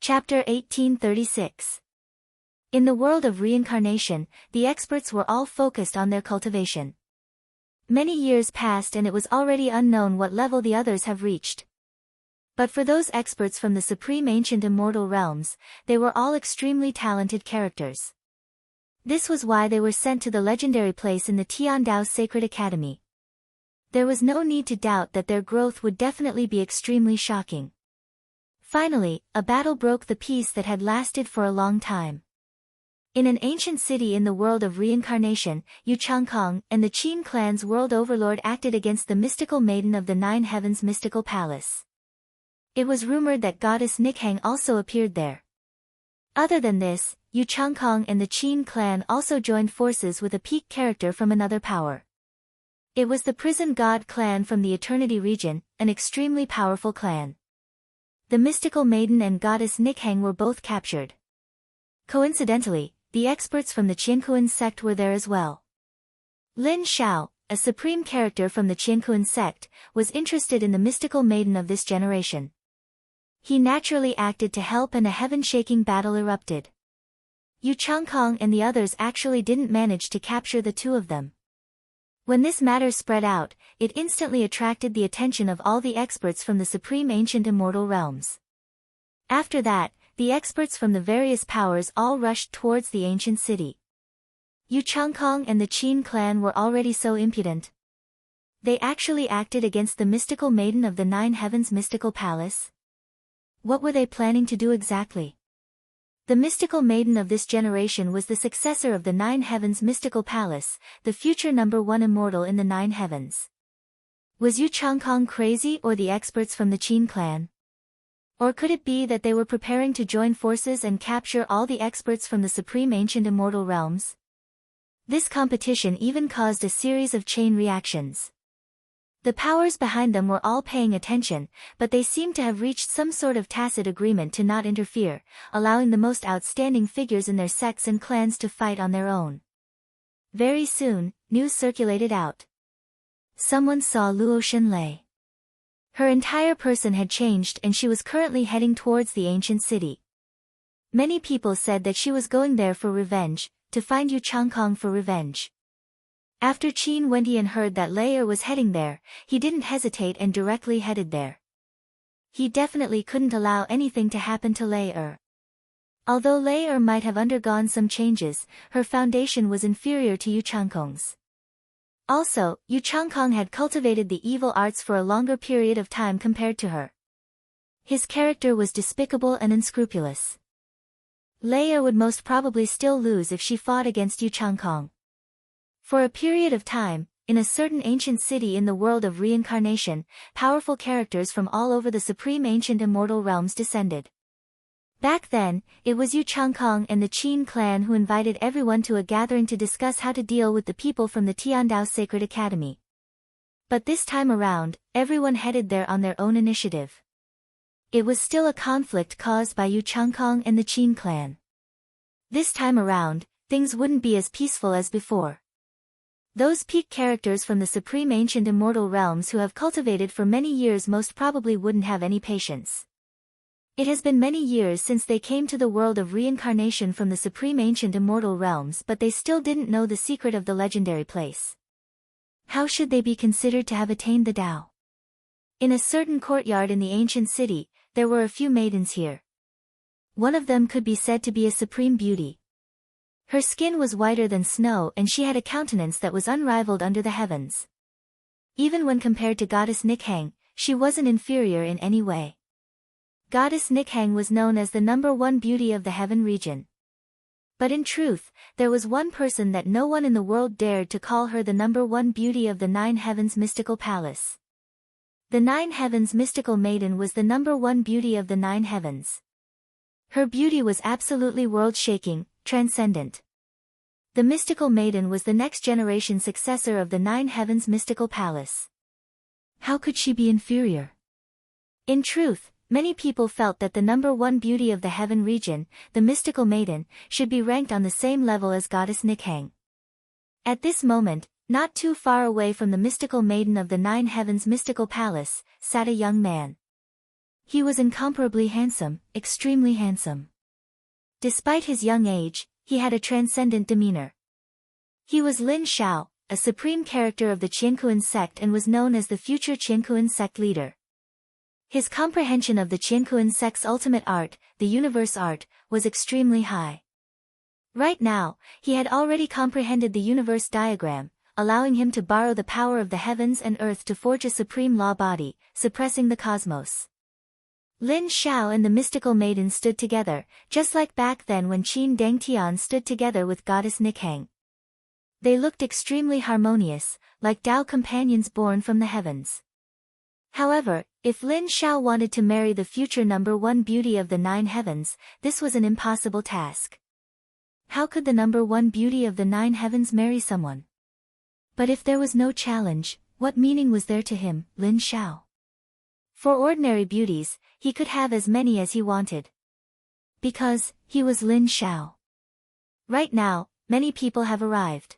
Chapter 1836. In the world of reincarnation, the experts were all focused on their cultivation. Many years passed and it was already unknown what level the others have reached. But for those experts from the supreme ancient immortal realms, they were all extremely talented characters. This was why they were sent to the legendary place in the Tiandao Sacred Academy. There was no need to doubt that their growth would definitely be extremely shocking. Finally, a battle broke the peace that had lasted for a long time. In an ancient city in the world of reincarnation, Yu Changkong and the Qin clan's world overlord acted against the mystical maiden of the Nine Heavens mystical palace. It was rumored that goddess Nikhang also appeared there. Other than this, Yu Changkong and the Qin clan also joined forces with a peak character from another power. It was the prison god clan from the Eternity region, an extremely powerful clan. The mystical maiden and goddess Nikhang were both captured. Coincidentally, the experts from the Qiankuan sect were there as well. Lin Xiao, a supreme character from the Qiankuan sect, was interested in the mystical maiden of this generation. He naturally acted to help and a heaven-shaking battle erupted. Yu Changkong and the others actually didn't manage to capture the two of them. When this matter spread out, it instantly attracted the attention of all the experts from the supreme ancient immortal realms. After that, the experts from the various powers all rushed towards the ancient city. Yu Changkong and the Qin clan were already so impudent. They actually acted against the mystical maiden of the Nine Heavens mystical palace. What were they planning to do exactly? The mystical maiden of this generation was the successor of the Nine Heavens mystical palace, the future #1 immortal in the Nine Heavens. Was Yu Changkong crazy or the experts from the Qin clan? Or could it be that they were preparing to join forces and capture all the experts from the supreme ancient immortal realms? This competition even caused a series of chain reactions. The powers behind them were all paying attention, but they seemed to have reached some sort of tacit agreement to not interfere, allowing the most outstanding figures in their sects and clans to fight on their own. Very soon, news circulated out. Someone saw Luo Shenlei. Her entire person had changed and she was currently heading towards the ancient city. Many people said that she was going there for revenge, to find Yu Changkong for revenge. After Qin Wendian heard that Lei was heading there, he didn't hesitate and directly headed there. He definitely couldn't allow anything to happen to Lei. Although Lei might have undergone some changes, her foundation was inferior to Yu Changkong's. Also, Yu Changkong had cultivated the evil arts for a longer period of time compared to her. His character was despicable and unscrupulous. Lei would most probably still lose if she fought against Yu Changkong. For a period of time, in a certain ancient city in the world of reincarnation, powerful characters from all over the supreme ancient immortal realms descended. Back then, it was Yu Changkong and the Qin clan who invited everyone to a gathering to discuss how to deal with the people from the Tiandao Sacred Academy. But this time around, everyone headed there on their own initiative. It was still a conflict caused by Yu Changkong and the Qin clan. This time around, things wouldn't be as peaceful as before. Those peak characters from the supreme ancient immortal realms who have cultivated for many years most probably wouldn't have any patience. It has been many years since they came to the world of reincarnation from the supreme ancient immortal realms, but they still didn't know the secret of the legendary place. How should they be considered to have attained the Tao? In a certain courtyard in the ancient city, there were a few maidens here. One of them could be said to be a supreme beauty. Her skin was whiter than snow and she had a countenance that was unrivaled under the heavens. Even when compared to goddess Nikhang, she wasn't inferior in any way. Goddess Nikhang was known as the #1 beauty of the heaven region. But in truth, there was one person that no one in the world dared to call her the #1 beauty of the Nine Heavens mystical palace. The Nine Heavens mystical maiden was the #1 beauty of the Nine Heavens. Her beauty was absolutely world-shaking, transcendent. The mystical maiden was the next generation successor of the Nine Heavens mystical palace. How could she be inferior? In truth, many people felt that the #1 beauty of the heaven region, the mystical maiden, should be ranked on the same level as goddess Nikhang. At this moment, not too far away from the mystical maiden of the Nine Heavens mystical palace, sat a young man. He was incomparably handsome, extremely handsome. Despite his young age, he had a transcendent demeanor. He was Lin Xiao, a supreme character of the Qiankuan sect and was known as the future Qiankuan sect leader. His comprehension of the Qiankuan sect's ultimate art, the universe art, was extremely high. Right now, he had already comprehended the universe diagram, allowing him to borrow the power of the heavens and earth to forge a supreme law body, suppressing the cosmos. Lin Xiao and the mystical maiden stood together, just like back then when Qin Dangtian stood together with goddess Nikhang. They looked extremely harmonious, like Tao companions born from the heavens. However, if Lin Xiao wanted to marry the future number one beauty of the 9 heavens, this was an impossible task. How could the number one beauty of the 9 heavens marry someone? But if there was no challenge, what meaning was there to him, Lin Xiao? For ordinary beauties, he could have as many as he wanted. Because, he was Lin Xiao. Right now, many people have arrived.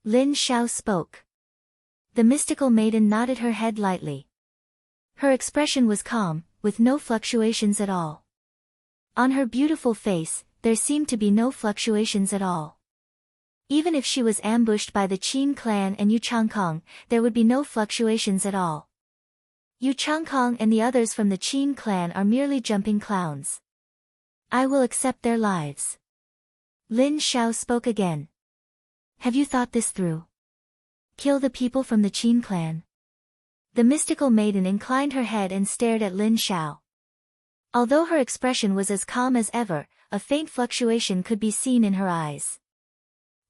Lin Xiao spoke. The mystical maiden nodded her head lightly. Her expression was calm, with no fluctuations at all. On her beautiful face, there seemed to be no fluctuations at all. Even if she was ambushed by the Qin clan and Yu Changkong, there would be no fluctuations at all. Yu Changkong and the others from the Qin clan are merely jumping clowns. I will accept their lives. Lin Xiao spoke again. Have you thought this through? Kill the people from the Qin clan? The mystical maiden inclined her head and stared at Lin Xiao. Although her expression was as calm as ever, a faint fluctuation could be seen in her eyes.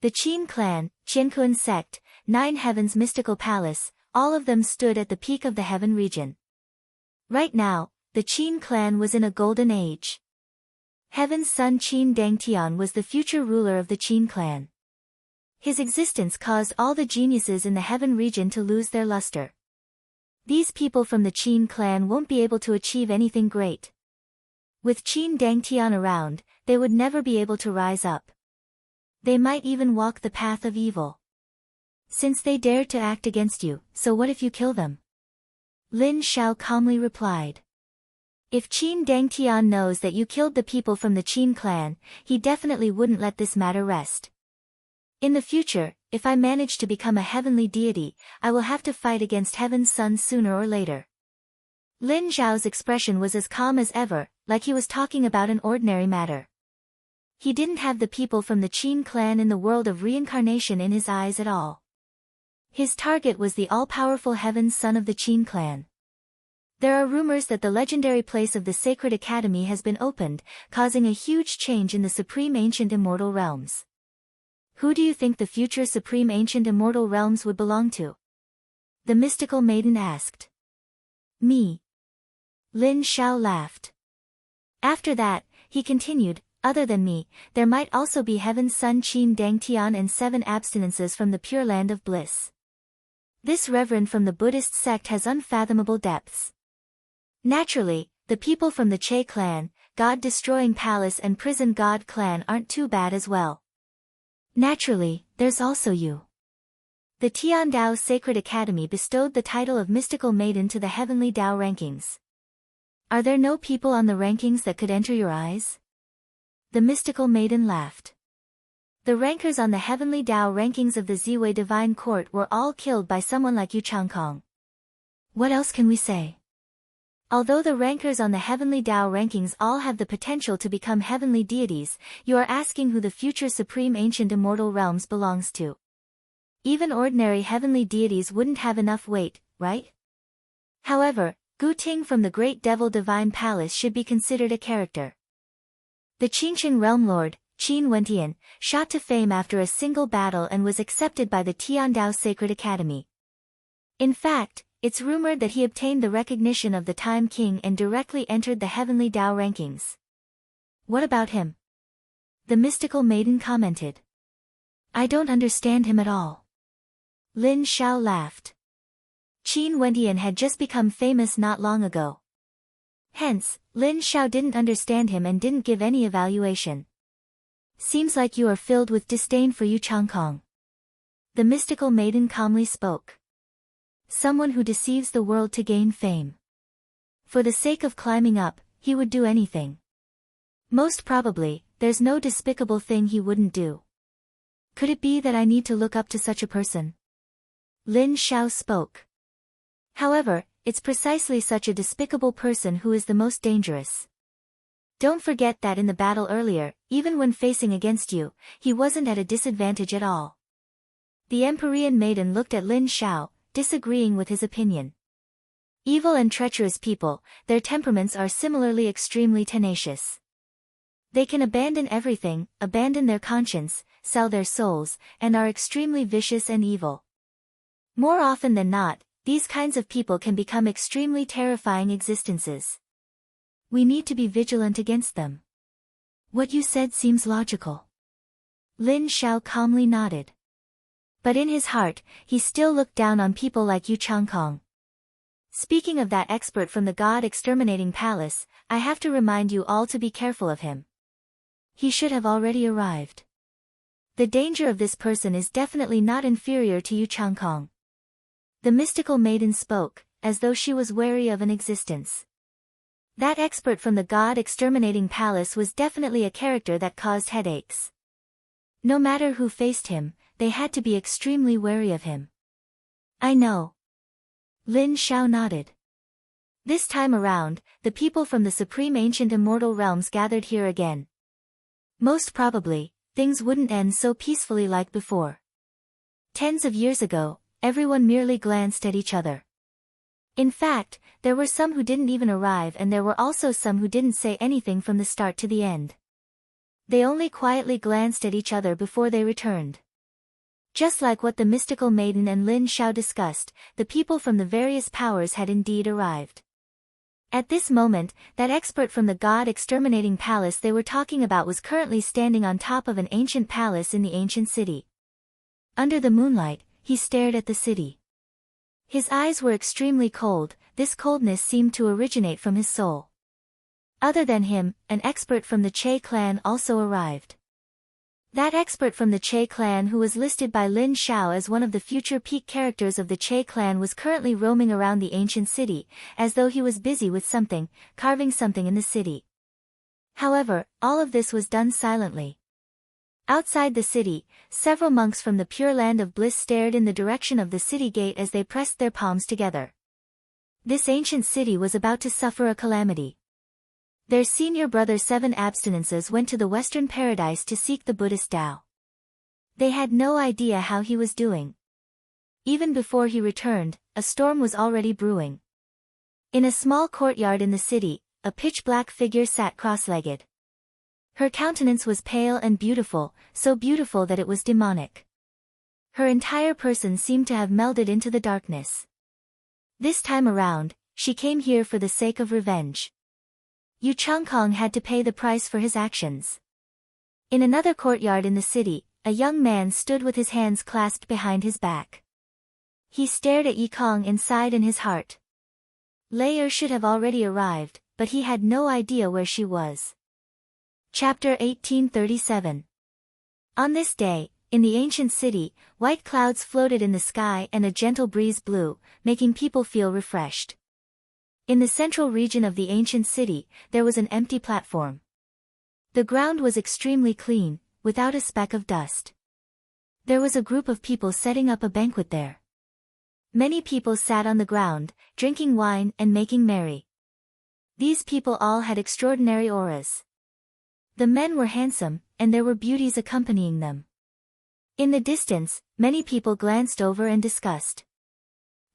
The Qin clan, Qiankuan sect, 9 heavens mystical palace, all of them stood at the peak of the heaven region. Right now, the Qin clan was in a golden age. Heaven's son Qin Dangtian was the future ruler of the Qin clan. His existence caused all the geniuses in the heaven region to lose their luster. These people from the Qin clan won't be able to achieve anything great. With Qin Dangtian around, they would never be able to rise up. They might even walk the path of evil. Since they dared to act against you, so what if you kill them? Lin Xiao calmly replied. If Qin Dangtian knows that you killed the people from the Qin clan, he definitely wouldn't let this matter rest. In the future, if I manage to become a heavenly deity, I will have to fight against Heaven's Son sooner or later. Lin Xiao's expression was as calm as ever, like he was talking about an ordinary matter. He didn't have the people from the Qin clan in the world of reincarnation in his eyes at all. His target was the all-powerful Heaven's Son of the Qin clan. There are rumors that the legendary place of the Sacred Academy has been opened, causing a huge change in the Supreme Ancient Immortal Realms. Who do you think the future Supreme Ancient Immortal Realms would belong to? The mystical maiden asked. Me. Lin Xiao laughed. After that, he continued, other than me, there might also be Heaven's Son Qin Dangtian and 7 abstinences from the Pure Land of Bliss. This reverend from the Buddhist sect has unfathomable depths. Naturally, the people from the Che clan, God-destroying palace and prison god clan aren't too bad as well. Naturally, there's also you. The Tian Dao Sacred Academy bestowed the title of Mystical Maiden to the Heavenly Dao rankings. Are there no people on the rankings that could enter your eyes? The mystical maiden laughed. The rankers on the Heavenly Dao rankings of the Ziwei Divine Court were all killed by someone like Yu Changkong. What else can we say? Although the rankers on the Heavenly Dao rankings all have the potential to become heavenly deities, you are asking who the future Supreme Ancient Immortal Realms belongs to. Even ordinary heavenly deities wouldn't have enough weight, right? However, Gu Ting from the Great Devil Divine Palace should be considered a character. The Qingqing Realm Lord, Qin Wentian, shot to fame after a single battle and was accepted by the Tiandao Sacred Academy. In fact, it's rumored that he obtained the recognition of the Time King and directly entered the Heavenly Dao rankings. What about him? The mystical maiden commented. I don't understand him at all. Lin Xiao laughed. Qin Wentian had just become famous not long ago. Hence, Lin Xiao didn't understand him and didn't give any evaluation. Seems like you are filled with disdain for Yu Changkong. The mystical maiden calmly spoke. Someone who deceives the world to gain fame. For the sake of climbing up, he would do anything. Most probably, there's no despicable thing he wouldn't do. Could it be that I need to look up to such a person? Lin Xiao spoke. However, it's precisely such a despicable person who is the most dangerous. Don't forget that in the battle earlier, even when facing against you, he wasn't at a disadvantage at all. The Empyrean maiden looked at Lin Xiao, disagreeing with his opinion. Evil and treacherous people, their temperaments are similarly extremely tenacious. They can abandon everything, abandon their conscience, sell their souls, and are extremely vicious and evil. More often than not, these kinds of people can become extremely terrifying existences. We need to be vigilant against them. What you said seems logical. Lin Xiao calmly nodded. But in his heart, he still looked down on people like Yu Changkong. Speaking of that expert from the God-exterminating palace, I have to remind you all to be careful of him. He should have already arrived. The danger of this person is definitely not inferior to Yu Changkong. The mystical maiden spoke, as though she was wary of an existence. That expert from the God-exterminating palace was definitely a character that caused headaches. No matter who faced him, they had to be extremely wary of him. I know. Lin Xiao nodded. This time around, the people from the supreme ancient immortal realms gathered here again. Most probably, things wouldn't end so peacefully like before. Tens of years ago, everyone merely glanced at each other. In fact, there were some who didn't even arrive, and there were also some who didn't say anything from the start to the end. They only quietly glanced at each other before they returned. Just like what the mystical maiden and Lin Xiao discussed, the people from the various powers had indeed arrived. At this moment, that expert from the God-exterminating palace they were talking about was currently standing on top of an ancient palace in the ancient city. Under the moonlight, he stared at the city. His eyes were extremely cold, this coldness seemed to originate from his soul. Other than him, an expert from the Che clan also arrived. That expert from the Che clan who was listed by Lin Xiao as one of the future peak characters of the Che clan was currently roaming around the ancient city, as though he was busy with something, carving something in the city. However, all of this was done silently. Outside the city, several monks from the Pure Land of Bliss stared in the direction of the city gate as they pressed their palms together. This ancient city was about to suffer a calamity. Their senior brother 7 abstinences went to the Western Paradise to seek the Buddhist Tao. They had no idea how he was doing. Even before he returned, a storm was already brewing. In a small courtyard in the city, a pitch-black figure sat cross-legged. Her countenance was pale and beautiful, so beautiful that it was demonic. Her entire person seemed to have melded into the darkness. This time around, she came here for the sake of revenge. Yu Changkong had to pay the price for his actions. In another courtyard in the city, a young man stood with his hands clasped behind his back. He stared at Yi Kong and sighed in his heart. Lei Er should have already arrived, but he had no idea where she was. Chapter 1837. On this day, in the ancient city, white clouds floated in the sky and a gentle breeze blew, making people feel refreshed. In the central region of the ancient city, there was an empty platform. The ground was extremely clean, without a speck of dust. There was a group of people setting up a banquet there. Many people sat on the ground, drinking wine and making merry. These people all had extraordinary auras. The men were handsome, and there were beauties accompanying them. In the distance, many people glanced over and discussed.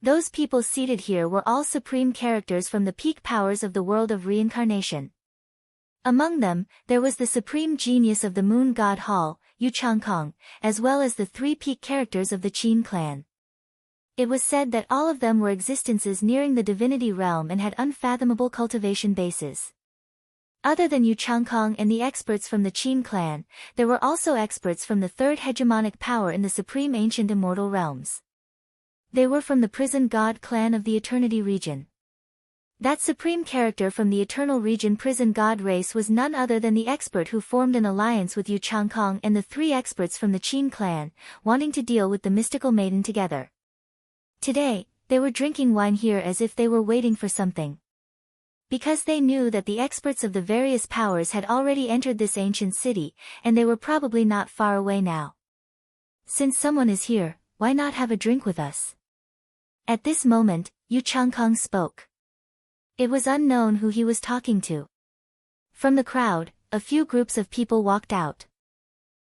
Those people seated here were all supreme characters from the peak powers of the world of reincarnation. Among them, there was the supreme genius of the Moon God Hall, Yu Changkong, as well as the 3 peak characters of the Qin clan. It was said that all of them were existences nearing the divinity realm and had unfathomable cultivation bases. Other than Yu Changkong and the experts from the Qin clan, there were also experts from the 3rd hegemonic power in the supreme ancient immortal realms. They were from the prison god clan of the Eternity region. That supreme character from the Eternal region prison god race was none other than the expert who formed an alliance with Yu Changkong and the 3 experts from the Qin clan, wanting to deal with the mystical maiden together. Today, they were drinking wine here as if they were waiting for something. because they knew that the experts of the various powers had already entered this ancient city, and they were probably not far away now. Since someone is here, why not have a drink with us? At this moment, Yu Changkong spoke. It was unknown who he was talking to. From the crowd, a few groups of people walked out.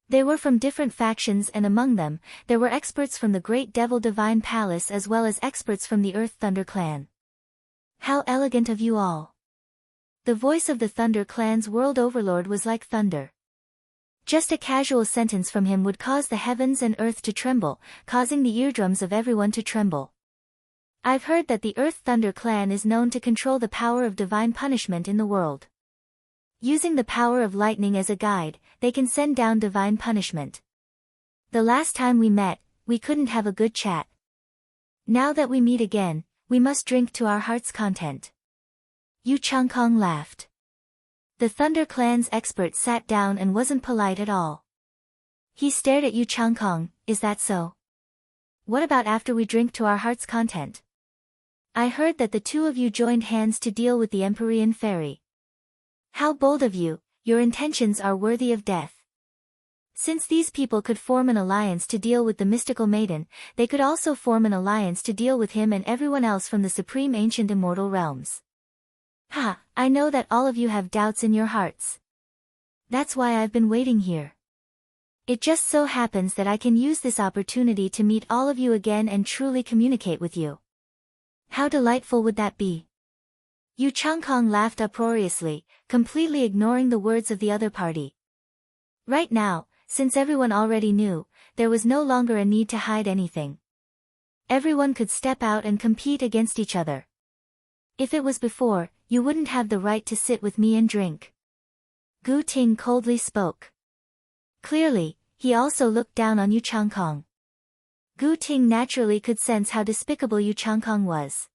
They were from different factions, and among them, there were experts from the Great Devil Divine Palace as well as experts from the Earth Thunder Clan. How elegant of you all! The voice of the Thunder Clan's world overlord was like thunder. Just a casual sentence from him would cause the heavens and earth to tremble, causing the eardrums of everyone to tremble. I've heard that the Earth Thunder Clan is known to control the power of divine punishment in the world. Using the power of lightning as a guide, they can send down divine punishment. The last time we met, we couldn't have a good chat. Now that we meet again, we must drink to our heart's content. Yu Changkong laughed. The Thunder Clan's expert sat down and wasn't polite at all. He stared at Yu Changkong. Is that so? What about after we drink to our heart's content? I heard that the two of you joined hands to deal with the Empyrean Fairy. How bold of you, your intentions are worthy of death. Since these people could form an alliance to deal with the mystical maiden, they could also form an alliance to deal with him and everyone else from the supreme ancient immortal realms. Ha, I know that all of you have doubts in your hearts. That's why I've been waiting here. It just so happens that I can use this opportunity to meet all of you again and truly communicate with you. How delightful would that be? Yu Changkong laughed uproariously, completely ignoring the words of the other party. Right now, since everyone already knew, there was no longer a need to hide anything. Everyone could step out and compete against each other. If it was before, you wouldn't have the right to sit with me and drink. Gu Ting coldly spoke. Clearly, he also looked down on Yu Changkong. Gu Ting naturally could sense how despicable Yu Changkong was.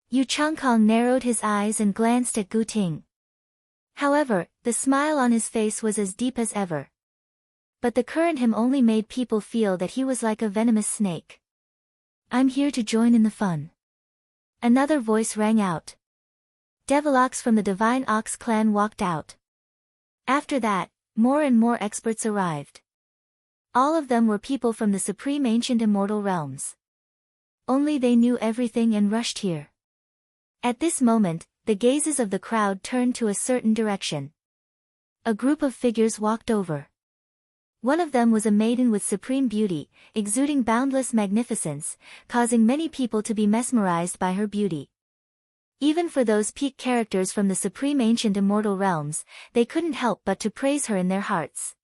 Yu Changkong narrowed his eyes and glanced at Gu Ting. However, the smile on his face was as deep as ever. But the current him only made people feel that he was like a venomous snake. I'm here to join in the fun. Another voice rang out. Devilox from the Divine Ox clan walked out. After that, more and more experts arrived. All of them were people from the supreme ancient immortal realms. Only they knew everything and rushed here. At this moment, the gazes of the crowd turned to a certain direction. A group of figures walked over. One of them was a maiden with supreme beauty, exuding boundless magnificence, causing many people to be mesmerized by her beauty. Even for those peak characters from the supreme ancient immortal realms, they couldn't help but to praise her in their hearts.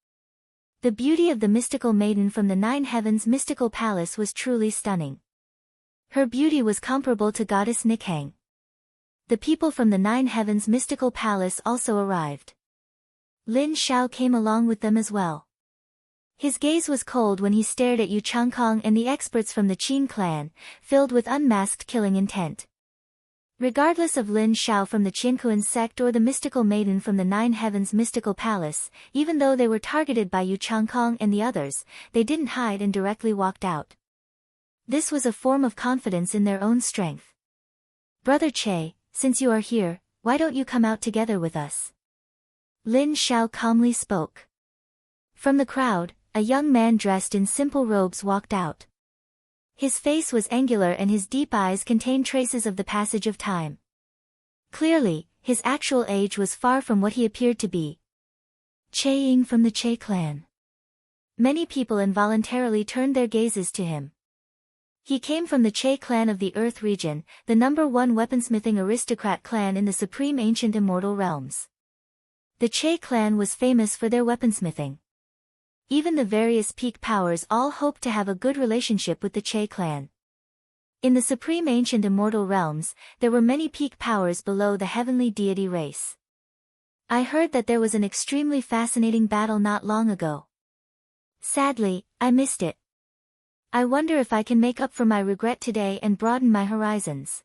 The beauty of the mystical maiden from the Nine Heavens mystical palace was truly stunning. Her beauty was comparable to goddess Nikhang. The people from the Nine Heavens mystical palace also arrived. Lin Shao came along with them as well. His gaze was cold when he stared at Yu Changkong and the experts from the Qin clan, filled with unmasked killing intent. Regardless of Lin Shao from the Qinkuan sect or the mystical maiden from the Nine Heavens mystical palace, even though they were targeted by Yu Changkong and the others, they didn't hide and directly walked out. This was a form of confidence in their own strength. Brother Che, since you are here, why don't you come out together with us? Lin Shao calmly spoke. From the crowd, a young man dressed in simple robes walked out. His face was angular and his deep eyes contained traces of the passage of time. Clearly, his actual age was far from what he appeared to be. Che Ying from the Che clan. Many people involuntarily turned their gazes to him. He came from the Che clan of the Earth region, the #1 weaponsmithing aristocrat clan in the supreme ancient immortal realms. The Che clan was famous for their weaponsmithing. Even the various peak powers all hoped to have a good relationship with the Che clan. In the supreme ancient immortal realms, there were many peak powers below the heavenly deity race. I heard that there was an extremely fascinating battle not long ago. Sadly, I missed it. I wonder if I can make up for my regret today and broaden my horizons.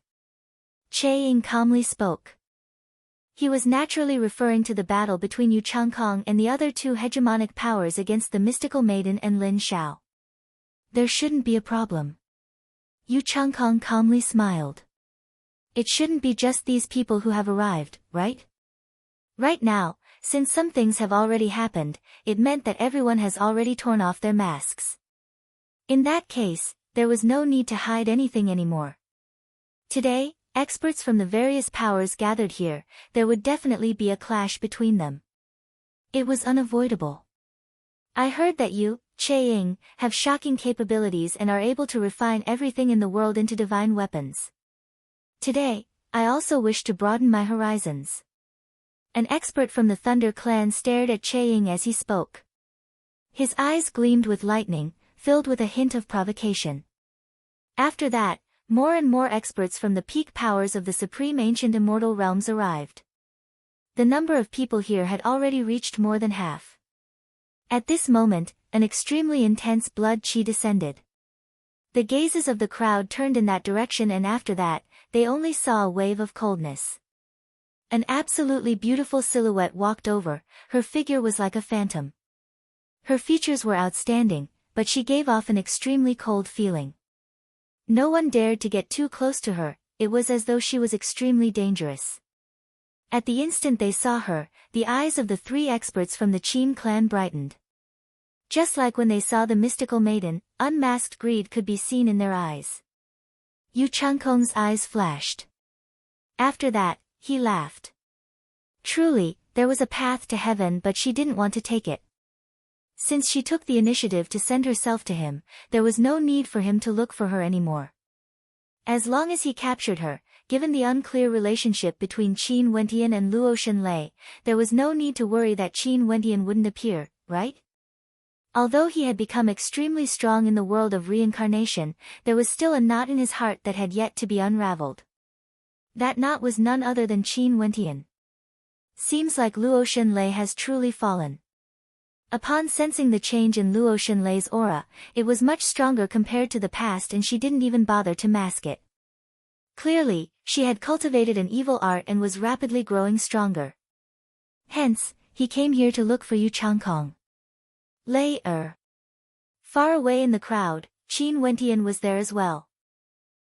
Che Ying calmly spoke. He was naturally referring to the battle between Yu Changkong and the other two hegemonic powers against the mystical maiden and Lin Shao. There shouldn't be a problem. Yu Changkong calmly smiled. It shouldn't be just these people who have arrived, right? Right now, since some things have already happened, it meant that everyone has already torn off their masks. In that case, there was no need to hide anything anymore. Today, experts from the various powers gathered here, there would definitely be a clash between them. It was unavoidable. I heard that you, Che-Ying, have shocking capabilities and are able to refine everything in the world into divine weapons. Today, I also wish to broaden my horizons. An expert from the Thunder clan stared at Che-Ying as he spoke. His eyes gleamed with lightning, filled with a hint of provocation. After that, more and more experts from the peak powers of the supreme ancient immortal realms arrived. The number of people here had already reached more than half. At this moment, an extremely intense blood chi descended. The gazes of the crowd turned in that direction, and after that, they only saw a wave of coldness. An absolutely beautiful silhouette walked over, her figure was like a phantom. Her features were outstanding, but she gave off an extremely cold feeling. No one dared to get too close to her, it was as though she was extremely dangerous. At the instant they saw her, the eyes of the three experts from the Qin clan brightened. Just like when they saw the mystical maiden, unmasked greed could be seen in their eyes. Yu Changkong's eyes flashed. After that, he laughed. Truly, there was a path to heaven, but she didn't want to take it. Since she took the initiative to send herself to him, there was no need for him to look for her anymore. As long as he captured her, given the unclear relationship between Qin Wentian and Luo Shenlei, there was no need to worry that Qin Wentian wouldn't appear, right? Although he had become extremely strong in the world of reincarnation, there was still a knot in his heart that had yet to be unraveled. That knot was none other than Qin Wentian. Seems like Luo Shenlei has truly fallen. Upon sensing the change in Luo Shenlei's aura, it was much stronger compared to the past, and she didn't even bother to mask it. Clearly, she had cultivated an evil art and was rapidly growing stronger. Hence, he came here to look for Yu Changkong. Far away in the crowd, Qin Wentian was there as well.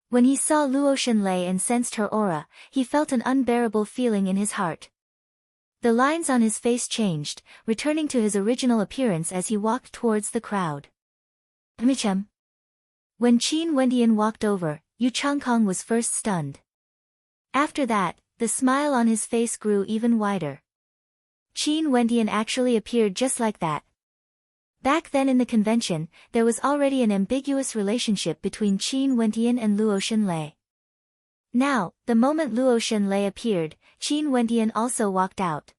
When he saw Luo Shenlei and sensed her aura, he felt an unbearable feeling in his heart. The lines on his face changed, returning to his original appearance as he walked towards the crowd. Michem. When Qin Wentian walked over, Yu Changkong was first stunned. After that, the smile on his face grew even wider. Qin Wentian actually appeared just like that. Back then in the convention, there was already an ambiguous relationship between Qin Wentian and Luo Shenlei. Now, the moment Luo Shenlei appeared, Qin Wentian also walked out.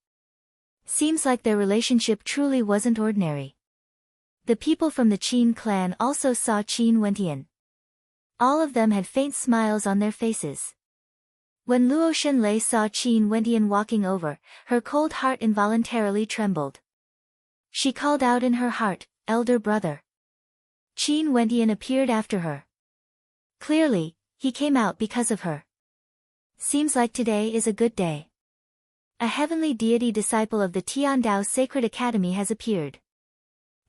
Seems like their relationship truly wasn't ordinary. The people from the Qin clan also saw Qin Wentian. All of them had faint smiles on their faces. When Luo Shenlei saw Qin Wentian walking over, her cold heart involuntarily trembled. She called out in her heart, "Elder brother." Qin Wentian appeared after her. Clearly, he came out because of her. Seems like today is a good day. A heavenly deity disciple of the Tiandao Sacred Academy has appeared.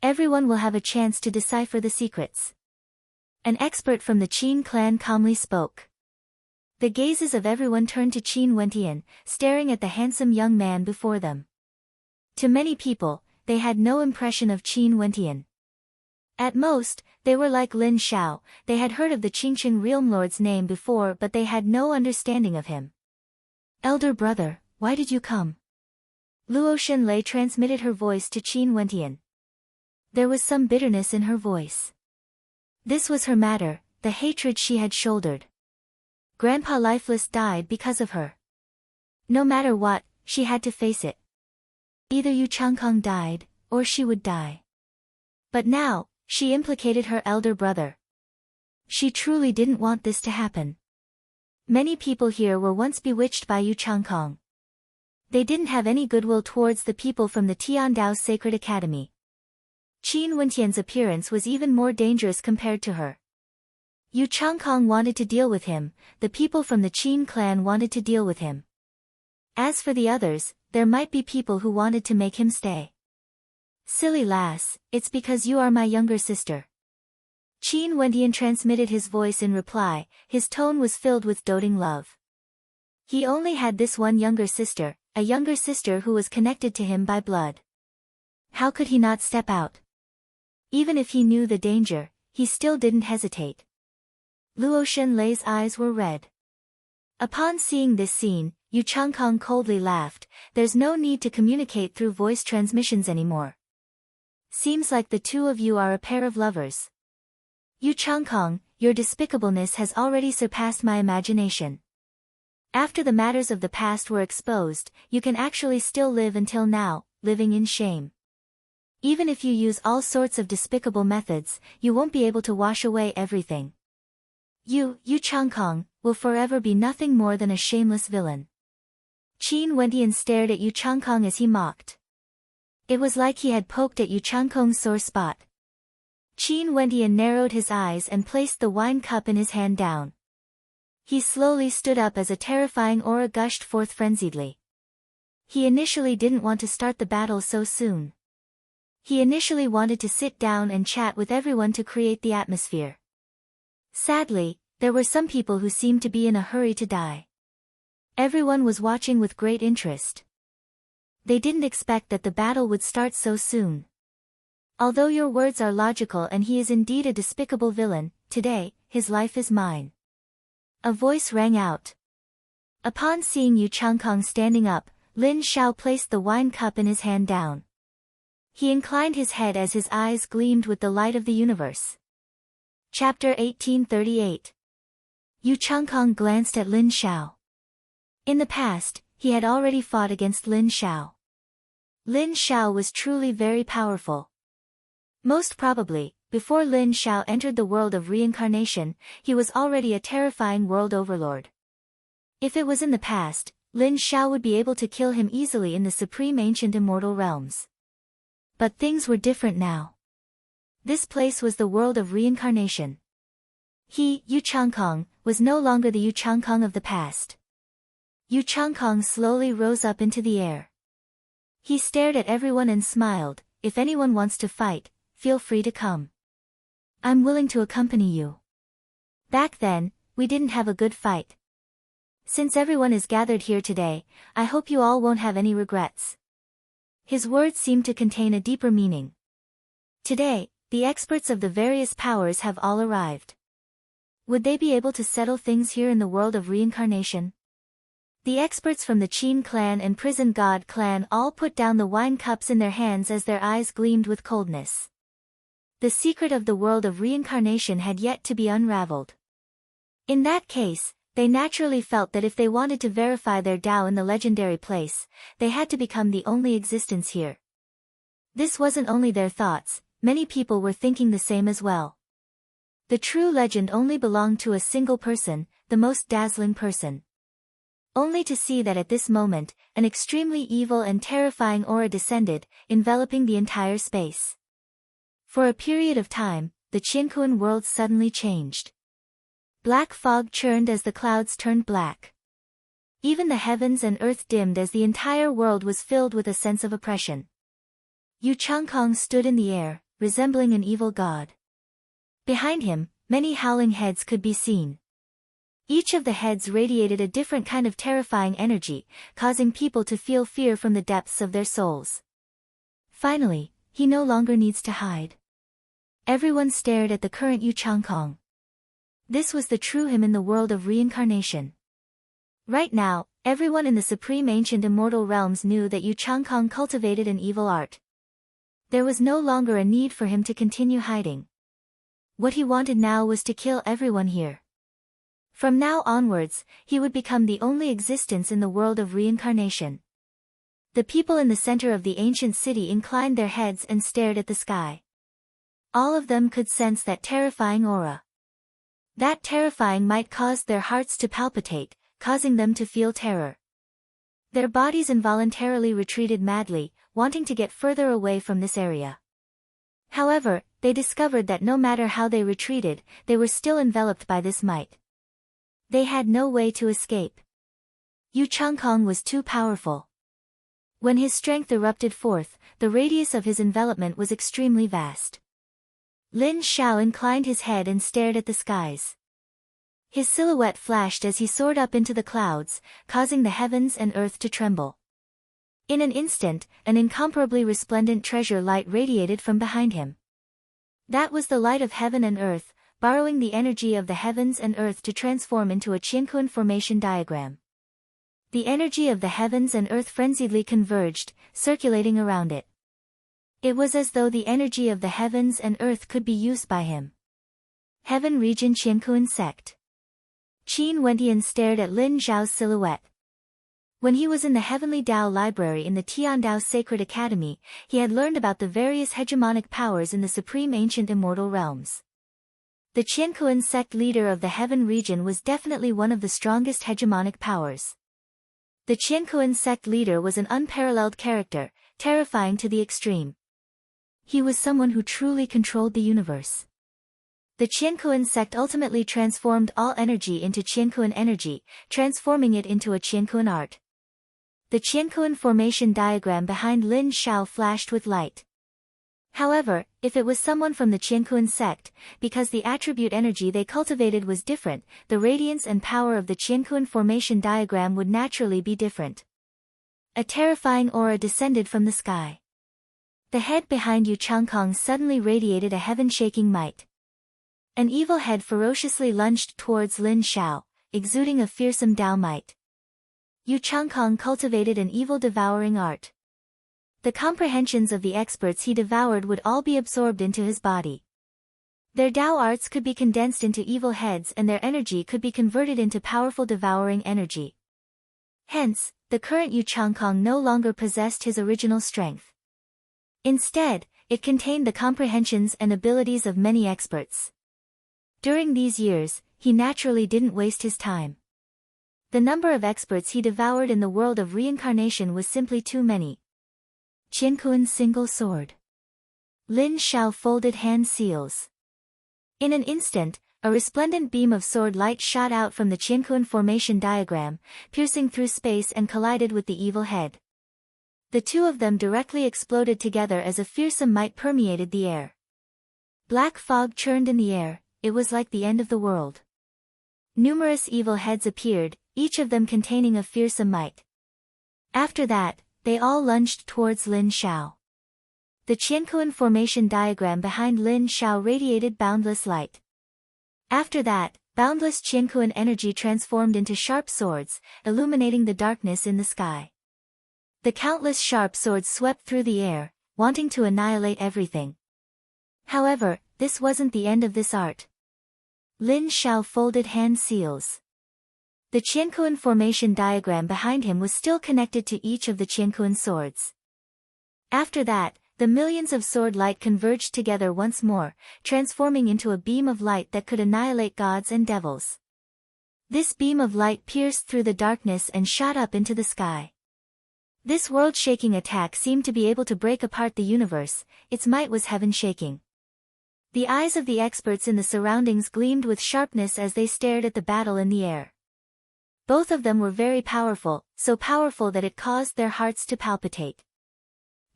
Everyone will have a chance to decipher the secrets. An expert from the Qin clan calmly spoke. The gazes of everyone turned to Qin Wentian, staring at the handsome young man before them. To many people, they had no impression of Qin Wentian. At most, they were like Lin Xiao, they had heard of the Qingqing Realm Lord's name before, but they had no understanding of him. "Elder brother, why did you come?" Luo Shenlei transmitted her voice to Qin Wentian. There was some bitterness in her voice. This was her matter, the hatred she had shouldered. Grandpa Lifeless died because of her. No matter what, she had to face it. Either Yu Changkong died, or she would die. But now, she implicated her elder brother. She truly didn't want this to happen. Many people here were once bewitched by Yu Changkong. They didn't have any goodwill towards the people from the Tiandao Sacred Academy. Qin Wentian's appearance was even more dangerous compared to her. Yu Changkong wanted to deal with him, the people from the Qin clan wanted to deal with him. As for the others, there might be people who wanted to make him stay. "Silly lass, it's because you are my younger sister." Qin Wentian transmitted his voice in reply, his tone was filled with doting love. He only had this one younger sister, a younger sister who was connected to him by blood. How could he not step out? Even if he knew the danger, he still didn't hesitate. Luo Shenlei's eyes were red. Upon seeing this scene, Yu Changkong coldly laughed. There's no need to communicate through voice transmissions anymore. Seems like the two of you are a pair of lovers. Yu Changkong, your despicableness has already surpassed my imagination. After the matters of the past were exposed, you can actually still live until now, living in shame. Even if you use all sorts of despicable methods, you won't be able to wash away everything. You, Yu Changkong, will forever be nothing more than a shameless villain. Qin Wentian stared at Yu Changkong as he mocked. It was like he had poked at Yu Changkong's sore spot. Qin Wentian narrowed his eyes and placed the wine cup in his hand down. He slowly stood up as a terrifying aura gushed forth frenziedly. He initially didn't want to start the battle so soon. He initially wanted to sit down and chat with everyone to create the atmosphere. Sadly, there were some people who seemed to be in a hurry to die. Everyone was watching with great interest. They didn't expect that the battle would start so soon. Although your words are logical and he is indeed a despicable villain, today, his life is mine. A voice rang out. Upon seeing Yu Changkong standing up, Lin Xiao placed the wine cup in his hand down. He inclined his head as his eyes gleamed with the light of the universe. Chapter 1838. Yu Changkong glanced at Lin Xiao. In the past, he had already fought against Lin Xiao. Lin Xiao was truly very powerful. Most probably, before Lin Xiao entered the world of reincarnation, he was already a terrifying world overlord. If it was in the past, Lin Xiao would be able to kill him easily in the supreme ancient immortal realms. But things were different now. This place was the world of reincarnation. He, Yu Changkong, was no longer the Yu Changkong of the past. Yu Changkong slowly rose up into the air. He stared at everyone and smiled. If anyone wants to fight, feel free to come. I'm willing to accompany you. Back then, we didn't have a good fight. Since everyone is gathered here today, I hope you all won't have any regrets. His words seemed to contain a deeper meaning. Today, the experts of the various powers have all arrived. Would they be able to settle things here in the world of reincarnation? The experts from the Qin clan and Prison God clan all put down the wine cups in their hands as their eyes gleamed with coldness. The secret of the world of reincarnation had yet to be unraveled. In that case, they naturally felt that if they wanted to verify their Tao in the legendary place, they had to become the only existence here. This wasn't only their thoughts, many people were thinking the same as well. The true legend only belonged to a single person, the most dazzling person. Only to see that at this moment, an extremely evil and terrifying aura descended, enveloping the entire space. For a period of time, the Qinkuan world suddenly changed. Black fog churned as the clouds turned black. Even the heavens and earth dimmed as the entire world was filled with a sense of oppression. Yu Changkong stood in the air, resembling an evil god. Behind him, many howling heads could be seen. Each of the heads radiated a different kind of terrifying energy, causing people to feel fear from the depths of their souls. Finally, he no longer needs to hide. Everyone stared at the current Yu Changkong. This was the true him in the world of reincarnation. Right now, everyone in the supreme ancient immortal realms knew that Yu Changkong cultivated an evil art. There was no longer a need for him to continue hiding. What he wanted now was to kill everyone here. From now onwards, he would become the only existence in the world of reincarnation. The people in the center of the ancient city inclined their heads and stared at the sky. All of them could sense that terrifying aura. That terrifying might cause their hearts to palpitate, causing them to feel terror. Their bodies involuntarily retreated madly, wanting to get further away from this area. However, they discovered that no matter how they retreated, they were still enveloped by this might. They had no way to escape. Yu Changkong was too powerful. When his strength erupted forth, the radius of his envelopment was extremely vast. Lin Xiao inclined his head and stared at the skies. His silhouette flashed as he soared up into the clouds, causing the heavens and earth to tremble. In an instant, an incomparably resplendent treasure light radiated from behind him. That was the light of heaven and earth, borrowing the energy of the heavens and earth to transform into a Qianquan formation diagram. The energy of the heavens and earth frenziedly converged, circulating around it. It was as though the energy of the heavens and earth could be used by him. Heaven Region Qianquan Sect. Qin Wentian stared at Lin Zhao's silhouette. When he was in the Heavenly Tao Library in the Tiandao Sacred Academy, he had learned about the various hegemonic powers in the supreme ancient immortal realms. The Qianquan sect leader of the Heaven region was definitely one of the strongest hegemonic powers. The Qianquan sect leader was an unparalleled character, terrifying to the extreme. He was someone who truly controlled the universe. The Qianquan sect ultimately transformed all energy into Qianquan energy, transforming it into a Qianquan art. The Qianquan formation diagram behind Lin Zhao flashed with light. However, if it was someone from the Qianquan sect, because the attribute energy they cultivated was different, the radiance and power of the Qianquan formation diagram would naturally be different. A terrifying aura descended from the sky. The head behind Yu Changkong suddenly radiated a heaven-shaking might. An evil head ferociously lunged towards Lin Zhao, exuding a fearsome Tao might. Yu Changkong cultivated an evil-devouring art. The comprehensions of the experts he devoured would all be absorbed into his body. Their Tao arts could be condensed into evil heads and their energy could be converted into powerful devouring energy. Hence, the current Yu Changkong no longer possessed his original strength. Instead, it contained the comprehensions and abilities of many experts. During these years, he naturally didn't waste his time. The number of experts he devoured in the world of reincarnation was simply too many. Qianquan single sword. Lin Zhao folded hand seals. In an instant, a resplendent beam of sword light shot out from the Qianquan formation diagram, piercing through space and collided with the evil head. The two of them directly exploded together as a fearsome might permeated the air. Black fog churned in the air, it was like the end of the world. Numerous evil heads appeared, each of them containing a fearsome might. After that, they all lunged towards Lin Zhao. The Qianquan formation diagram behind Lin Zhao radiated boundless light. After that, boundless Qianquan energy transformed into sharp swords, illuminating the darkness in the sky. The countless sharp swords swept through the air, wanting to annihilate everything. However, this wasn't the end of this art. Lin Zhao folded hand seals. The Qianquan formation diagram behind him was still connected to each of the Qianquan swords. After that, the millions of sword light converged together once more, transforming into a beam of light that could annihilate gods and devils. This beam of light pierced through the darkness and shot up into the sky. This world-shaking attack seemed to be able to break apart the universe, its might was heaven-shaking. The eyes of the experts in the surroundings gleamed with sharpness as they stared at the battle in the air. Both of them were very powerful, so powerful that it caused their hearts to palpitate.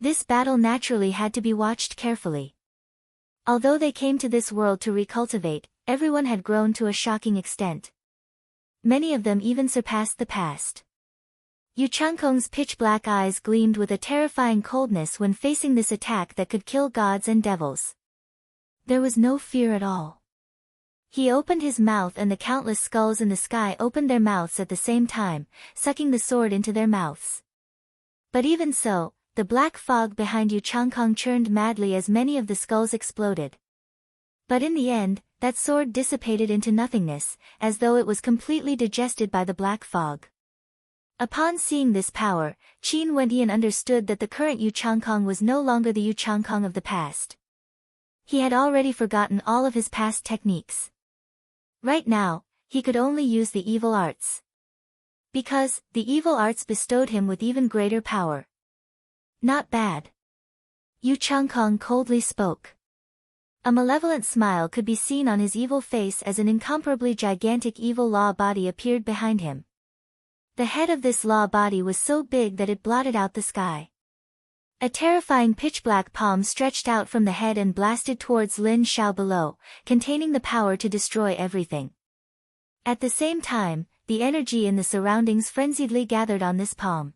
This battle naturally had to be watched carefully. Although they came to this world to recultivate, everyone had grown to a shocking extent. Many of them even surpassed the past. Yu Changkong's pitch-black eyes gleamed with a terrifying coldness when facing this attack that could kill gods and devils. There was no fear at all. He opened his mouth and the countless skulls in the sky opened their mouths at the same time, sucking the sword into their mouths. But even so, the black fog behind Yu Changkong churned madly as many of the skulls exploded. But in the end, that sword dissipated into nothingness, as though it was completely digested by the black fog. Upon seeing this power, Qin Wentian understood that the current Yu Changkong was no longer the Yu Changkong of the past. He had already forgotten all of his past techniques. Right now, he could only use the evil arts. Because, the evil arts bestowed him with even greater power. Not bad. Yu Changkong coldly spoke. A malevolent smile could be seen on his evil face as an incomparably gigantic evil law body appeared behind him. The head of this law body was so big that it blotted out the sky. A terrifying pitch-black palm stretched out from the head and blasted towards Lin Zhao below, containing the power to destroy everything. At the same time, the energy in the surroundings frenziedly gathered on this palm.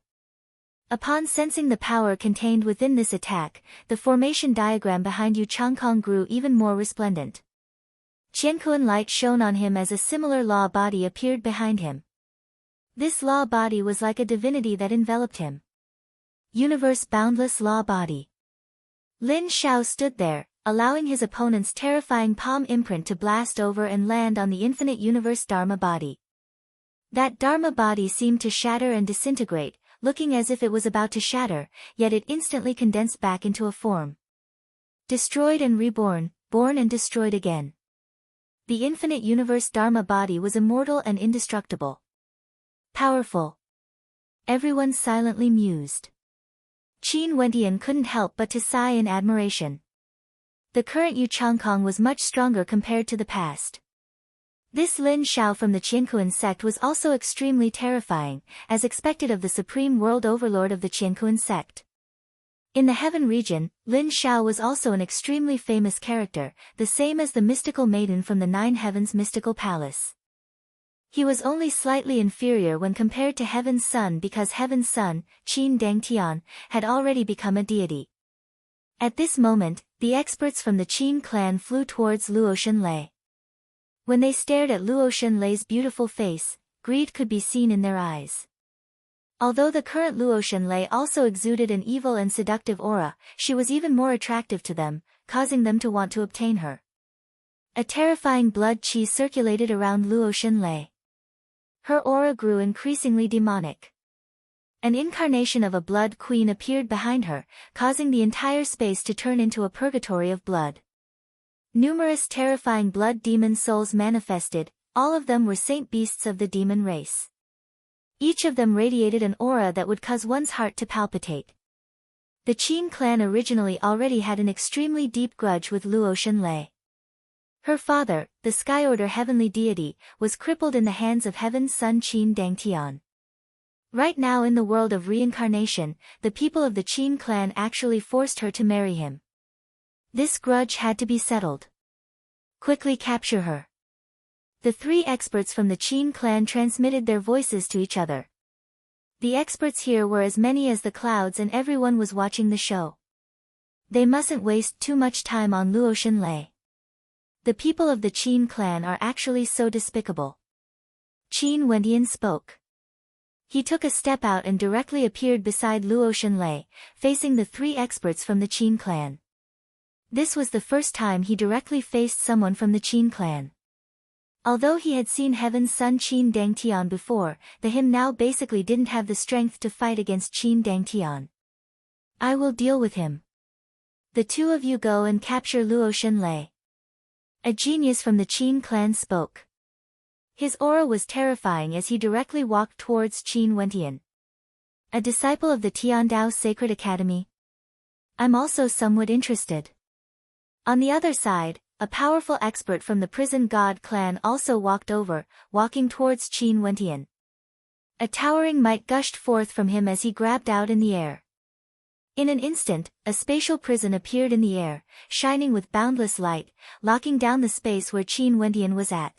Upon sensing the power contained within this attack, the formation diagram behind Yu Changkong grew even more resplendent. Qiankuan light shone on him as a similar law body appeared behind him. This law body was like a divinity that enveloped him. Universe boundless law body. Lin Xiao stood there, allowing his opponent's terrifying palm imprint to blast over and land on the infinite universe Dharma body. That Dharma body seemed to shatter and disintegrate, looking as if it was about to shatter, yet it instantly condensed back into a form. Destroyed and reborn, born and destroyed again. The infinite universe Dharma body was immortal and indestructible. Powerful. Everyone silently mused. Qin Wentian couldn't help but to sigh in admiration. The current Yu Changkong was much stronger compared to the past. This Lin Xiao from the Qiankuan sect was also extremely terrifying, as expected of the supreme world overlord of the Qiankuan sect. In the heaven region, Lin Xiao was also an extremely famous character, the same as the mystical maiden from the Nine Heavens mystical palace. He was only slightly inferior when compared to Heaven's Son because Heaven's Son, Qin Dangtian, had already become a deity. At this moment, the experts from the Qin clan flew towards Luo Shenlei. When they stared at Luo Shenlei's beautiful face, greed could be seen in their eyes. Although the current Luo Shenlei also exuded an evil and seductive aura, she was even more attractive to them, causing them to want to obtain her. A terrifying blood qi circulated around Luo Shenlei. Her aura grew increasingly demonic. An incarnation of a blood queen appeared behind her, causing the entire space to turn into a purgatory of blood. Numerous terrifying blood demon souls manifested, all of them were saint beasts of the demon race. Each of them radiated an aura that would cause one's heart to palpitate. The Qin clan originally already had an extremely deep grudge with Luo Shenlei. Her father, the Sky Order heavenly deity, was crippled in the hands of Heaven's Son Qin Dangtian. Right now in the world of reincarnation, the people of the Qin clan actually forced her to marry him. This grudge had to be settled. Quickly capture her. The three experts from the Qin clan transmitted their voices to each other. The experts here were as many as the clouds and everyone was watching the show. They mustn't waste too much time on Luo Shenlei. The people of the Qin clan are actually so despicable. Qin Wentian spoke. He took a step out and directly appeared beside Luo Shenlei, facing the three experts from the Qin clan. This was the first time he directly faced someone from the Qin clan. Although he had seen Heaven's Son Qin Dangtian before, the him now basically didn't have the strength to fight against Qin Dangtian. I will deal with him. The two of you go and capture Luo Shenlei. A genius from the Qin clan spoke. His aura was terrifying as he directly walked towards Qin Wentian. A disciple of the Tiandao Sacred Academy? I'm also somewhat interested. On the other side, a powerful expert from the Prison God clan also walked over, walking towards Qin Wentian. A towering might gushed forth from him as he grabbed out in the air. In an instant, a spatial prison appeared in the air, shining with boundless light, locking down the space where Qin Wentian was at.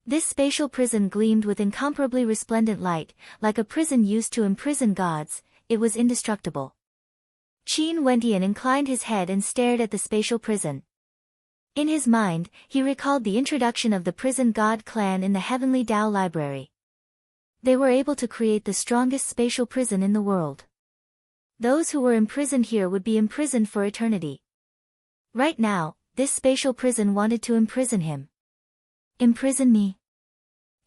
This spatial prison gleamed with incomparably resplendent light, like a prison used to imprison gods. It was indestructible. Qin Wentian inclined his head and stared at the spatial prison. In his mind, he recalled the introduction of the Prison God clan in the Heavenly Tao Library. They were able to create the strongest spatial prison in the world. Those who were imprisoned here would be imprisoned for eternity. Right now, this spatial prison wanted to imprison him. Imprison me?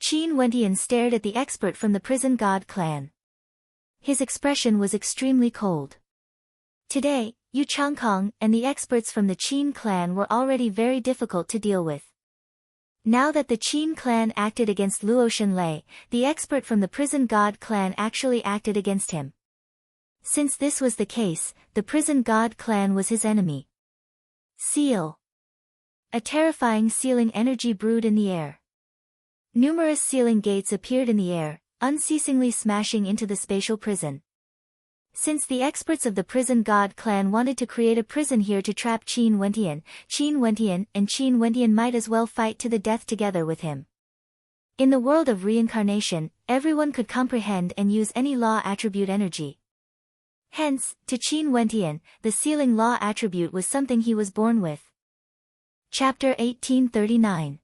Qin Wentian stared at the expert from the Prison God clan. His expression was extremely cold. Today, Yu Changkong and the experts from the Qin clan were already very difficult to deal with. Now that the Qin clan acted against Luo Shenlei, the expert from the Prison God clan actually acted against him. Since this was the case, the Prison God clan was his enemy. Seal. A terrifying sealing energy brewed in the air. Numerous sealing gates appeared in the air, unceasingly smashing into the spatial prison. Since the experts of the Prison God clan wanted to create a prison here to trap Qin Wentian and Qin Wentian might as well fight to the death together with him. In the world of reincarnation, everyone could comprehend and use any law attribute energy. Hence, to Qin Wentian, the sealing law attribute was something he was born with. Chapter 1839.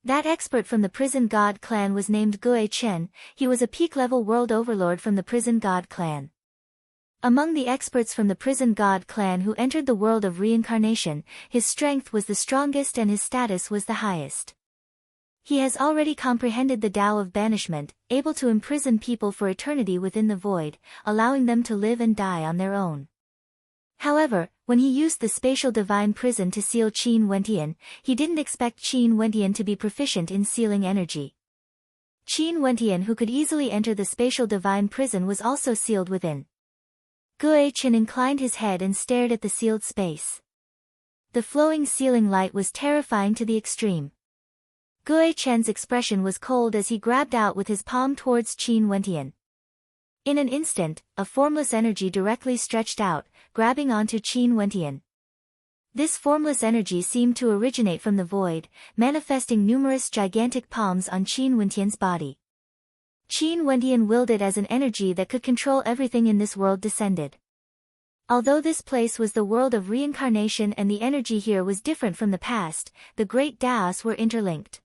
That expert from the Prison God clan was named Gue Chen. He was a peak-level world overlord from the Prison God clan. Among the experts from the Prison God clan who entered the world of reincarnation, his strength was the strongest and his status was the highest. He has already comprehended the Tao of banishment, able to imprison people for eternity within the void, allowing them to live and die on their own. However, when he used the spatial divine prison to seal Qin Wentian, he didn't expect Qin Wentian to be proficient in sealing energy. Qin Wentian, who could easily enter the spatial divine prison, was also sealed within. Gue Chen inclined his head and stared at the sealed space. The flowing sealing light was terrifying to the extreme. Gue Chen's expression was cold as he grabbed out with his palm towards Qin Wentian. In an instant, a formless energy directly stretched out, grabbing onto Qin Wentian. This formless energy seemed to originate from the void, manifesting numerous gigantic palms on Qin Wentian's body. Qin Wentian willed it as an energy that could control everything in this world descended. Although this place was the world of reincarnation and the energy here was different from the past, the great Taos were interlinked.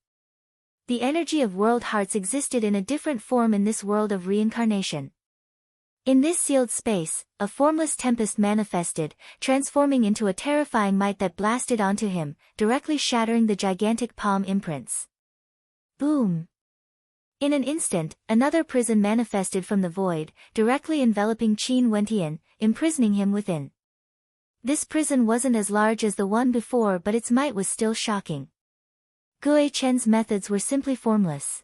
The energy of world hearts existed in a different form in this world of reincarnation. In this sealed space, a formless tempest manifested, transforming into a terrifying might that blasted onto him, directly shattering the gigantic palm imprints. Boom! In an instant, another prison manifested from the void, directly enveloping Qin Wentian, imprisoning him within. This prison wasn't as large as the one before, but its might was still shocking. Gue Chen's methods were simply formless.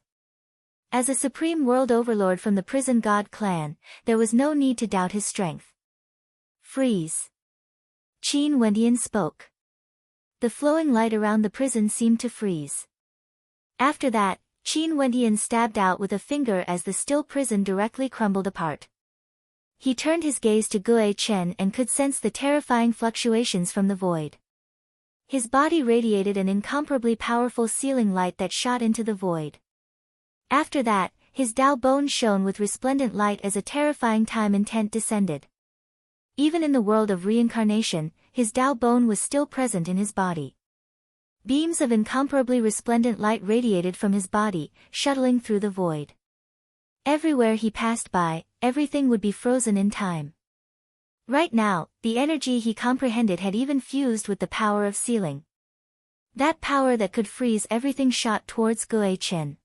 As a supreme world overlord from the Prison God clan, there was no need to doubt his strength. Freeze! Qin Wentian spoke. The flowing light around the prison seemed to freeze. After that, Qin Wentian stabbed out with a finger as the still prison directly crumbled apart. He turned his gaze to Gue Chen and could sense the terrifying fluctuations from the void. His body radiated an incomparably powerful sealing light that shot into the void. After that, his Tao bone shone with resplendent light as a terrifying time intent descended. Even in the world of reincarnation, his Tao bone was still present in his body. Beams of incomparably resplendent light radiated from his body, shuttling through the void. Everywhere he passed by, everything would be frozen in time. Right now, the energy he comprehended had even fused with the power of sealing. That power that could freeze everything shot towards Gue Chen.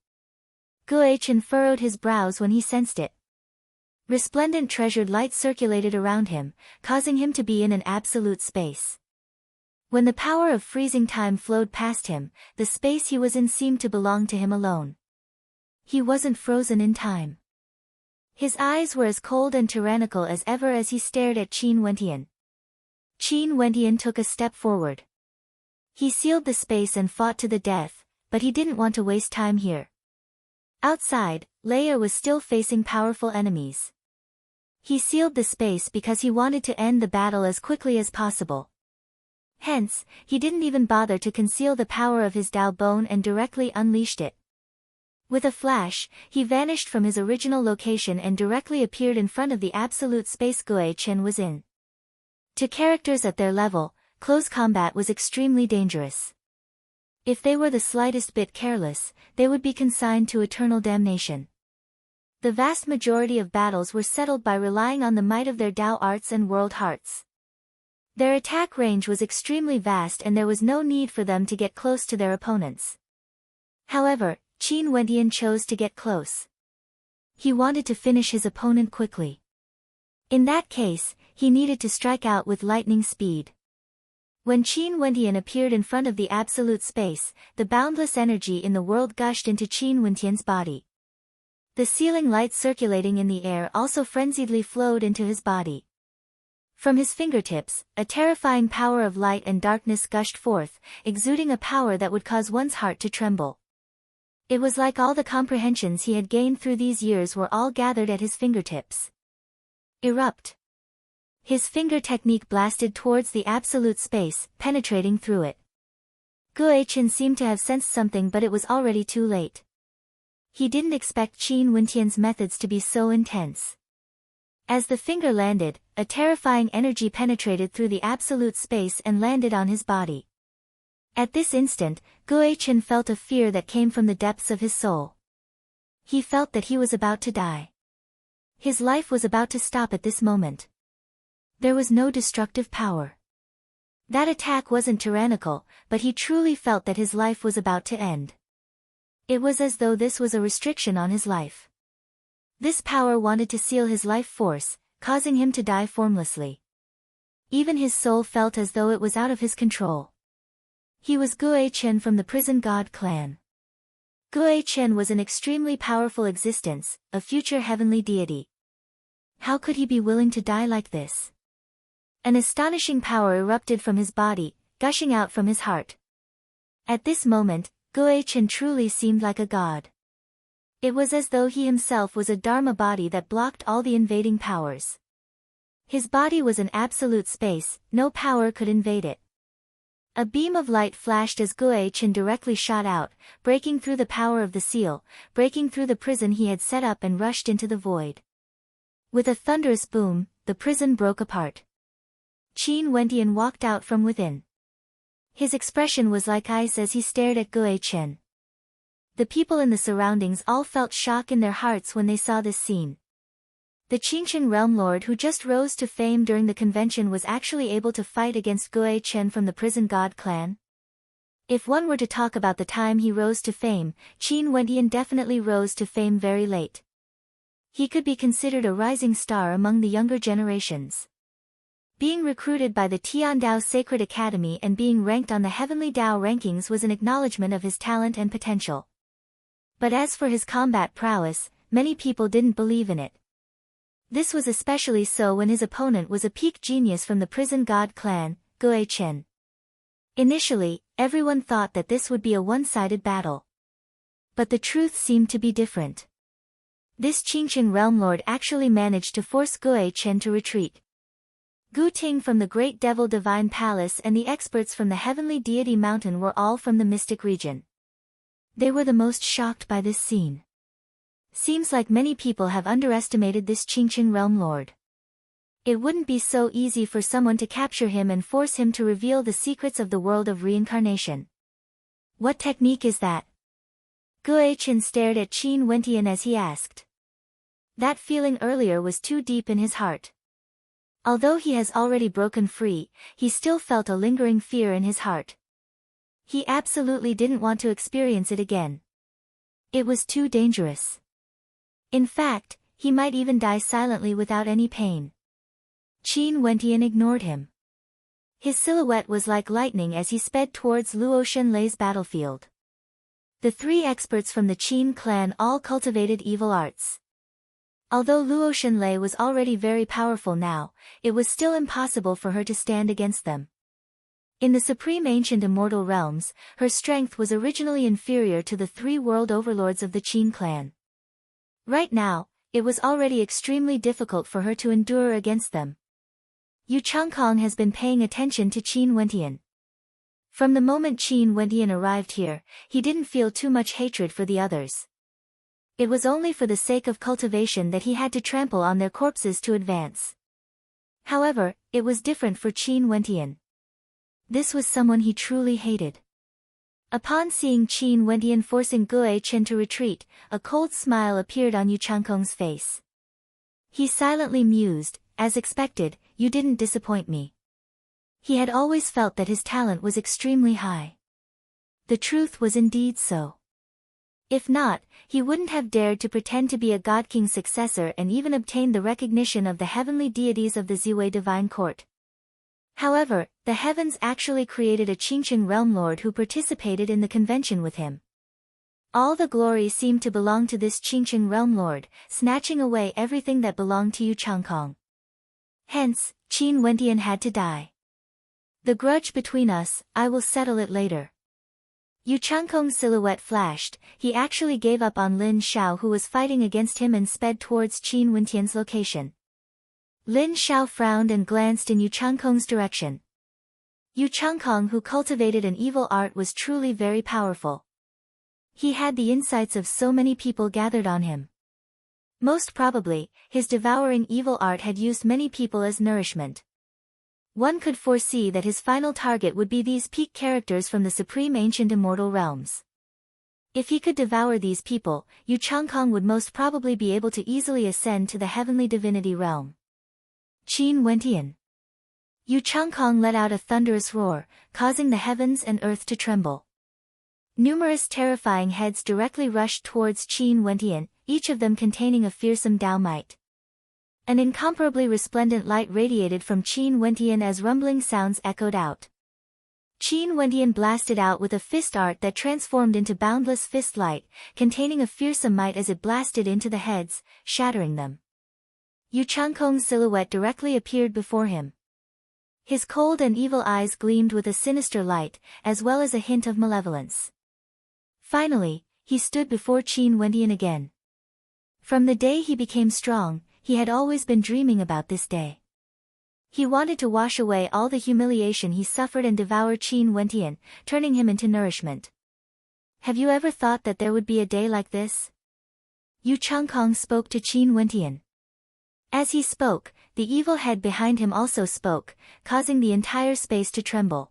Gue Chen furrowed his brows when he sensed it. Resplendent treasured light circulated around him, causing him to be in an absolute space. When the power of freezing time flowed past him, the space he was in seemed to belong to him alone. He wasn't frozen in time. His eyes were as cold and tyrannical as ever as he stared at Qin Wentian. Qin Wentian took a step forward. He sealed the space and fought to the death, but he didn't want to waste time here. Outside, Leia was still facing powerful enemies. He sealed the space because he wanted to end the battle as quickly as possible. Hence, he didn't even bother to conceal the power of his Tao bone and directly unleashed it. With a flash, he vanished from his original location and directly appeared in front of the absolute space Gue Chen was in. To characters at their level, close combat was extremely dangerous. If they were the slightest bit careless, they would be consigned to eternal damnation. The vast majority of battles were settled by relying on the might of their Tao arts and world hearts. Their attack range was extremely vast and there was no need for them to get close to their opponents. However, Qin Wentian chose to get close. He wanted to finish his opponent quickly. In that case, he needed to strike out with lightning speed. When Qin Wentian appeared in front of the absolute space, the boundless energy in the world gushed into Qin Wentian's body. The sealing light circulating in the air also frenziedly flowed into his body. From his fingertips, a terrifying power of light and darkness gushed forth, exuding a power that would cause one's heart to tremble. It was like all the comprehensions he had gained through these years were all gathered at his fingertips. Erupt. His finger technique blasted towards the absolute space, penetrating through it. Gue Chen seemed to have sensed something, but it was already too late. He didn't expect Qin Wentian's methods to be so intense. As the finger landed, a terrifying energy penetrated through the absolute space and landed on his body. At this instant, Guo Chen felt a fear that came from the depths of his soul. He felt that he was about to die. His life was about to stop at this moment. There was no destructive power. That attack wasn't tyrannical, but he truly felt that his life was about to end. It was as though this was a restriction on his life. This power wanted to seal his life force, causing him to die formlessly. Even his soul felt as though it was out of his control. He was Guo Chen from the Prison God clan. Guo Chen was an extremely powerful existence, a future heavenly deity. How could he be willing to die like this? An astonishing power erupted from his body, gushing out from his heart. At this moment, Guo Chen truly seemed like a god. It was as though he himself was a Dharma body that blocked all the invading powers. His body was an absolute space, no power could invade it. A beam of light flashed as Guo Chen directly shot out, breaking through the power of the seal, breaking through the prison he had set up and rushed into the void. With a thunderous boom, the prison broke apart. Qin Wendian walked out from within. His expression was like ice as he stared at Guo Chen. The people in the surroundings all felt shock in their hearts when they saw this scene. The Qingchen Realm Lord who just rose to fame during the convention was actually able to fight against Guo Chen from the Prison God clan. If one were to talk about the time he rose to fame, Qin Wendian definitely rose to fame very late. He could be considered a rising star among the younger generations. Being recruited by the Tiandao Sacred Academy and being ranked on the Heavenly Dao rankings was an acknowledgement of his talent and potential. But as for his combat prowess, many people didn't believe in it. This was especially so when his opponent was a peak genius from the Prison God clan, Guo Chen. Initially, everyone thought that this would be a one-sided battle. But the truth seemed to be different. This Qingchen Realm Lord actually managed to force Guo Chen to retreat. Gu Ting from the Great Devil Divine Palace and the experts from the Heavenly Deity Mountain were all from the Mystic region. They were the most shocked by this scene. Seems like many people have underestimated this Qingchen Realm Lord. It wouldn't be so easy for someone to capture him and force him to reveal the secrets of the world of reincarnation. What technique is that? Guo Chen stared at Qin Wendian as he asked. That feeling earlier was too deep in his heart. Although he has already broken free, he still felt a lingering fear in his heart. He absolutely didn't want to experience it again. It was too dangerous. In fact, he might even die silently without any pain. Qin Wendian ignored him. His silhouette was like lightning as he sped towards Luo Shenlei's battlefield. The three experts from the Qin clan all cultivated evil arts. Although Luo Shenlei was already very powerful now, it was still impossible for her to stand against them. In the supreme ancient immortal realms, her strength was originally inferior to the three world overlords of the Qin clan. Right now, it was already extremely difficult for her to endure against them. Yu Changkong has been paying attention to Qin Wendian. From the moment Qin Wendian arrived here, he didn't feel too much hatred for the others. It was only for the sake of cultivation that he had to trample on their corpses to advance. However, it was different for Qin Wendian. This was someone he truly hated. Upon seeing Qin Wendian forcing Guo Chen to retreat, a cold smile appeared on Yu Changkong's face. He silently mused, as expected, "You didn't disappoint me." He had always felt that his talent was extremely high. The truth was indeed so. If not, he wouldn't have dared to pretend to be a God King's successor and even obtained the recognition of the heavenly deities of the Ziwei Divine Court. However, the heavens actually created a Qingchen Realm Lord who participated in the convention with him. All the glory seemed to belong to this Qingchen Realm Lord, snatching away everything that belonged to Yu Changkong. Hence, Qin Wendian had to die. The grudge between us, I will settle it later. Yu Changkong's silhouette flashed. He actually gave up on Lin Xiao who was fighting against him and sped towards Qin Wendian's location. Lin Xiao frowned and glanced in Yu Changkong's direction. Yu Changkong who cultivated an evil art was truly very powerful. He had the insights of so many people gathered on him. Most probably, his devouring evil art had used many people as nourishment. One could foresee that his final target would be these peak characters from the supreme ancient immortal realms. If he could devour these people, Yu Changkong would most probably be able to easily ascend to the heavenly divinity realm. Qin Wentian. Yu Changkong let out a thunderous roar, causing the heavens and earth to tremble. Numerous terrifying heads directly rushed towards Qin Wentian, each of them containing a fearsome Dao might. An incomparably resplendent light radiated from Qin Wentian as rumbling sounds echoed out. Qin Wentian blasted out with a fist art that transformed into boundless fist light, containing a fearsome might as it blasted into the heads, shattering them. Yu Changkong's silhouette directly appeared before him. His cold and evil eyes gleamed with a sinister light, as well as a hint of malevolence. Finally, he stood before Qin Wentian again. From the day he became strong, he had always been dreaming about this day. He wanted to wash away all the humiliation he suffered and devour Qin Wentian, turning him into nourishment. Have you ever thought that there would be a day like this? Yu Changkong spoke to Qin Wentian. As he spoke, the evil head behind him also spoke, causing the entire space to tremble.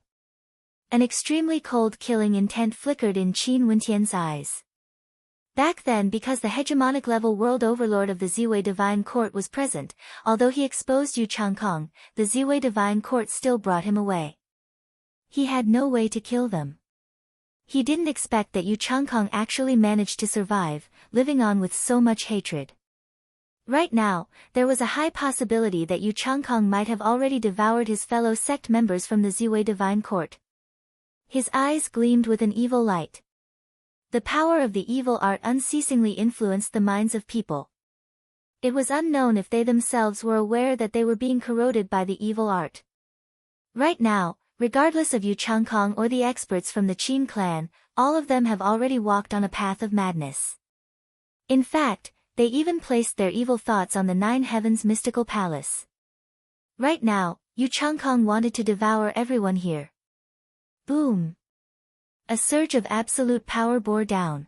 An extremely cold killing intent flickered in Qin Wentian's eyes. Back then, because the hegemonic level world overlord of the Ziwei Divine Court was present, although he exposed Yu Changkong, the Ziwei Divine Court still brought him away. He had no way to kill them. He didn't expect that Yu Changkong actually managed to survive, living on with so much hatred. Right now, there was a high possibility that Yu Changkong might have already devoured his fellow sect members from the Ziwei Divine Court. His eyes gleamed with an evil light. The power of the evil art unceasingly influenced the minds of people. It was unknown if they themselves were aware that they were being corroded by the evil art. Right now, regardless of Yu Changkong or the experts from the Qin clan, all of them have already walked on a path of madness. In fact, they even placed their evil thoughts on the Nine Heavens mystical palace. Right now, Yu Changkong wanted to devour everyone here. Boom! A surge of absolute power bore down.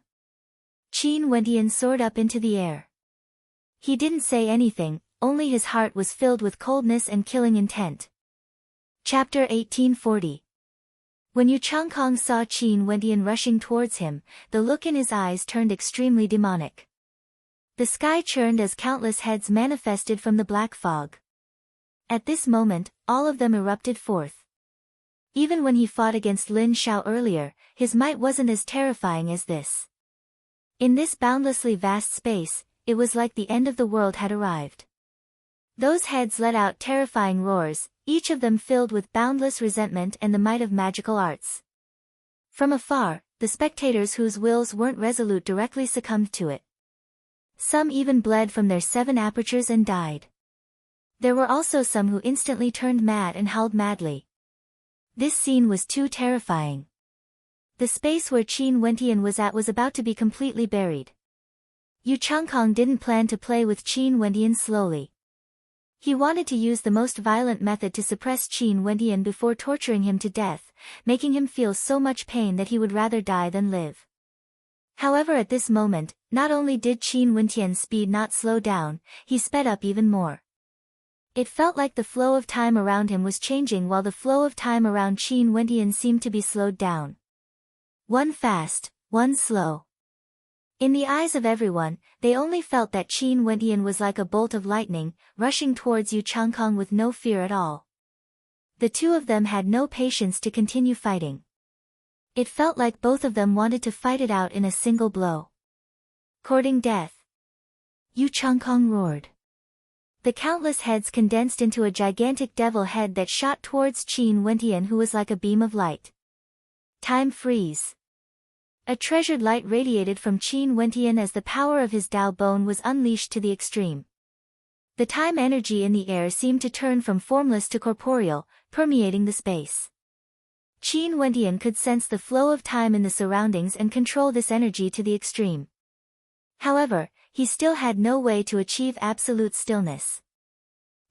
Qin Wentian soared up into the air. He didn't say anything, only his heart was filled with coldness and killing intent. Chapter 1840. When Yu Changkong saw Qin Wentian rushing towards him, the look in his eyes turned extremely demonic. The sky churned as countless heads manifested from the black fog. At this moment, all of them erupted forth. Even when he fought against Lin Shao earlier, his might wasn't as terrifying as this. In this boundlessly vast space, it was like the end of the world had arrived. Those heads let out terrifying roars, each of them filled with boundless resentment and the might of magical arts. From afar, the spectators whose wills weren't resolute directly succumbed to it. Some even bled from their 7 apertures and died. There were also some who instantly turned mad and howled madly. This scene was too terrifying. The space where Qin Wentian was at was about to be completely buried. Yu Changkong didn't plan to play with Qin Wentian slowly. He wanted to use the most violent method to suppress Qin Wentian before torturing him to death, making him feel so much pain that he would rather die than live. However, at this moment, not only did Qin Wentian's speed not slow down, he sped up even more. It felt like the flow of time around him was changing while the flow of time around Qin Wentian seemed to be slowed down. One fast, one slow. In the eyes of everyone, they only felt that Qin Wentian was like a bolt of lightning, rushing towards Yu Changkong with no fear at all. The two of them had no patience to continue fighting. It felt like both of them wanted to fight it out in a single blow. Courting death. Yu Changkong roared. The countless heads condensed into a gigantic devil head that shot towards Qin Wentian, who was like a beam of light. Time freeze. A treasured light radiated from Qin Wentian as the power of his Dao bone was unleashed to the extreme. The time energy in the air seemed to turn from formless to corporeal, permeating the space. Qin Wentian could sense the flow of time in the surroundings and control this energy to the extreme. However, he still had no way to achieve absolute stillness.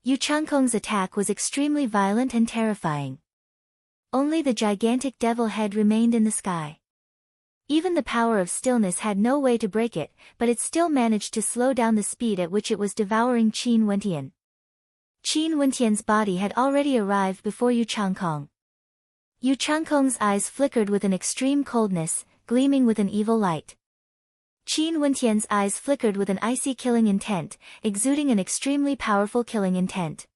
Yu Changkong's attack was extremely violent and terrifying. Only the gigantic devil head remained in the sky. Even the power of stillness had no way to break it, but it still managed to slow down the speed at which it was devouring Qin Wentian. Qin Wentian's body had already arrived before Yu Changkong. Yu Changkong's eyes flickered with an extreme coldness, gleaming with an evil light. Qin Wentian's eyes flickered with an icy killing intent, exuding an extremely powerful killing intent.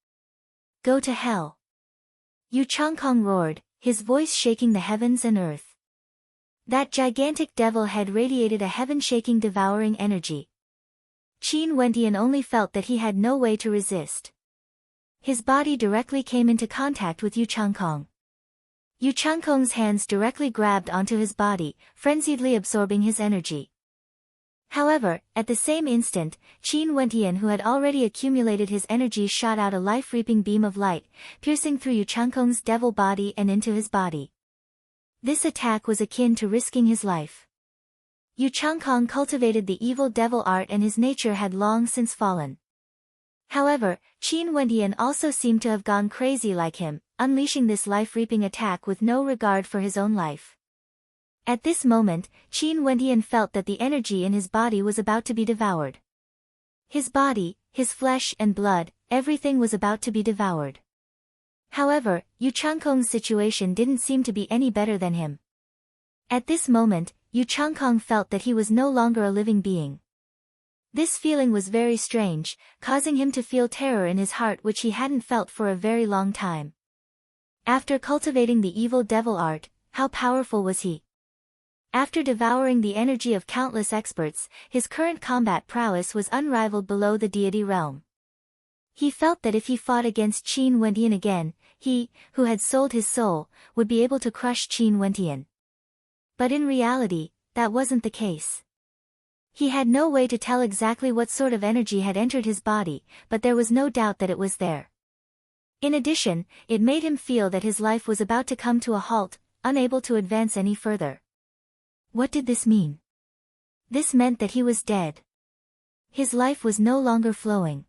Go to hell! Yu Changkong roared, his voice shaking the heavens and earth. That gigantic devil head radiated a heaven-shaking devouring energy. Qin Wentian only felt that he had no way to resist. His body directly came into contact with Yu Changkong. Yu Changkong's hands directly grabbed onto his body, frenziedly absorbing his energy. However, at the same instant, Qin Wentian, who had already accumulated his energy, shot out a life-reaping beam of light, piercing through Yu Changkong's devil body and into his body. This attack was akin to risking his life. Yu Changkong cultivated the evil devil art and his nature had long since fallen. However, Qin Wentian also seemed to have gone crazy like him, unleashing this life-reaping attack with no regard for his own life. At this moment, Qin Wentian felt that the energy in his body was about to be devoured. His body, his flesh and blood, everything was about to be devoured. However, Yu Changkong's situation didn't seem to be any better than him. At this moment, Yu Changkong felt that he was no longer a living being. This feeling was very strange, causing him to feel terror in his heart which he hadn't felt for a very long time. After cultivating the evil devil art, how powerful was he? After devouring the energy of countless experts, his current combat prowess was unrivaled below the deity realm. He felt that if he fought against Qin Wentian again, he, who had sold his soul, would be able to crush Qin Wentian. But in reality, that wasn't the case. He had no way to tell exactly what sort of energy had entered his body, but there was no doubt that it was there. In addition, it made him feel that his life was about to come to a halt, unable to advance any further. What did this mean? This meant that he was dead. His life was no longer flowing.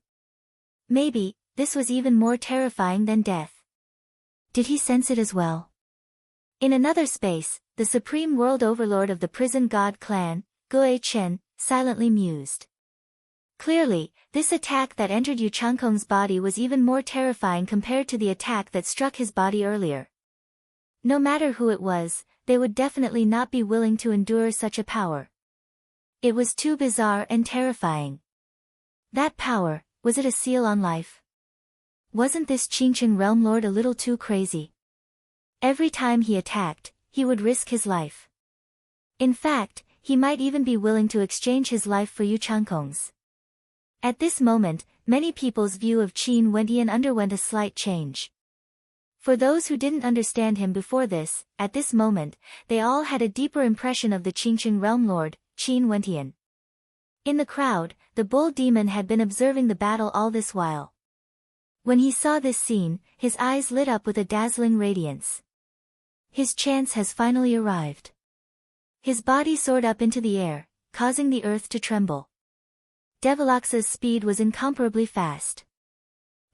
Maybe, this was even more terrifying than death. Did he sense it as well? In another space, the supreme world overlord of the prison god clan, Gue Chen, silently mused. Clearly, this attack that entered Yu Changkong's body was even more terrifying compared to the attack that struck his body earlier. No matter who it was, they would definitely not be willing to endure such a power. It was too bizarre and terrifying. That power, was it a seal on life? Wasn't this Qingqing realm lord a little too crazy? Every time he attacked, he would risk his life. In fact, he might even be willing to exchange his life for Yu Changkong's. At this moment, many people's view of Qin Wentian underwent a slight change. For those who didn't understand him before this, at this moment, they all had a deeper impression of the Qingqing realm lord, Qin Wentian. In the crowd, the bull demon had been observing the battle all this while. When he saw this scene, his eyes lit up with a dazzling radiance. His chance has finally arrived. His body soared up into the air, causing the earth to tremble. Devilox's speed was incomparably fast.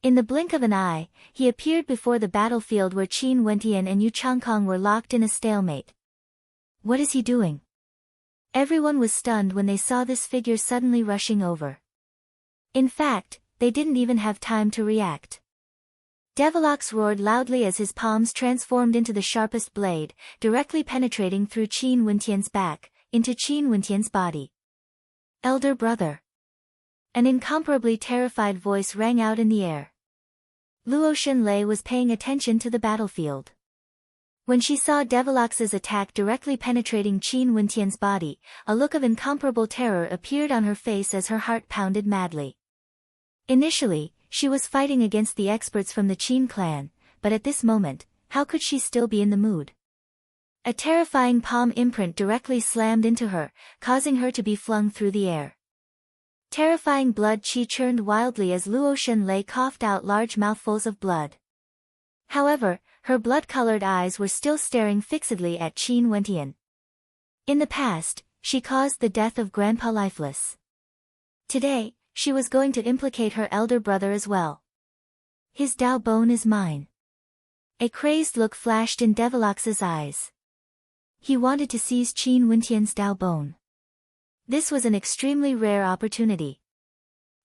In the blink of an eye, he appeared before the battlefield where Qin Wentian and Yu Changkong were locked in a stalemate. What is he doing? Everyone was stunned when they saw this figure suddenly rushing over. In fact, they didn't even have time to react. Devilox roared loudly as his palms transformed into the sharpest blade, directly penetrating through Qin Wentian's back, into Qin Wentian's body. Elder brother! An incomparably terrified voice rang out in the air. Luo Shenlei was paying attention to the battlefield. When she saw Devilox's attack directly penetrating Qin Wentian's body, a look of incomparable terror appeared on her face as her heart pounded madly. Initially, she was fighting against the experts from the Qin clan, but at this moment, how could she still be in the mood? A terrifying palm imprint directly slammed into her, causing her to be flung through the air. Terrifying blood chi churned wildly as Luo Shenlei coughed out large mouthfuls of blood. However, her blood-colored eyes were still staring fixedly at Qin Wentian. In the past, she caused the death of Grandpa Lifeless. Today, she was going to implicate her elder brother as well. His Dao bone is mine. A crazed look flashed in Devilox's eyes. He wanted to seize Qin Wentian's Dao bone. This was an extremely rare opportunity.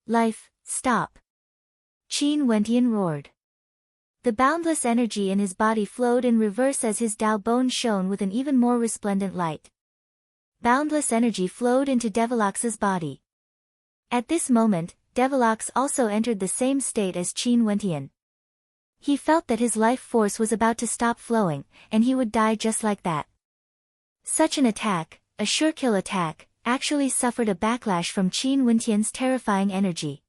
Life, stop! Qin Wentian roared. The boundless energy in his body flowed in reverse as his Dao bone shone with an even more resplendent light. Boundless energy flowed into Devilox's body. At this moment, Devilox also entered the same state as Qin Wentian. He felt that his life force was about to stop flowing, and he would die just like that. Such an attack, a sure-kill attack, actually suffered a backlash from Qin Wentian's terrifying energy.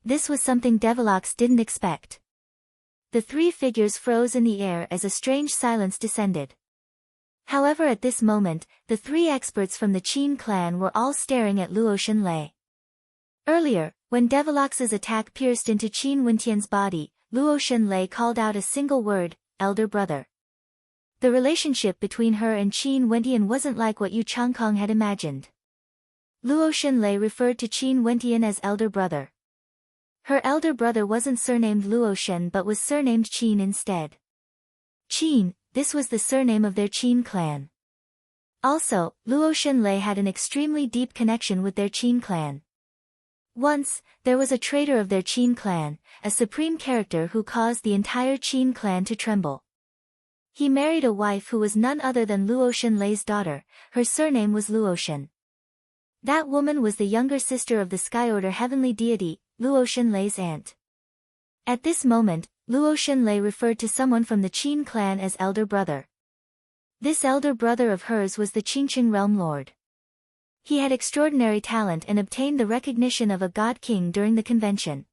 This was something Devilox didn't expect. The three figures froze in the air as a strange silence descended. However, at this moment, the three experts from the Qin clan were all staring at Luo Xunlei. Earlier, when Devilox's attack pierced into Qin Wentian's body, Luo Xunlei called out a single word, elder brother. The relationship between her and Qin Wentian wasn't like what Yu Changkong had imagined. Luo Xunlei referred to Qin Wentian as elder brother. Her elder brother wasn't surnamed Luoshen but was surnamed Qin instead. Qin, this was the surname of their Qin clan. Also, Luo Xunlei had an extremely deep connection with their Qin clan. Once, there was a traitor of their Qin clan, a supreme character who caused the entire Qin clan to tremble. He married a wife who was none other than Luo Xunlei's daughter. Her surname was Luoshen. That woman was the younger sister of the Sky Order heavenly deity, Luo Xunlei's aunt. At this moment, Luo Xunlei referred to someone from the Qin clan as elder brother. This elder brother of hers was the Qingqing realm lord. He had extraordinary talent and obtained the recognition of a god king during the convention.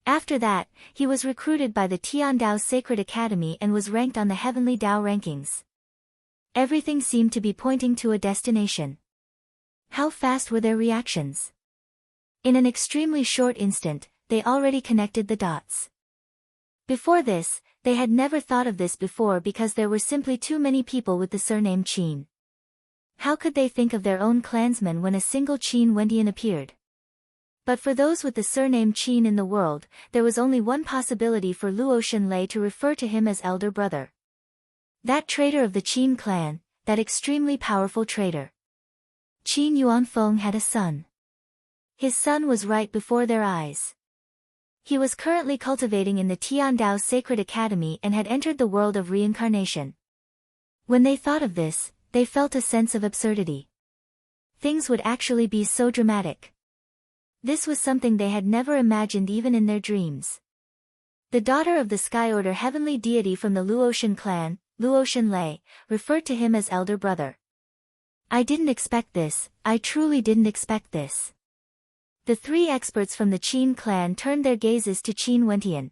After that, he was recruited by the Tiandao Sacred Academy and was ranked on the heavenly Dao rankings. Everything seemed to be pointing to a destination. How fast were their reactions? In an extremely short instant, they already connected the dots. Before this, they had never thought of this before because there were simply too many people with the surname Qin. How could they think of their own clansmen when a single Qin Wentian appeared? But for those with the surname Qin in the world, there was only one possibility for Luo Xunlei to refer to him as elder brother. That traitor of the Qin clan, that extremely powerful traitor. Qin Yuanfeng had a son. His son was right before their eyes. He was currently cultivating in the Tiandao Sacred Academy and had entered the world of reincarnation. When they thought of this, they felt a sense of absurdity. Things would actually be so dramatic. This was something they had never imagined even in their dreams. The daughter of the Sky Order heavenly deity from the Luoshen clan, Luo Xunlei, referred to him as elder brother. I didn't expect this, I truly didn't expect this. The three experts from the Qin clan turned their gazes to Qin Wentian.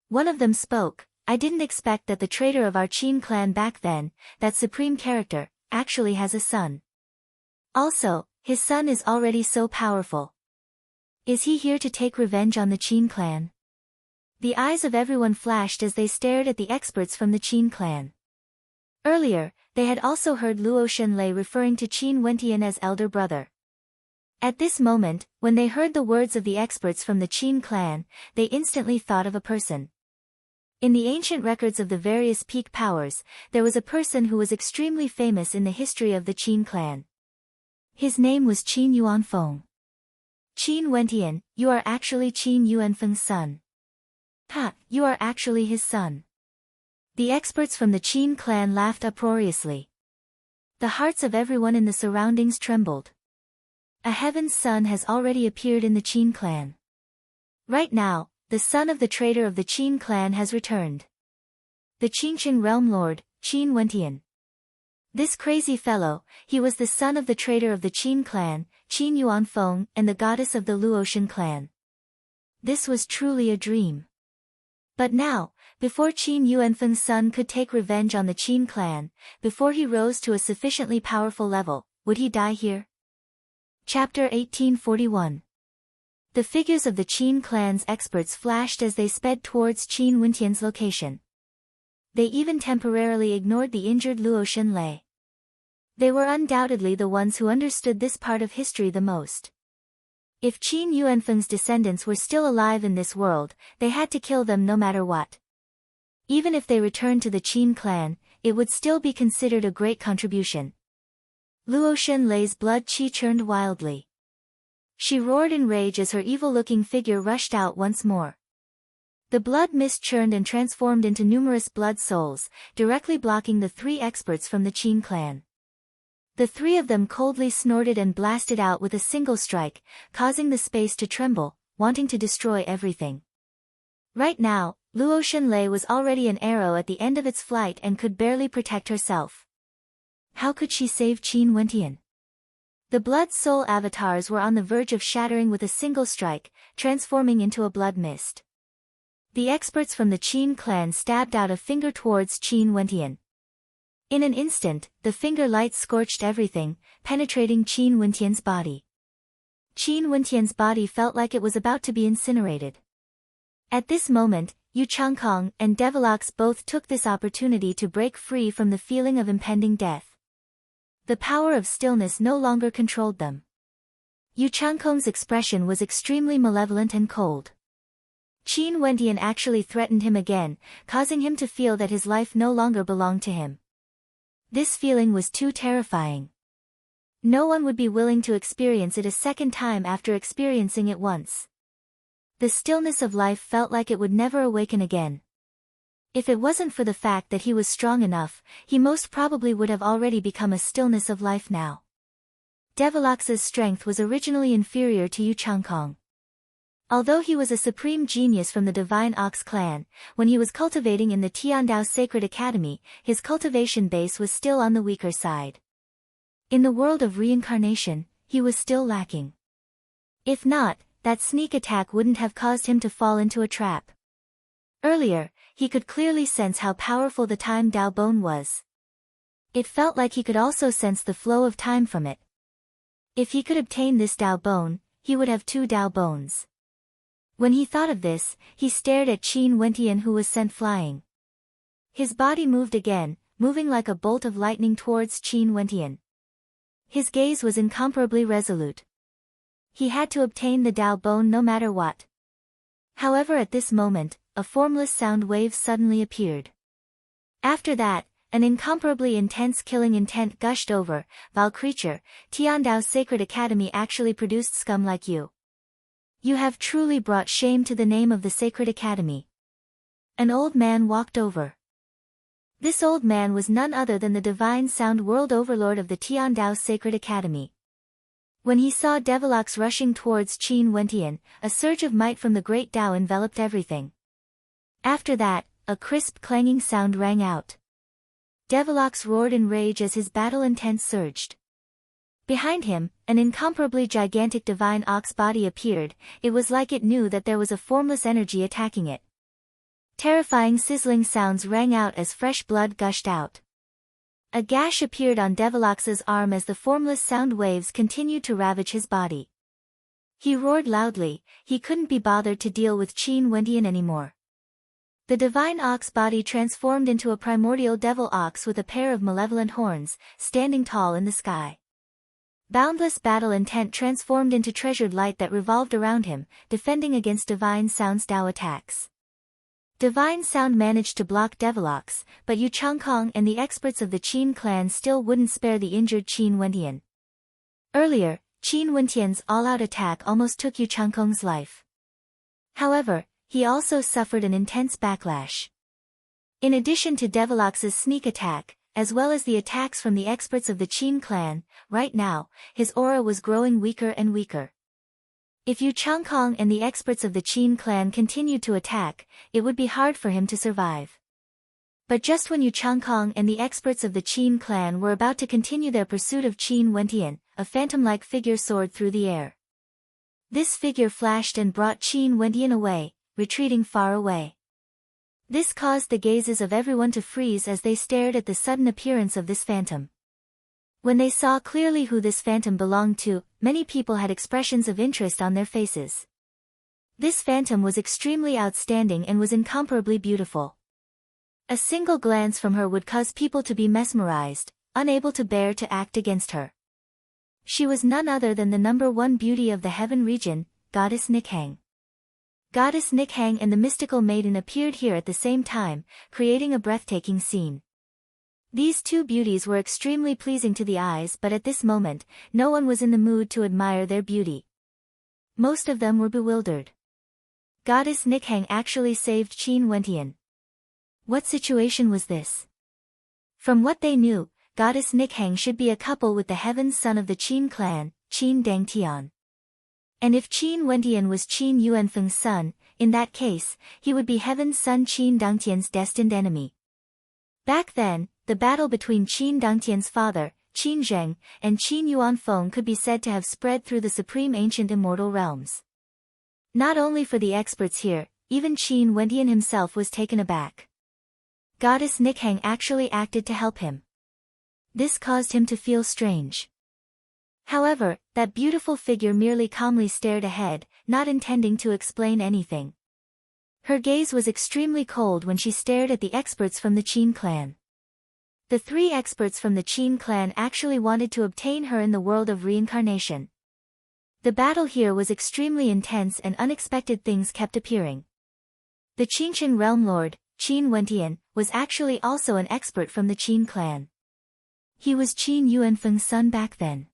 One of them spoke, I didn't expect that the traitor of our Qin clan back then, that supreme character, actually has a son. Also, his son is already so powerful. Is he here to take revenge on the Qin clan? The eyes of everyone flashed as they stared at the experts from the Qin clan. Earlier, they had also heard Luo Xunlei referring to Qin Wentian as elder brother. At this moment, when they heard the words of the experts from the Qin clan, they instantly thought of a person. In the ancient records of the various peak powers, there was a person who was extremely famous in the history of the Qin clan. His name was Qin Yuanfeng. Qin Wentian, you are actually Qin Yuanfeng's son. Ha, you are actually his son. The experts from the Qin clan laughed uproariously. The hearts of everyone in the surroundings trembled. A heaven's son has already appeared in the Qin clan. Right now, the son of the traitor of the Qin clan has returned. The Qingqing realm lord, Qin Wentian. This crazy fellow, he was the son of the traitor of the Qin clan, Qin Yuanfeng, and the goddess of the Luoshen clan. This was truly a dream. But now, before Qin Yuanfeng's son could take revenge on the Qin clan, before he rose to a sufficiently powerful level, would he die here? Chapter 1841. The figures of the Qin clan's experts flashed as they sped towards Qin Wentian's location. They even temporarily ignored the injured Luo Xunlei. They were undoubtedly the ones who understood this part of history the most. If Qin Yuanfeng's descendants were still alive in this world, they had to kill them no matter what. Even if they returned to the Qin clan, it would still be considered a great contribution. Luo Shenlei's blood qi churned wildly. She roared in rage as her evil-looking figure rushed out once more. The blood mist churned and transformed into numerous blood souls, directly blocking the 3 experts from the Qin clan. The 3 of them coldly snorted and blasted out with a single strike, causing the space to tremble, wanting to destroy everything. Right now, Luo Shenlei was already an arrow at the end of its flight and could barely protect herself. How could she save Qin Wentian? The blood soul avatars were on the verge of shattering with a single strike, transforming into a blood mist. The experts from the Qin clan stabbed out a finger towards Qin Wentian. In an instant, the finger light scorched everything, penetrating Qin Wentian's body. Qin Wentian's body felt like it was about to be incinerated. At this moment, Yu Changkong and Devilox both took this opportunity to break free from the feeling of impending death. The power of stillness no longer controlled them. Yu Changkong's expression was extremely malevolent and cold. Qin Wentian actually threatened him again, causing him to feel that his life no longer belonged to him. This feeling was too terrifying. No one would be willing to experience it a second time after experiencing it once. The stillness of life felt like it would never awaken again. If it wasn't for the fact that he was strong enough, he most probably would have already become a stillness of life now. Devilox's strength was originally inferior to Yu Changkong. Although he was a supreme genius from the Divine Ox clan, when he was cultivating in the Tiandao Sacred Academy, his cultivation base was still on the weaker side. In the world of reincarnation, he was still lacking. If not, that sneak attack wouldn't have caused him to fall into a trap. Earlier, he could clearly sense how powerful the time Dao Bone was. It felt like he could also sense the flow of time from it. If he could obtain this Dao Bone, he would have 2 Dao Bones. When he thought of this, he stared at Qin Wentian, who was sent flying. His body moved again, moving like a bolt of lightning towards Qin Wentian. His gaze was incomparably resolute. He had to obtain the Dao Bone no matter what. However, at this moment, a formless sound wave suddenly appeared. After that, an incomparably intense killing intent gushed over. Vile creature, Tiandao Sacred Academy actually produced scum like you. You have truly brought shame to the name of the Sacred Academy. An old man walked over. This old man was none other than the Divine Sound World Overlord of the Tiandao Sacred Academy. When he saw Devilox rushing towards Qin Wentian, a surge of might from the Great Tao enveloped everything. After that, a crisp clanging sound rang out. Devilox roared in rage as his battle intent surged. Behind him, an incomparably gigantic divine ox body appeared. It was like it knew that there was a formless energy attacking it. Terrifying sizzling sounds rang out as fresh blood gushed out. A gash appeared on Devilox's arm as the formless sound waves continued to ravage his body. He roared loudly. He couldn't be bothered to deal with Qin Wentian anymore. The divine ox body transformed into a primordial devil ox with a pair of malevolent horns, standing tall in the sky. Boundless battle intent transformed into treasured light that revolved around him, defending against Divine Sound's Dao attacks. Divine Sound managed to block Devilox, but Yu Changkong and the experts of the Qin clan still wouldn't spare the injured Qin Wentian. Earlier, Qin Wentian's all-out attack almost took Yu Changkong's life. However, he also suffered an intense backlash. In addition to Devilox's sneak attack, as well as the attacks from the experts of the Qin clan, right now, his aura was growing weaker and weaker. If Yu Changkong and the experts of the Qin clan continued to attack, it would be hard for him to survive. But just when Yu Changkong and the experts of the Qin clan were about to continue their pursuit of Qin Wentian, a phantom-like figure soared through the air. This figure flashed and brought Qin Wentian away, retreating far away. This caused the gazes of everyone to freeze as they stared at the sudden appearance of this phantom. When they saw clearly who this phantom belonged to, many people had expressions of interest on their faces. This phantom was extremely outstanding and was incomparably beautiful. A single glance from her would cause people to be mesmerized, unable to bear to act against her. She was none other than the #1 beauty of the heaven region, Goddess Nikhang. Goddess Nikhang and the mystical maiden appeared here at the same time, creating a breathtaking scene. These two beauties were extremely pleasing to the eyes, but at this moment, no one was in the mood to admire their beauty. Most of them were bewildered. Goddess Nikhang actually saved Qin Wentian. What situation was this? From what they knew, Goddess Nikhang should be a couple with the heaven's son of the Qin clan, Qin Dangtian. And if Qin Wentian was Qin Yuanfeng's son, in that case, he would be heaven's son Qin Dangtian's destined enemy. Back then, the battle between Qin Dangtian's father, Qin Zheng, and Qin Yuanfeng could be said to have spread through the supreme ancient immortal realms. Not only for the experts here, even Qin Wentian himself was taken aback. Goddess Nikhang actually acted to help him. This caused him to feel strange. However, that beautiful figure merely calmly stared ahead, not intending to explain anything. Her gaze was extremely cold when she stared at the experts from the Qin clan. The three experts from the Qin clan actually wanted to obtain her in the world of reincarnation. The battle here was extremely intense and unexpected things kept appearing. The Qinchen realm lord, Qin Wentian, was actually also an expert from the Qin clan. He was Qin Yuanfeng's son back then.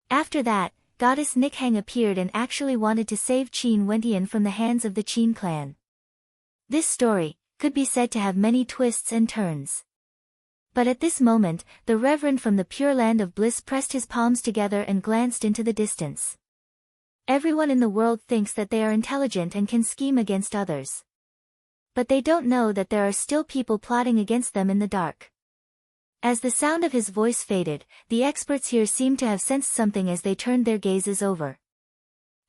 After that, Goddess Nikhang appeared and actually wanted to save Qin Wentian from the hands of the Qin clan. This story could be said to have many twists and turns. But at this moment, the Reverend from the Pure Land of Bliss pressed his palms together and glanced into the distance. Everyone in the world thinks that they are intelligent and can scheme against others. But they don't know that there are still people plotting against them in the dark. As the sound of his voice faded, the experts here seemed to have sensed something as they turned their gazes over.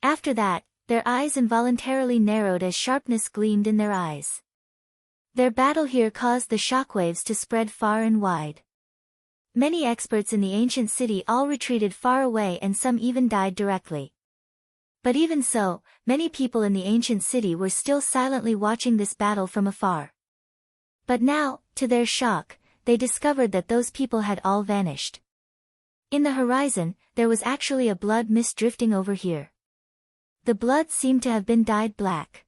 After that, their eyes involuntarily narrowed as sharpness gleamed in their eyes. Their battle here caused the shockwaves to spread far and wide. Many experts in the ancient city all retreated far away and some even died directly. But even so, many people in the ancient city were still silently watching this battle from afar. But now, to their shock, they discovered that those people had all vanished. In the horizon, there was actually a blood mist drifting over here. The blood seemed to have been dyed black.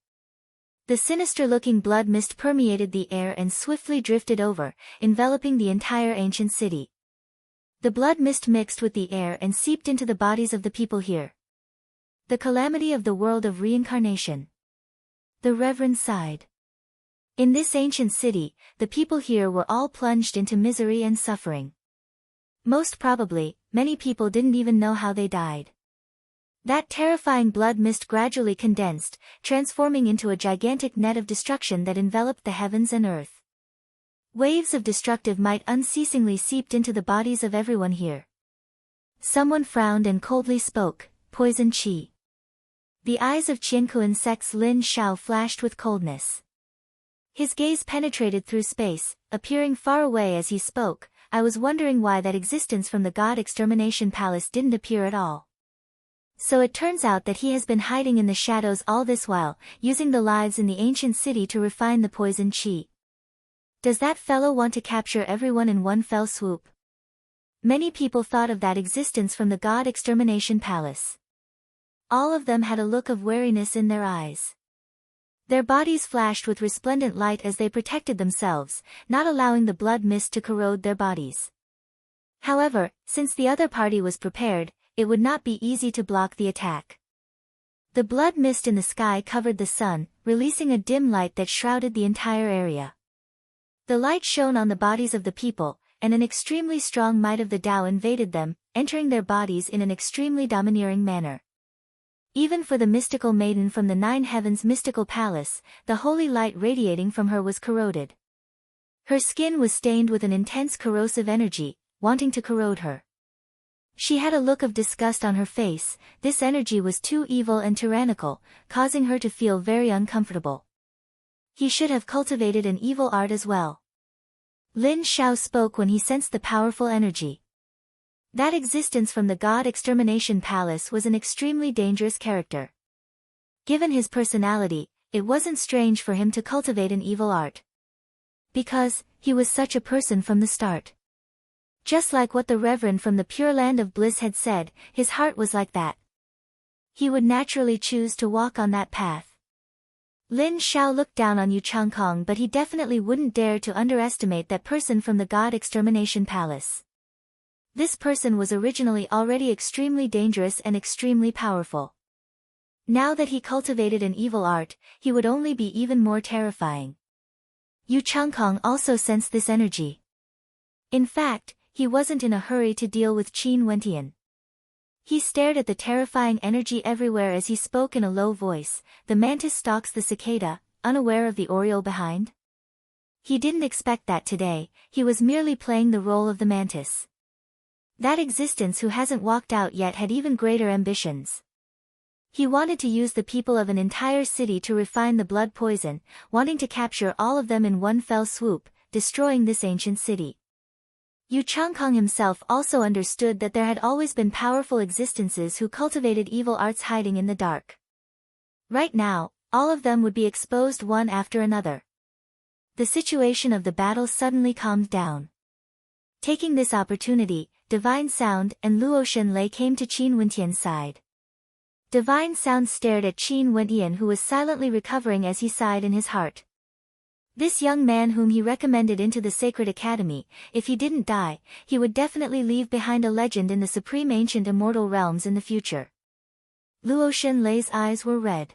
The sinister-looking blood mist permeated the air and swiftly drifted over, enveloping the entire ancient city. The blood mist mixed with the air and seeped into the bodies of the people here. The calamity of the world of reincarnation. The Reverend sighed. In this ancient city, the people here were all plunged into misery and suffering. Most probably, many people didn't even know how they died. That terrifying blood mist gradually condensed, transforming into a gigantic net of destruction that enveloped the heavens and earth. Waves of destructive might unceasingly seeped into the bodies of everyone here. Someone frowned and coldly spoke, "Poison qi." The eyes of Qiankuan Sect's Lin Shao flashed with coldness. His gaze penetrated through space, appearing far away as he spoke. I was wondering why that existence from the God Extermination Palace didn't appear at all. So it turns out that he has been hiding in the shadows all this while, using the lives in the ancient city to refine the poison qi. Does that fellow want to capture everyone in one fell swoop? Many people thought of that existence from the God Extermination Palace. All of them had a look of wariness in their eyes. Their bodies flashed with resplendent light as they protected themselves, not allowing the blood mist to corrode their bodies. However, since the other party was prepared, it would not be easy to block the attack. The blood mist in the sky covered the sun, releasing a dim light that shrouded the entire area. The light shone on the bodies of the people, and an extremely strong might of the Tao invaded them, entering their bodies in an extremely domineering manner. Even for the mystical maiden from the Nine Heavens mystical palace, the holy light radiating from her was corroded. Her skin was stained with an intense corrosive energy, wanting to corrode her. She had a look of disgust on her face. This energy was too evil and tyrannical, causing her to feel very uncomfortable. He should have cultivated an evil art as well. Lin Shao spoke when he sensed the powerful energy. That existence from the God Extermination Palace was an extremely dangerous character. Given his personality, it wasn't strange for him to cultivate an evil art. Because, he was such a person from the start. Just like what the Reverend from the Pure Land of Bliss had said, his heart was like that. He would naturally choose to walk on that path. Lin Xiao looked down on Yu Changkong, but he definitely wouldn't dare to underestimate that person from the God Extermination Palace. This person was originally already extremely dangerous and extremely powerful. Now that he cultivated an evil art, he would only be even more terrifying. Yu Changkong also sensed this energy. In fact, he wasn't in a hurry to deal with Qin Wentian. He stared at the terrifying energy everywhere as he spoke in a low voice. The mantis stalks the cicada, unaware of the oriole behind. He didn't expect that today, he was merely playing the role of the mantis. That existence who hasn't walked out yet had even greater ambitions. He wanted to use the people of an entire city to refine the blood poison, wanting to capture all of them in one fell swoop, destroying this ancient city. Yu Changkong himself also understood that there had always been powerful existences who cultivated evil arts hiding in the dark. Right now, all of them would be exposed one after another. The situation of the battle suddenly calmed down. Taking this opportunity, Divine Sound and Luo Shenlei came to Qin Wentian's side. Divine Sound stared at Qin Wentian, who was silently recovering as he sighed in his heart. This young man whom he recommended into the Sacred Academy, if he didn't die, he would definitely leave behind a legend in the supreme ancient immortal realms in the future. Luo Shenlei's eyes were red.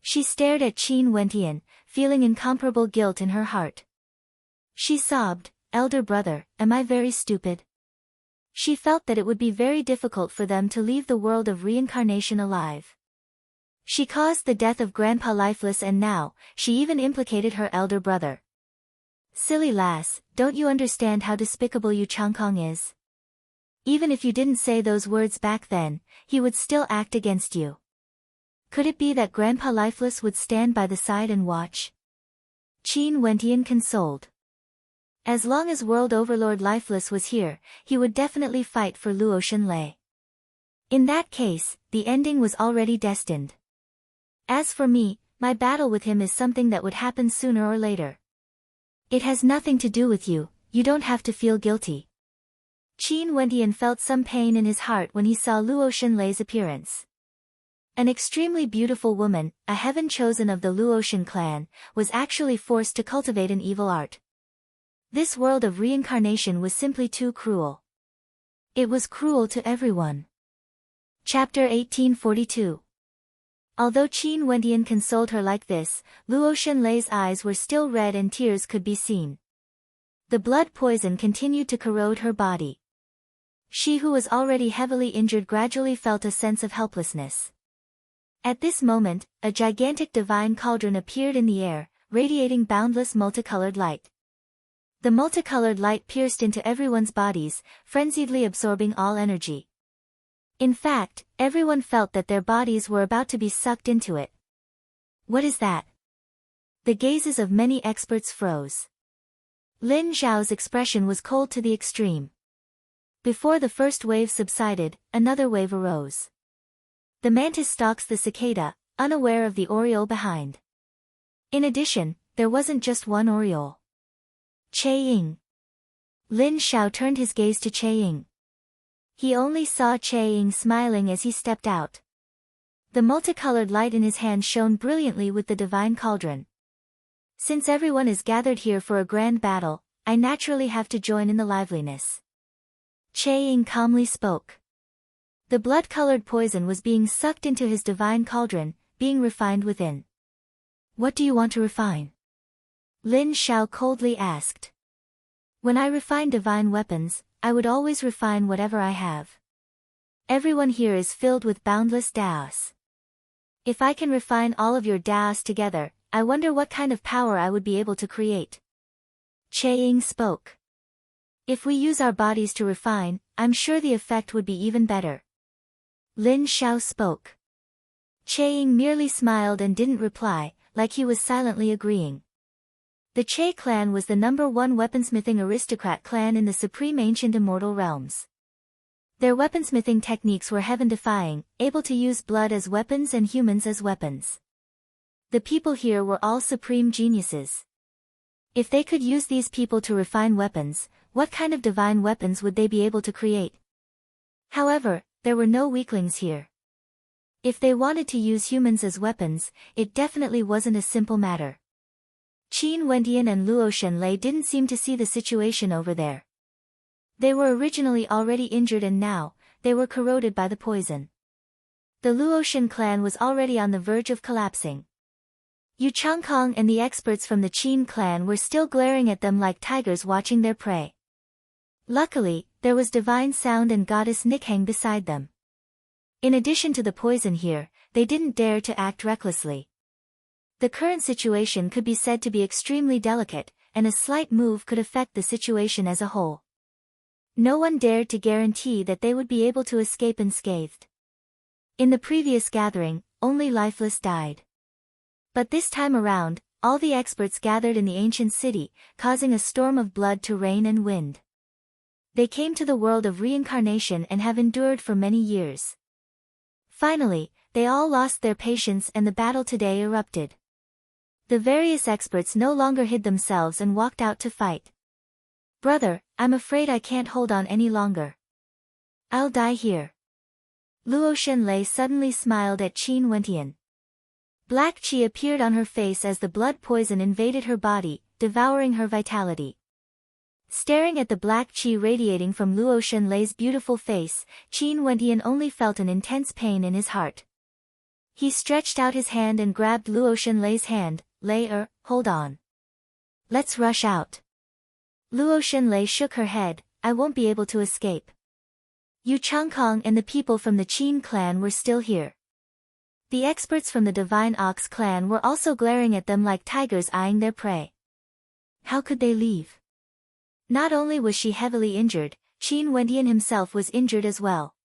She stared at Qin Wentian, feeling incomparable guilt in her heart. She sobbed, "Elder brother, am I very stupid?" She felt that it would be very difficult for them to leave the world of reincarnation alive. She caused the death of Grandpa Lifeless, and now, she even implicated her elder brother. Silly lass, don't you understand how despicable Yu Changkong is? Even if you didn't say those words back then, he would still act against you. Could it be that Grandpa Lifeless would stand by the side and watch? Qin Wentian consoled. As long as World Overlord Lifeless was here, he would definitely fight for Luo Shenlei. In that case, the ending was already destined. As for me, my battle with him is something that would happen sooner or later. It has nothing to do with you, you don't have to feel guilty. Qin Wentian felt some pain in his heart when he saw Luo Shenlei's appearance. An extremely beautiful woman, a heaven chosen of the Luoshan clan, was actually forced to cultivate an evil art. This world of reincarnation was simply too cruel. It was cruel to everyone. Chapter 1842. Although Qin Wentian consoled her like this, Luo Shenlei's eyes were still red and tears could be seen. The blood poison continued to corrode her body. She who was already heavily injured gradually felt a sense of helplessness. At this moment, a gigantic divine cauldron appeared in the air, radiating boundless multicolored light. The multicolored light pierced into everyone's bodies, frenziedly absorbing all energy. In fact, everyone felt that their bodies were about to be sucked into it. What is that? The gazes of many experts froze. Lin Zhao's expression was cold to the extreme. Before the first wave subsided, another wave arose. The mantis stalks the cicada, unaware of the oriole behind. In addition, there wasn't just one oriole. Che Ying. Lin Xiao turned his gaze to Che Ying. He only saw Che Ying smiling as he stepped out. The multicolored light in his hand shone brilliantly with the divine cauldron. Since everyone is gathered here for a grand battle, I naturally have to join in the liveliness. Che Ying calmly spoke. The blood-colored poison was being sucked into his divine cauldron, being refined within. What do you want to refine? Lin Xiao coldly asked. When I refine divine weapons, I would always refine whatever I have. Everyone here is filled with boundless Daos. If I can refine all of your Daos together, I wonder what kind of power I would be able to create. Che Ying spoke. If we use our bodies to refine, I'm sure the effect would be even better. Lin Xiao spoke. Che Ying merely smiled and didn't reply, like he was silently agreeing. The Che clan was the #1 weaponsmithing aristocrat clan in the supreme ancient immortal realms. Their weaponsmithing techniques were heaven-defying, able to use blood as weapons and humans as weapons. The people here were all supreme geniuses. If they could use these people to refine weapons, what kind of divine weapons would they be able to create? However, there were no weaklings here. If they wanted to use humans as weapons, it definitely wasn't a simple matter. Qin Wendian and Luo Shenlei didn't seem to see the situation over there. They were originally already injured and now, they were corroded by the poison. The Luoshan clan was already on the verge of collapsing. Yu Changkong and the experts from the Qin clan were still glaring at them like tigers watching their prey. Luckily, there was divine sound and goddess Nikhang beside them. In addition to the poison here, they didn't dare to act recklessly. The current situation could be said to be extremely delicate, and a slight move could affect the situation as a whole. No one dared to guarantee that they would be able to escape unscathed. In the previous gathering, only lifeless died. But this time around, all the experts gathered in the ancient city, causing a storm of blood to rain and wind. They came to the world of reincarnation and have endured for many years. Finally, they all lost their patience and the battle today erupted. The various experts no longer hid themselves and walked out to fight. "Brother, I'm afraid I can't hold on any longer. I'll die here." Luo Shenlei suddenly smiled at Qin Wendian. Black qi appeared on her face as the blood poison invaded her body, devouring her vitality. Staring at the black qi radiating from Luo Shenlei's beautiful face, Qin Wendian only felt an intense pain in his heart. He stretched out his hand and grabbed Luo Shenlei's hand. Hold on. Let's rush out." Luo Shenlei shook her head. "I won't be able to escape." Yu Changkong and the people from the Qin clan were still here. The experts from the Divine Ox clan were also glaring at them like tigers eyeing their prey. How could they leave? Not only was she heavily injured, Qin Wendian himself was injured as well.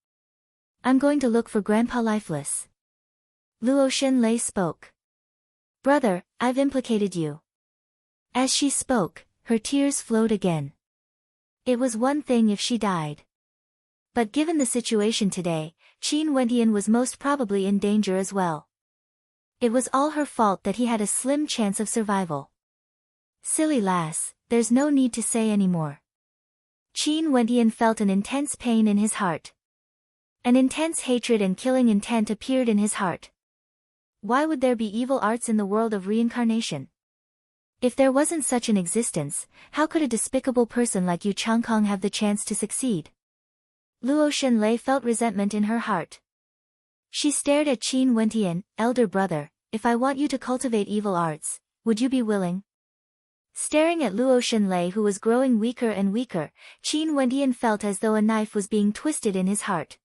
"I'm going to look for Grandpa lifeless." Luo Shenlei spoke. "Brother, I've implicated you." As she spoke, her tears flowed again. It was one thing if she died. But given the situation today, Qin Wendian was most probably in danger as well. It was all her fault that he had a slim chance of survival. "Silly lass, there's no need to say any more." Qin Wendian felt an intense pain in his heart. An intense hatred and killing intent appeared in his heart. Why would there be evil arts in the world of reincarnation? If there wasn't such an existence, how could a despicable person like Yu Changkong have the chance to succeed? Luo Shenlei felt resentment in her heart. She stared at Qin Wendian. "Elder brother, if I want you to cultivate evil arts, would you be willing?" Staring at Luo Shenlei who was growing weaker and weaker, Qin Wendian felt as though a knife was being twisted in his heart.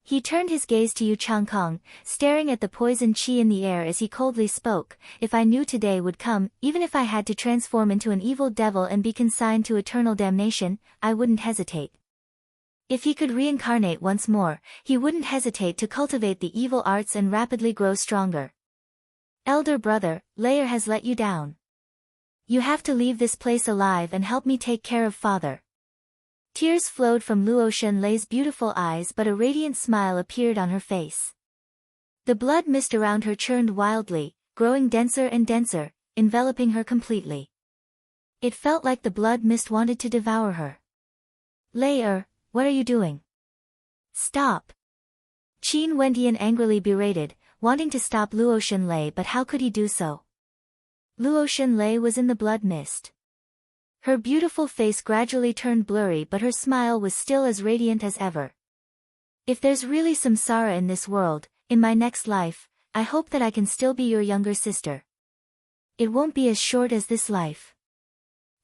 He turned his gaze to Yu Changkong, staring at the poison qi in the air as he coldly spoke. "If I knew today would come, even if I had to transform into an evil devil and be consigned to eternal damnation, I wouldn't hesitate." If he could reincarnate once more, he wouldn't hesitate to cultivate the evil arts and rapidly grow stronger. "Elder brother, Layer has let you down. You have to leave this place alive and help me take care of father." Tears flowed from Luo Shenlei's beautiful eyes but a radiant smile appeared on her face. The blood mist around her churned wildly, growing denser and denser, enveloping her completely. It felt like the blood mist wanted to devour her. "Layer, what are you doing? Stop!" Qin Wendian angrily berated, wanting to stop Luo Shenlei, but how could he do so? Luo Shenlei was in the blood mist. Her beautiful face gradually turned blurry but her smile was still as radiant as ever. "If there's really samsara in this world, in my next life, I hope that I can still be your younger sister. It won't be as short as this life."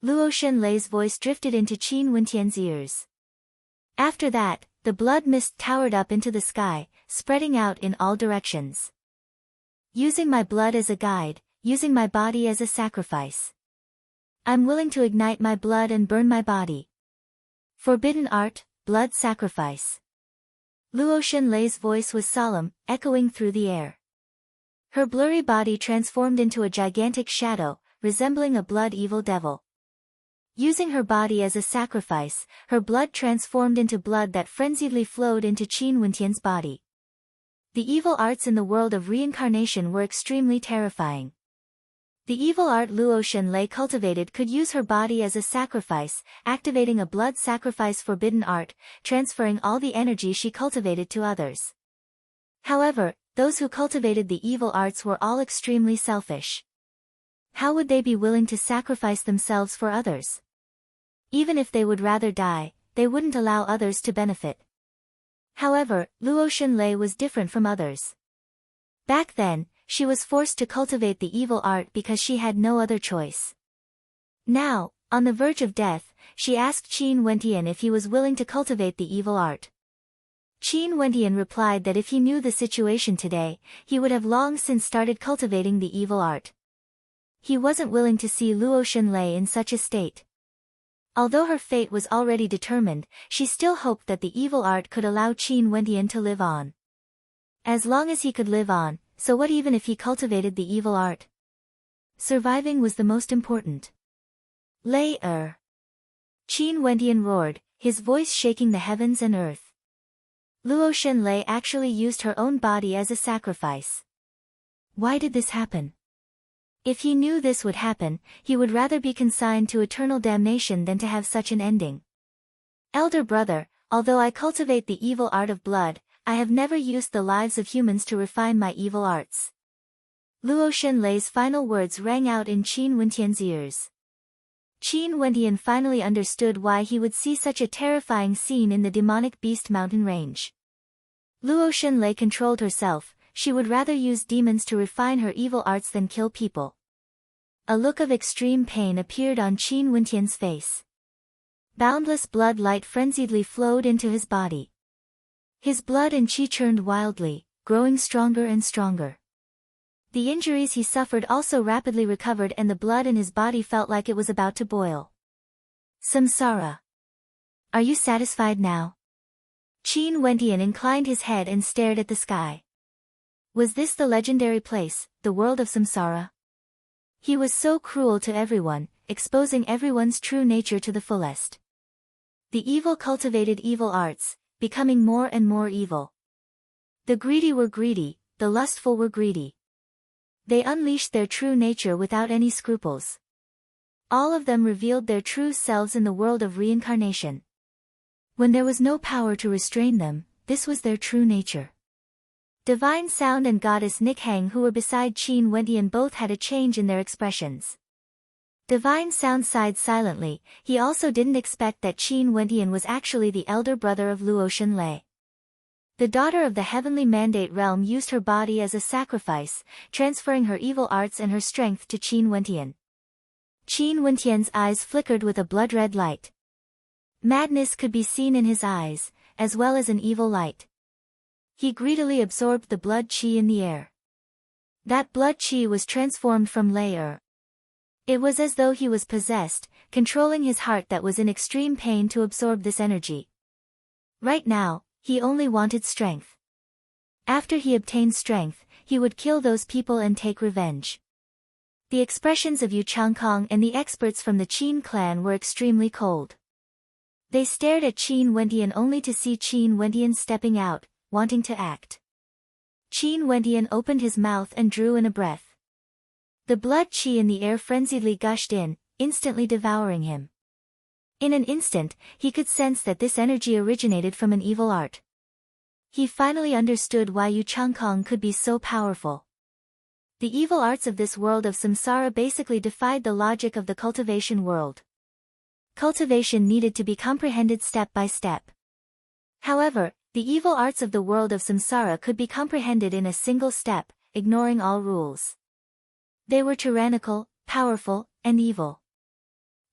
Luo Shenlei's voice drifted into Qin Wendian's ears. After that, the blood mist towered up into the sky, spreading out in all directions. "Using my blood as a guide, using my body as a sacrifice. I'm willing to ignite my blood and burn my body. Forbidden art, blood sacrifice." Luo Shenlei's voice was solemn, echoing through the air. Her blurry body transformed into a gigantic shadow, resembling a blood evil devil. Using her body as a sacrifice, her blood transformed into blood that frenziedly flowed into Qin Wendian's body. The evil arts in the world of reincarnation were extremely terrifying. The evil art Luo Shenlei cultivated could use her body as a sacrifice, activating a blood sacrifice forbidden art, transferring all the energy she cultivated to others. However, those who cultivated the evil arts were all extremely selfish. How would they be willing to sacrifice themselves for others? Even if they would rather die, they wouldn't allow others to benefit. However, Luo Xunlei was different from others. Back then, she was forced to cultivate the evil art because she had no other choice. Now, on the verge of death, she asked Qin Wentian if he was willing to cultivate the evil art. Qin Wentian replied that if he knew the situation today, he would have long since started cultivating the evil art. He wasn't willing to see Luo Xunlei in such a state. Although her fate was already determined, she still hoped that the evil art could allow Qin Wentian to live on. As long as he could live on, so what even if he cultivated the evil art? Surviving was the most important. Qin Wentian roared, his voice shaking the heavens and earth. Luo Xunlei actually used her own body as a sacrifice. Why did this happen? If he knew this would happen, he would rather be consigned to eternal damnation than to have such an ending. Elder brother, although I cultivate the evil art of blood, I have never used the lives of humans to refine my evil arts. Luo Xunlei's final words rang out in Qin Wentian's ears. Qin Wentian finally understood why he would see such a terrifying scene in the demonic beast mountain range. Luo Xunlei controlled herself. She would rather use demons to refine her evil arts than kill people. A look of extreme pain appeared on Qin Wentian's face. Boundless blood light frenziedly flowed into his body. His blood and qi churned wildly, growing stronger and stronger. The injuries he suffered also rapidly recovered and the blood in his body felt like it was about to boil. Samsara. Are you satisfied now? Qin Wentian inclined his head and stared at the sky. Was this the legendary place, the world of Samsara? He was so cruel to everyone, exposing everyone's true nature to the fullest. The evil cultivated evil arts, becoming more and more evil. The greedy were greedy, the lustful were greedy. They unleashed their true nature without any scruples. All of them revealed their true selves in the world of reincarnation. When there was no power to restrain them, this was their true nature. Divine Sound and Goddess Nikhang who were beside Qin Wentian both had a change in their expressions. Divine Sound sighed silently. He also didn't expect that Qin Wentian was actually the elder brother of Luo Xunlei. The daughter of the heavenly mandate realm used her body as a sacrifice, transferring her evil arts and her strength to Qin Wentian. Qin Wentian's eyes flickered with a blood-red light. Madness could be seen in his eyes, as well as an evil light. He greedily absorbed the blood qi in the air. That blood qi was transformed from Lei. It was as though he was possessed, controlling his heart that was in extreme pain to absorb this energy. Right now, he only wanted strength. After he obtained strength, he would kill those people and take revenge. The expressions of Yu Changkong and the experts from the Qin clan were extremely cold. They stared at Qin Wentian only to see Qin Wentian stepping out, wanting to act. Qin Wentian opened his mouth and drew in a breath. The blood qi in the air frenziedly gushed in, instantly devouring him. In an instant, he could sense that this energy originated from an evil art. He finally understood why Yu Changkong could be so powerful. The evil arts of this world of samsara basically defied the logic of the cultivation world. Cultivation needed to be comprehended step by step. However, the evil arts of the world of samsara could be comprehended in a single step, ignoring all rules. They were tyrannical, powerful, and evil.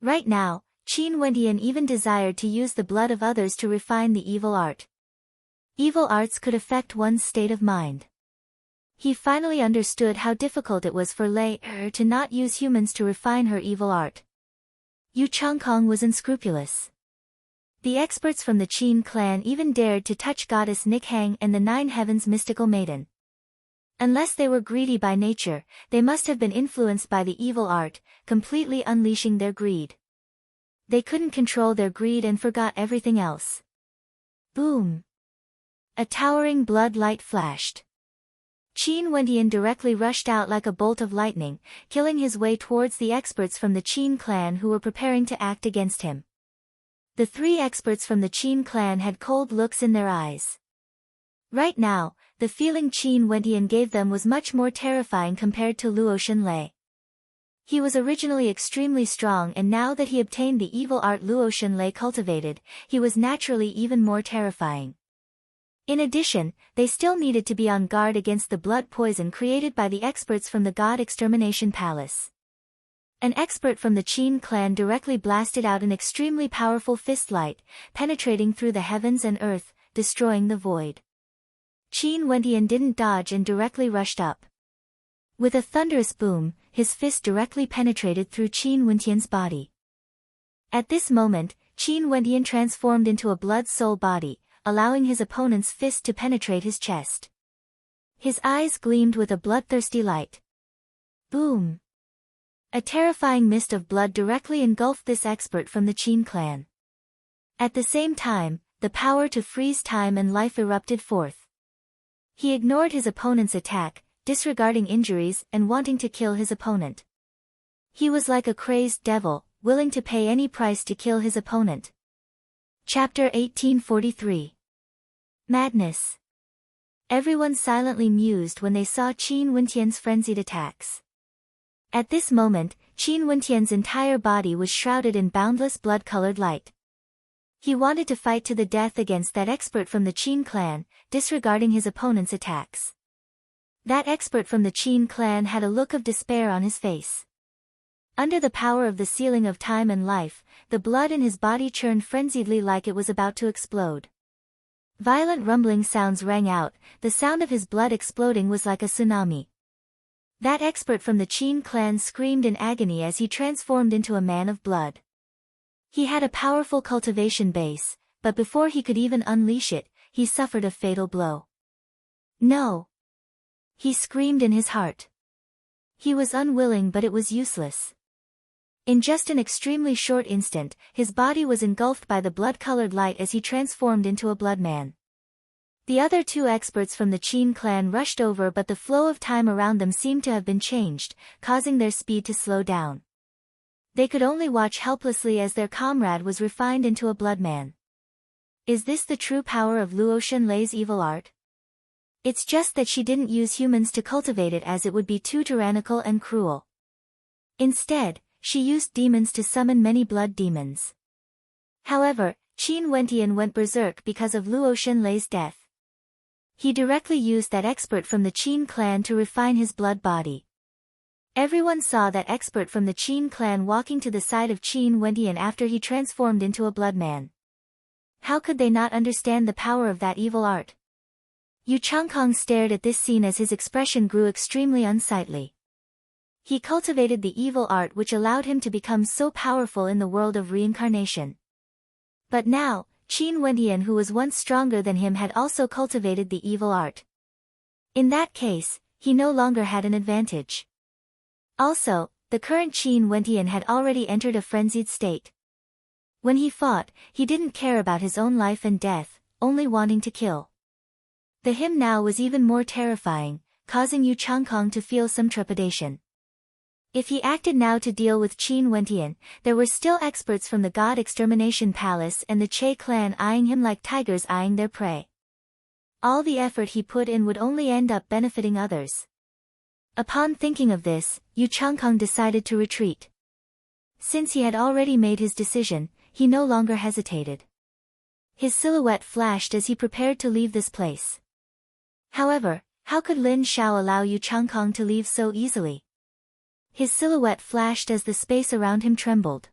Right now, Qin Wentian even desired to use the blood of others to refine the evil art. Evil arts could affect one's state of mind. He finally understood how difficult it was for Lei to not use humans to refine her evil art. Yu Changkong was unscrupulous. The experts from the Qin clan even dared to touch Goddess Nikhang and the Nine Heavens mystical maiden. Unless they were greedy by nature, they must have been influenced by the evil art, completely unleashing their greed. They couldn't control their greed and forgot everything else. Boom! A towering blood light flashed. Qin Wentian directly rushed out like a bolt of lightning, killing his way towards the experts from the Qin clan who were preparing to act against him. The three experts from the Qin clan had cold looks in their eyes. Right now, the feeling Qin Wentian gave them was much more terrifying compared to Luo Xunlei. He was originally extremely strong, and now that he obtained the evil art Luo Xunlei cultivated, he was naturally even more terrifying. In addition, they still needed to be on guard against the blood poison created by the experts from the God Extermination Palace. An expert from the Qin clan directly blasted out an extremely powerful fist light, penetrating through the heavens and earth, destroying the void. Qin Wentian didn't dodge and directly rushed up. With a thunderous boom, his fist directly penetrated through Qin Wentian's body. At this moment, Qin Wentian transformed into a blood-soul body, allowing his opponent's fist to penetrate his chest. His eyes gleamed with a bloodthirsty light. Boom! A terrifying mist of blood directly engulfed this expert from the Qin clan. At the same time, the power to freeze time and life erupted forth. He ignored his opponent's attack, disregarding injuries and wanting to kill his opponent. He was like a crazed devil, willing to pay any price to kill his opponent. Chapter 1843. Madness. Everyone silently mused when they saw Qin Wentian's frenzied attacks. At this moment, Qin Wentian's entire body was shrouded in boundless blood-colored light. He wanted to fight to the death against that expert from the Qin clan, disregarding his opponent's attacks. That expert from the Qin clan had a look of despair on his face. Under the power of the sealing of time and life, the blood in his body churned frenziedly like it was about to explode. Violent rumbling sounds rang out, the sound of his blood exploding was like a tsunami. That expert from the Qin clan screamed in agony as he transformed into a man of blood. He had a powerful cultivation base, but before he could even unleash it, he suffered a fatal blow. No! He screamed in his heart. He was unwilling, but it was useless. In just an extremely short instant, his body was engulfed by the blood-colored light as he transformed into a bloodman. The other two experts from the Qin clan rushed over, but the flow of time around them seemed to have been changed, causing their speed to slow down. They could only watch helplessly as their comrade was refined into a bloodman. Is this the true power of Luo Xunlei's evil art? It's just that she didn't use humans to cultivate it, as it would be too tyrannical and cruel. Instead, she used demons to summon many blood demons. However, Qin Wentian went berserk because of Luo Xunlei's death. He directly used that expert from the Qin clan to refine his blood body. Everyone saw that expert from the Qin clan walking to the side of Qin Wentian after he transformed into a bloodman. How could they not understand the power of that evil art? Yu Changkong stared at this scene as his expression grew extremely unsightly. He cultivated the evil art which allowed him to become so powerful in the world of reincarnation. But now, Qin Wentian, who was once stronger than him, had also cultivated the evil art. In that case, he no longer had an advantage. Also, the current Qin Wentian had already entered a frenzied state. When he fought, he didn't care about his own life and death, only wanting to kill. The him now was even more terrifying, causing Yu Changkong to feel some trepidation. If he acted now to deal with Qin Wentian, there were still experts from the God Extermination Palace and the Che clan eyeing him like tigers eyeing their prey. All the effort he put in would only end up benefiting others. Upon thinking of this, Yu Changkong decided to retreat. Since he had already made his decision, he no longer hesitated. His silhouette flashed as he prepared to leave this place. However, how could Lin Xiao allow Yu Changkong to leave so easily? His silhouette flashed as the space around him trembled.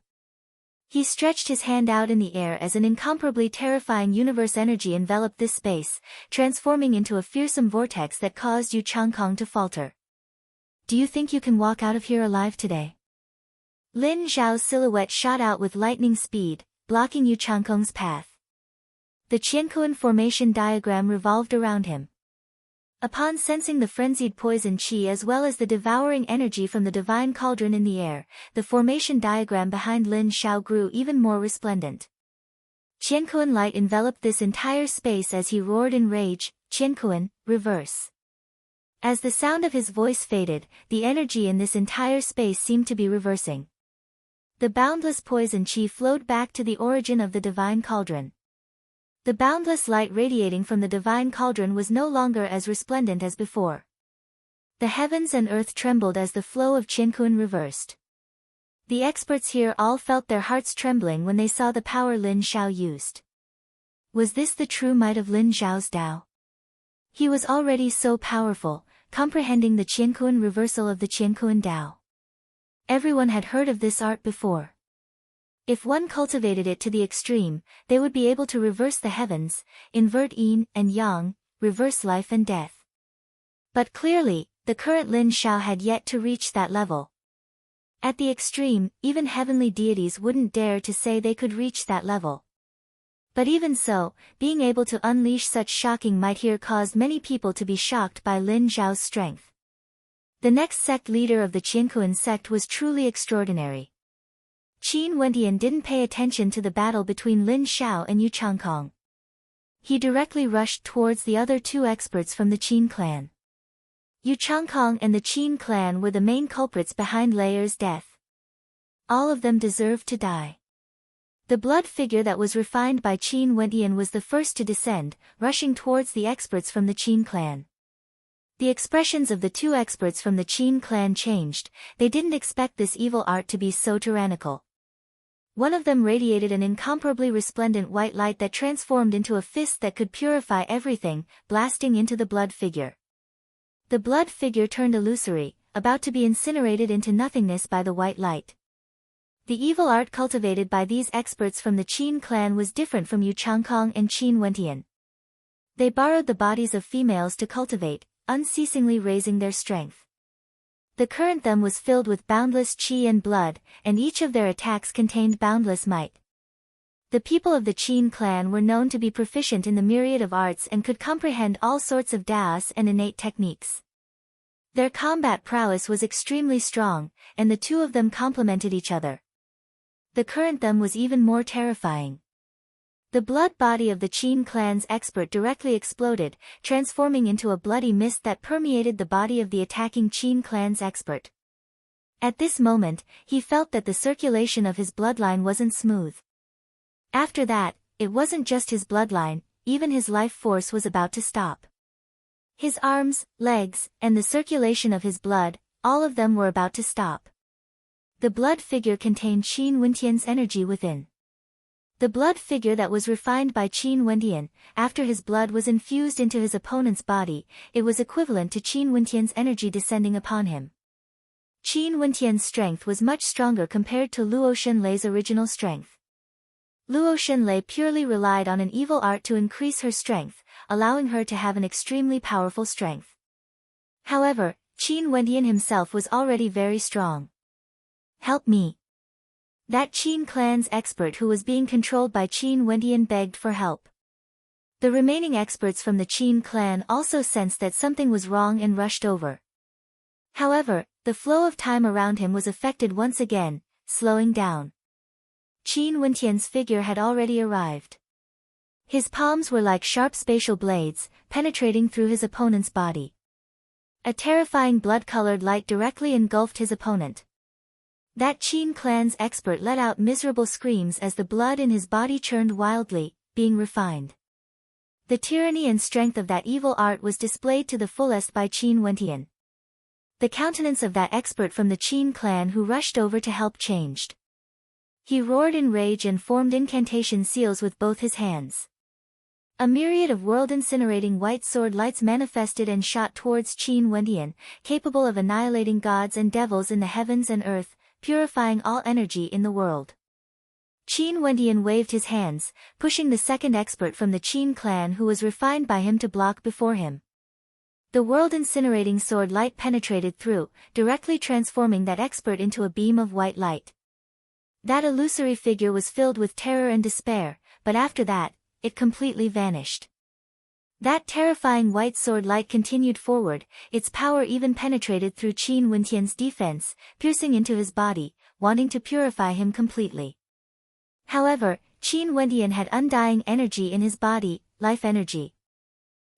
He stretched his hand out in the air as an incomparably terrifying universe energy enveloped this space, transforming into a fearsome vortex that caused Yu Changkong to falter. Do you think you can walk out of here alive today? Lin Xiao's silhouette shot out with lightning speed, blocking Yu Changkong's path. The Qiankuan formation diagram revolved around him. Upon sensing the frenzied poison qi as well as the devouring energy from the divine cauldron in the air, the formation diagram behind Lin Xiao grew even more resplendent. Qiankuan light enveloped this entire space as he roared in rage, "Qiankuan, reverse." As the sound of his voice faded, the energy in this entire space seemed to be reversing. The boundless poison qi flowed back to the origin of the divine cauldron. The boundless light radiating from the divine cauldron was no longer as resplendent as before. The heavens and earth trembled as the flow of Qianquan reversed. The experts here all felt their hearts trembling when they saw the power Lin Xiao used. Was this the true might of Lin Xiao's Tao? He was already so powerful, comprehending the Qianquan reversal of the Qianquan Tao. Everyone had heard of this art before. If one cultivated it to the extreme, they would be able to reverse the heavens, invert yin and yang, reverse life and death. But clearly, the current Lin Xiao had yet to reach that level. At the extreme, even heavenly deities wouldn't dare to say they could reach that level. But even so, being able to unleash such shocking might here caused many people to be shocked by Lin Xiao's strength. The next sect leader of the Qianquan sect was truly extraordinary. Qin Wentian didn't pay attention to the battle between Lin Xiao and Yu Changkong. He directly rushed towards the other two experts from the Qin clan. Yu Changkong and the Qin clan were the main culprits behind Lei Er's death. All of them deserved to die. The blood figure that was refined by Qin Wentian was the first to descend, rushing towards the experts from the Qin clan. The expressions of the two experts from the Qin clan changed. They didn't expect this evil art to be so tyrannical. One of them radiated an incomparably resplendent white light that transformed into a fist that could purify everything, blasting into the blood figure. The blood figure turned illusory, about to be incinerated into nothingness by the white light. The evil art cultivated by these experts from the Qin clan was different from Yu Changkong and Qin Wentian. They borrowed the bodies of females to cultivate, unceasingly raising their strength. The current them was filled with boundless qi and blood, and each of their attacks contained boundless might. The people of the Qin clan were known to be proficient in the myriad of arts and could comprehend all sorts of daos and innate techniques. Their combat prowess was extremely strong, and the two of them complemented each other. The current them was even more terrifying. The blood body of the Qin clan's expert directly exploded, transforming into a bloody mist that permeated the body of the attacking Qin clan's expert. At this moment, he felt that the circulation of his bloodline wasn't smooth. After that, it wasn't just his bloodline, even his life force was about to stop. His arms, legs, and the circulation of his blood, all of them were about to stop. The blood figure contained Qin Wentian's energy within. The blood figure that was refined by Qin Wentian, after his blood was infused into his opponent's body, it was equivalent to Qin Wentian's energy descending upon him. Qin Wentian's strength was much stronger compared to Luo Shenlei's original strength. Luo Shenlei purely relied on an evil art to increase her strength, allowing her to have an extremely powerful strength. However, Qin Wentian himself was already very strong. "Help me." That Qin clan's expert who was being controlled by Qin Wentian begged for help. The remaining experts from the Qin clan also sensed that something was wrong and rushed over. However, the flow of time around him was affected once again, slowing down. Qin Wentian's figure had already arrived. His palms were like sharp spatial blades, penetrating through his opponent's body. A terrifying blood-colored light directly engulfed his opponent. That Qin clan's expert let out miserable screams as the blood in his body churned wildly, being refined. The tyranny and strength of that evil art was displayed to the fullest by Qin Wentian. The countenance of that expert from the Qin clan who rushed over to help changed. He roared in rage and formed incantation seals with both his hands. A myriad of world-incinerating white sword lights manifested and shot towards Qin Wentian, capable of annihilating gods and devils in the heavens and earth, purifying all energy in the world. Qin Wentian waved his hands, pushing the second expert from the Qin clan who was refined by him to block before him. The world-incinerating sword light penetrated through, directly transforming that expert into a beam of white light. That illusory figure was filled with terror and despair, but after that, it completely vanished. That terrifying white sword light continued forward, its power even penetrated through Qin Wentian's defense, piercing into his body, wanting to purify him completely. However, Qin Wentian had undying energy in his body, life energy.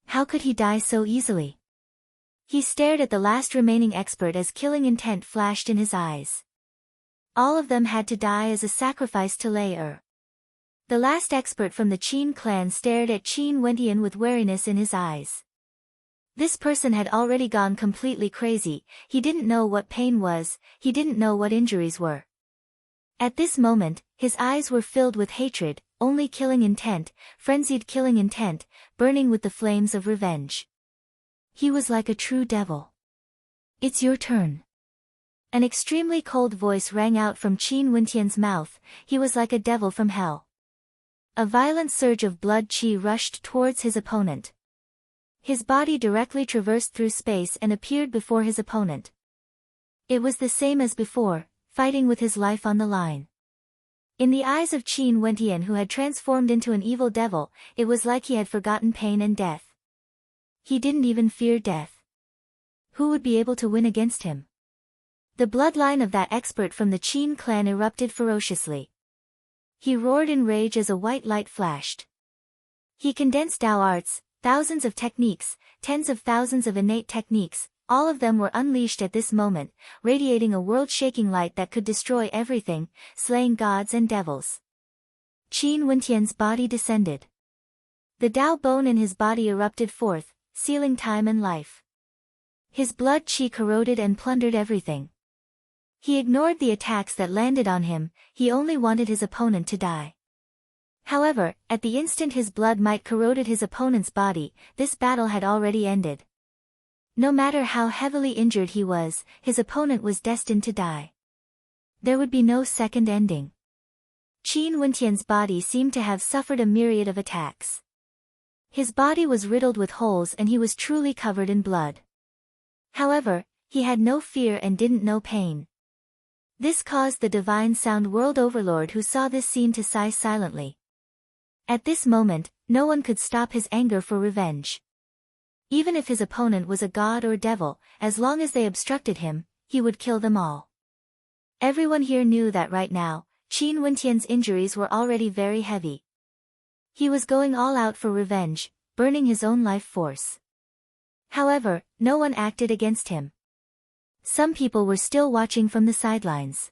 How could he die so easily? He stared at the last remaining expert as killing intent flashed in his eyes. All of them had to die as a sacrifice to Lei Er. The last expert from the Qin clan stared at Qin Wentian with wariness in his eyes. This person had already gone completely crazy. He didn't know what pain was, he didn't know what injuries were. At this moment, his eyes were filled with hatred, only killing intent, frenzied killing intent, burning with the flames of revenge. He was like a true devil. "It's your turn." An extremely cold voice rang out from Qin Wentian's mouth. He was like a devil from hell. A violent surge of blood qi rushed towards his opponent. His body directly traversed through space and appeared before his opponent. It was the same as before, fighting with his life on the line. In the eyes of Qin Wentian, who had transformed into an evil devil, it was like he had forgotten pain and death. He didn't even fear death. Who would be able to win against him? The bloodline of that expert from the Qin clan erupted ferociously. He roared in rage as a white light flashed. He condensed Tao arts, thousands of techniques, tens of thousands of innate techniques, all of them were unleashed at this moment, radiating a world-shaking light that could destroy everything, slaying gods and devils. Qin Wentian's body descended. The Tao bone in his body erupted forth, sealing time and life. His blood qi corroded and plundered everything. He ignored the attacks that landed on him, he only wanted his opponent to die. However, at the instant his blood might corroded his opponent's body, this battle had already ended. No matter how heavily injured he was, his opponent was destined to die. There would be no second ending. Qin Wentian's body seemed to have suffered a myriad of attacks. His body was riddled with holes and he was truly covered in blood. However, he had no fear and didn't know pain. This caused the divine sound world overlord who saw this scene to sigh silently. At this moment, no one could stop his anger for revenge. Even if his opponent was a god or devil, as long as they obstructed him, he would kill them all. Everyone here knew that right now, Qin Wentian's injuries were already very heavy. He was going all out for revenge, burning his own life force. However, no one acted against him. Some people were still watching from the sidelines.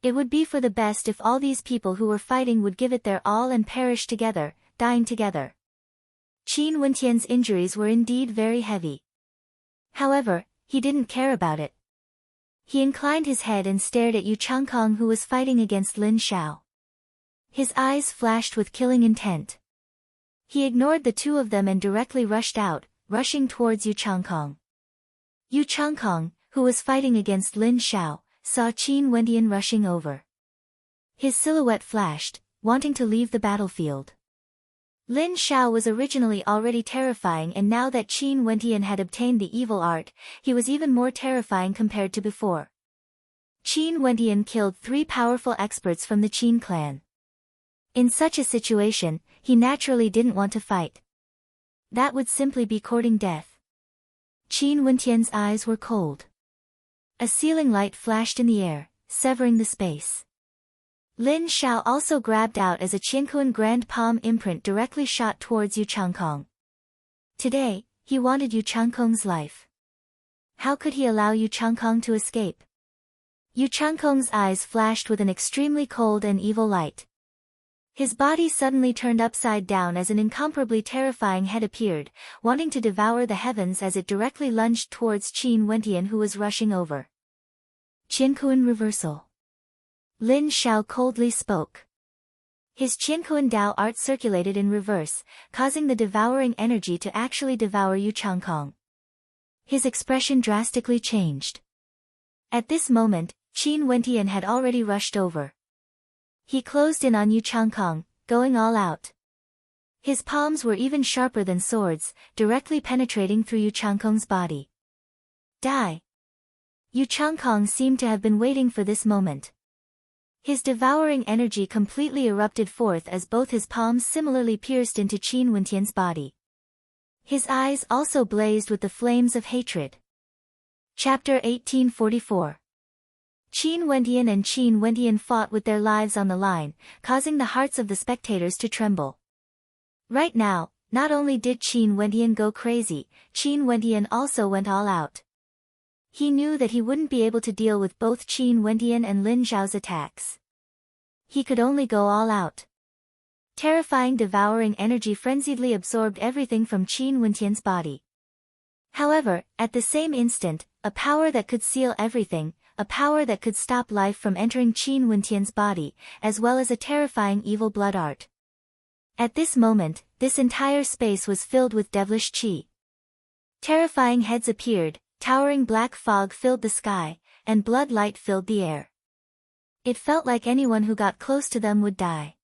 It would be for the best if all these people who were fighting would give it their all and perish together, dying together. Qin Wentian's injuries were indeed very heavy. However, he didn't care about it. He inclined his head and stared at Yu Changkong, who was fighting against Lin Xiao. His eyes flashed with killing intent. He ignored the two of them and directly rushed out, rushing towards Yu Changkong. Yu Changkong, who was fighting against Lin Xiao, saw Qin Wentian rushing over. His silhouette flashed, wanting to leave the battlefield. Lin Xiao was originally already terrifying, and now that Qin Wentian had obtained the evil art, he was even more terrifying compared to before. Qin Wentian killed 3 powerful experts from the Qin clan. In such a situation, he naturally didn't want to fight. That would simply be courting death. Qin Wentian's eyes were cold. A sealing light flashed in the air, severing the space. Lin Xiao also grabbed out as a Qinkuan grand palm imprint directly shot towards Yu Changkong. Today, he wanted Yu Changkong's life. How could he allow Yu Changkong to escape? Yu Changkong's eyes flashed with an extremely cold and evil light. His body suddenly turned upside down as an incomparably terrifying head appeared, wanting to devour the heavens as it directly lunged towards Qin Wentian, who was rushing over. Qinkuan reversal. Lin Xiao coldly spoke. His Qinkuan Dao art circulated in reverse, causing the devouring energy to actually devour Yu Changkong. His expression drastically changed. At this moment, Qin Wentian had already rushed over. He closed in on Yu Changkong, going all out. His palms were even sharper than swords, directly penetrating through Yu Changkong's body. Die! Yu Changkong seemed to have been waiting for this moment. His devouring energy completely erupted forth as both his palms similarly pierced into Qin Wentian's body. His eyes also blazed with the flames of hatred. Chapter 1844. Qin Wentian and Qin Wentian fought with their lives on the line, causing the hearts of the spectators to tremble. Right now, not only did Qin Wentian go crazy, Qin Wentian also went all out. He knew that he wouldn't be able to deal with both Qin Wentian and Lin Xiao's attacks. He could only go all out. Terrifying devouring energy frenziedly absorbed everything from Qin Wentian's body. However, at the same instant, a power that could seal everything, a power that could stop life from entering Qin Wentian's body, as well as a terrifying evil blood art. At this moment, this entire space was filled with devilish qi. Terrifying heads appeared, towering black fog filled the sky, and blood light filled the air. It felt like anyone who got close to them would die.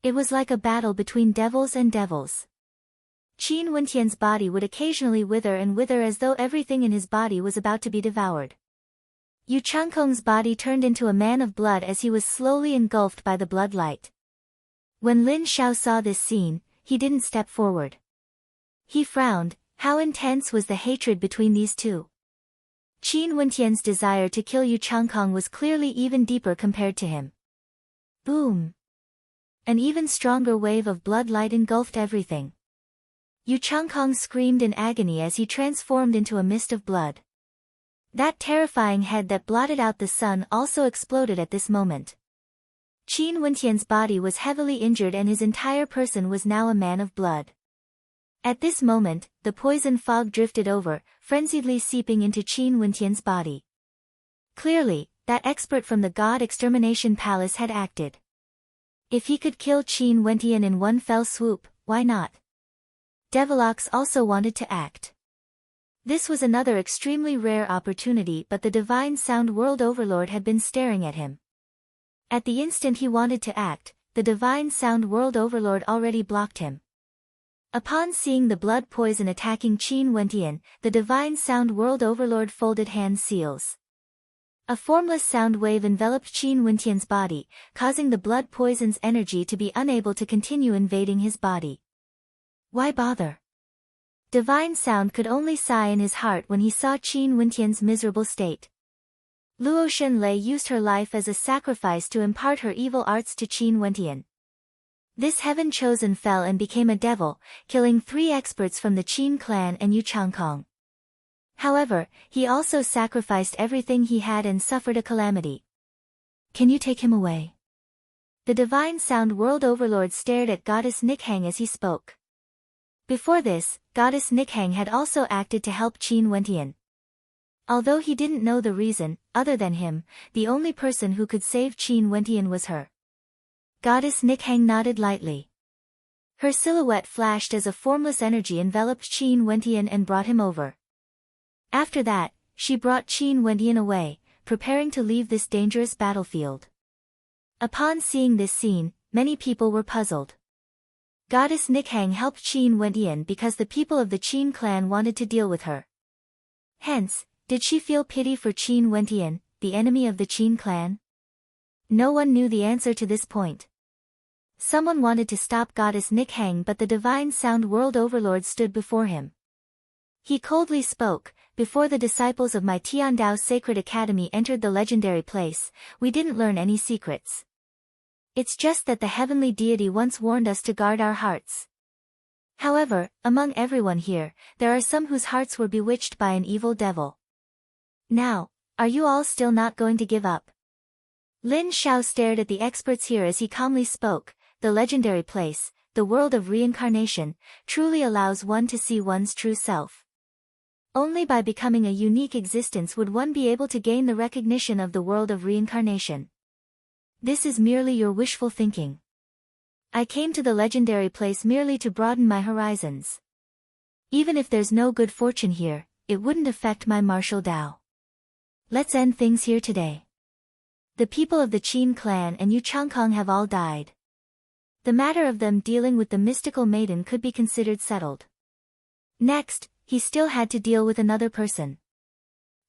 It was like a battle between devils and devils. Qin Wentian's body would occasionally wither as though everything in his body was about to be devoured. Yu Changkong's body turned into a man of blood as he was slowly engulfed by the blood light. When Lin Xiao saw this scene, he didn't step forward. He frowned. How intense was the hatred between these two? Qin Wentian's desire to kill Yu Changkong was clearly even deeper compared to him. Boom! An even stronger wave of blood light engulfed everything. Yu Changkong screamed in agony as he transformed into a mist of blood. That terrifying head that blotted out the sun also exploded at this moment. Qin Wentian's body was heavily injured and his entire person was now a man of blood. At this moment, the poison fog drifted over, frenziedly seeping into Qin Wentian's body. Clearly, that expert from the God Extermination Palace had acted. If he could kill Qin Wentian in one fell swoop, why not? Devilox also wanted to act. This was another extremely rare opportunity, but the Divine Sound World Overlord had been staring at him. At the instant he wanted to act, the Divine Sound World Overlord already blocked him. Upon seeing the blood poison attacking Qin Wentian, the Divine Sound World Overlord folded hand seals. A formless sound wave enveloped Qin Wentian's body, causing the blood poison's energy to be unable to continue invading his body. Why bother? Divine Sound could only sigh in his heart when he saw Qin Wentian's miserable state. Luo Shenlei used her life as a sacrifice to impart her evil arts to Qin Wentian. This heaven-chosen fell and became a devil, killing 3 experts from the Qin clan and Yu Changkong. However, he also sacrificed everything he had and suffered a calamity. Can you take him away? The Divine Sound World Overlord stared at Goddess Nikhang as he spoke. Before this, Goddess Nikhang had also acted to help Qin Wentian. Although he didn't know the reason, other than him, the only person who could save Qin Wentian was her. Goddess Nikhang nodded lightly. Her silhouette flashed as a formless energy enveloped Qin Wentian and brought him over. After that, she brought Qin Wentian away, preparing to leave this dangerous battlefield. Upon seeing this scene, many people were puzzled. Goddess Nikhang helped Qin Wentian because the people of the Qin clan wanted to deal with her. Hence, did she feel pity for Qin Wentian, the enemy of the Qin clan? No one knew the answer to this point. Someone wanted to stop Goddess Nikhang, but the Divine Sound World Overlord stood before him. He coldly spoke, "Before the disciples of my Tiandao Sacred Academy entered the legendary place, we didn't learn any secrets. It's just that the heavenly deity once warned us to guard our hearts. However, among everyone here, there are some whose hearts were bewitched by an evil devil. Now, are you all still not going to give up?" Lin Xiao stared at the experts here as he calmly spoke. The legendary place, the world of reincarnation, truly allows one to see one's true self. Only by becoming a unique existence would one be able to gain the recognition of the world of reincarnation. This is merely your wishful thinking. I came to the legendary place merely to broaden my horizons. Even if there's no good fortune here, it wouldn't affect my martial Dao. Let's end things here today. The people of the Qin clan and Yu Changkong have all died. The matter of them dealing with the mystical maiden could be considered settled. Next, he still had to deal with another person.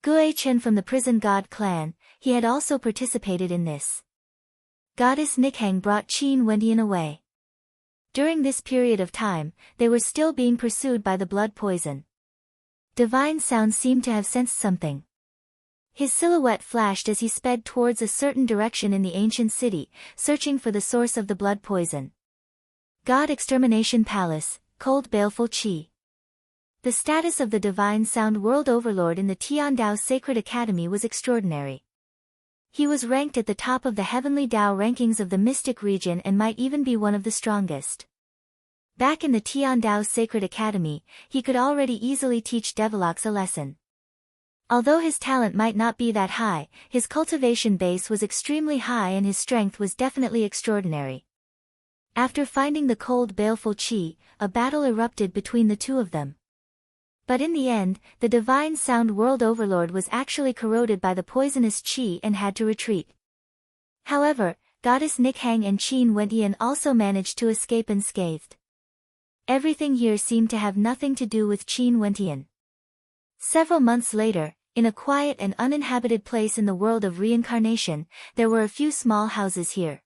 Gue Chen from the Prison God clan, he had also participated in this. Goddess Nikhang brought Qin Wentian away. During this period of time, they were still being pursued by the blood poison. Divine Sound seemed to have sensed something. His silhouette flashed as he sped towards a certain direction in the ancient city, searching for the source of the blood poison. God Extermination Palace, Cold Baleful Qi. The status of the Divine Sound World Overlord in the Tiandao Sacred Academy was extraordinary. He was ranked at the top of the heavenly Tao rankings of the mystic region and might even be one of the strongest. Back in the Tian Dao Sacred Academy, he could already easily teach Devilox a lesson. Although his talent might not be that high, his cultivation base was extremely high and his strength was definitely extraordinary. After finding the cold baleful qi, a battle erupted between the two of them. But in the end, the divine sound world overlord was actually corroded by the poisonous qi and had to retreat. However, Goddess Nikhang and Qin Wentian also managed to escape unscathed. Everything here seemed to have nothing to do with Qin Wentian. Several months later, in a quiet and uninhabited place in the world of reincarnation, there were a few small houses here.